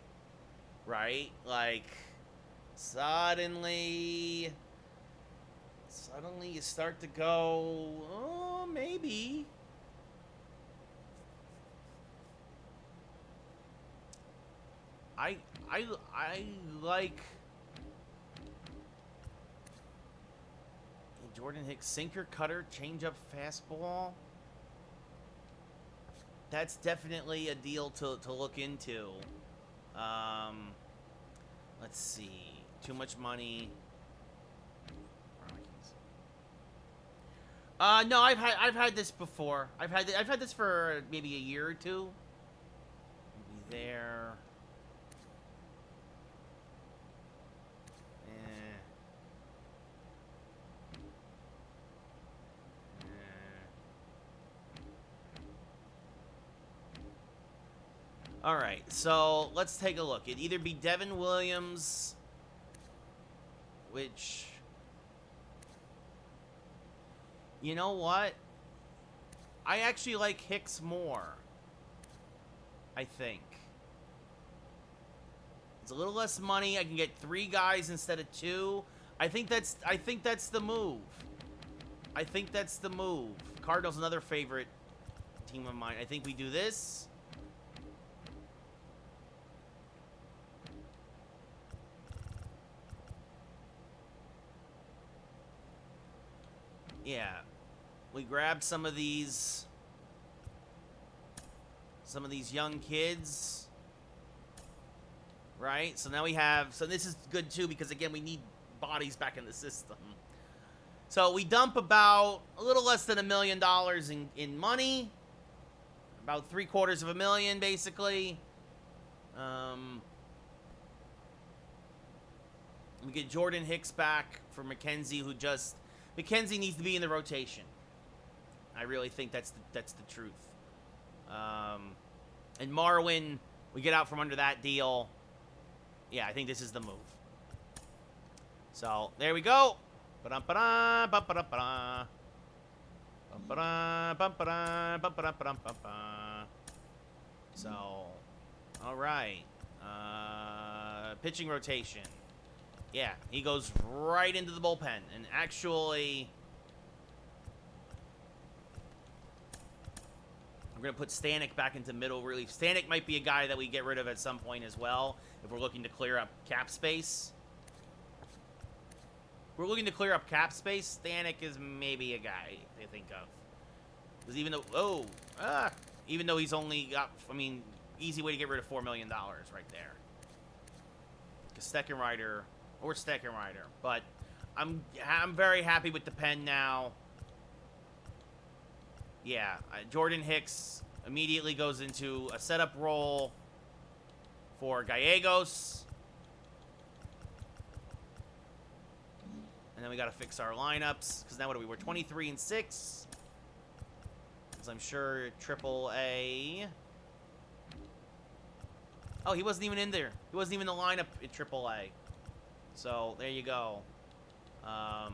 right? Like, suddenly you start to go, oh, maybe. I like... Jordan Hicks, sinker, cutter, changeup, fastball. That's definitely a deal to look into. Let's see. Too much money. No, I've had this before. I've had this for maybe a year or two. Maybe there. Eh. All right, so let's take a look. It'd either be Devin Williams, which, you know what? I actually like Hicks more, I think. It's a little less money. I can get 3 guys instead of 2. I think that's the move. I think that's the move. Cardinals, another favorite team of mine. I think we do this. Yeah. We grab some of these young kids. Right? So now we have, so this is good too because again, we need bodies back in the system. So we dump about a little less than $1 million in money. About $750,000 basically. We get Jordan Hicks back for McKenzie, who just, McKenzie needs to be in the rotation. I really think that's the truth. And Marwin, we get out from under that deal. Yeah, I think this is the move. So, there we go. Ba-dum-ba-da, ba-ba-da-ba-da. Ba-ba-da, ba-ba-da, ba-ba-da-ba-da-ba-ba. So, all right. Pitching rotation. Yeah, he goes right into the bullpen. And actually, I'm going to put Stanek back into middle relief. Stanek might be a guy that we get rid of at some point as well if we're looking to clear up cap space. If we're looking to clear up cap space, Stanek is maybe a guy to think of. Because even though he's only got, I mean, easy way to get rid of $4 million right there. Because Steckenrider, but I'm very happy with the pen now. Yeah, Jordan Hicks immediately goes into a setup role for Gallegos. And then we got to fix our lineups. Because now what are we? We're 23-6. Because I'm sure AAA. Oh, he wasn't even in there. He wasn't even in the lineup at AAA. So, there you go. And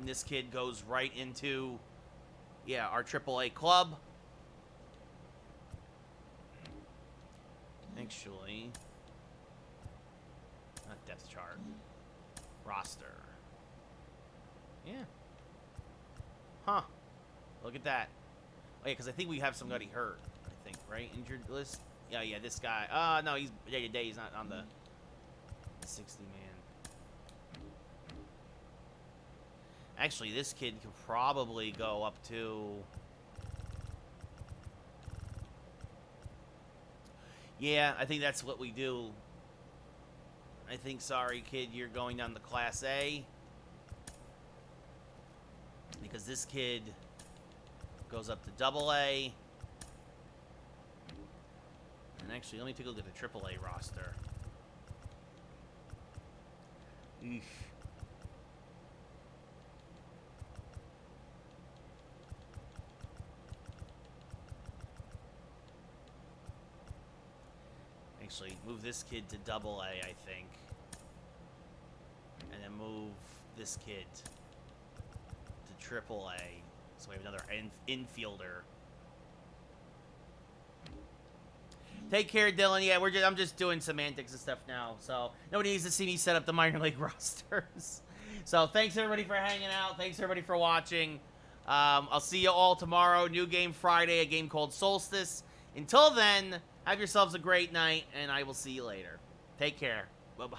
this kid goes right into, yeah, our AAA club. Actually, not depth chart. Roster. Yeah. Huh. Look at that. Oh, yeah, because I think we have somebody hurt. I think, right? Injured list? Yeah, this guy. No, he's day-to-day. He's not on the 60-man. Actually, this kid could probably go up to... Yeah, I think that's what we do. I think, sorry, kid, you're going down to Class A. Because this kid goes up to AA. And actually, let me take a look at the AAA roster. Eesh. Actually, move this kid to AA, I think. And then move this kid to AAA. So we have another infielder. Take care, Dylan. Yeah, I'm just doing semantics and stuff now. So nobody needs to see me set up the minor league rosters. So thanks, everybody, for hanging out. Thanks, everybody, for watching. I'll see you all tomorrow. New game Friday, a game called Solstice. Until then, have yourselves a great night, and I will see you later. Take care. Bye-bye.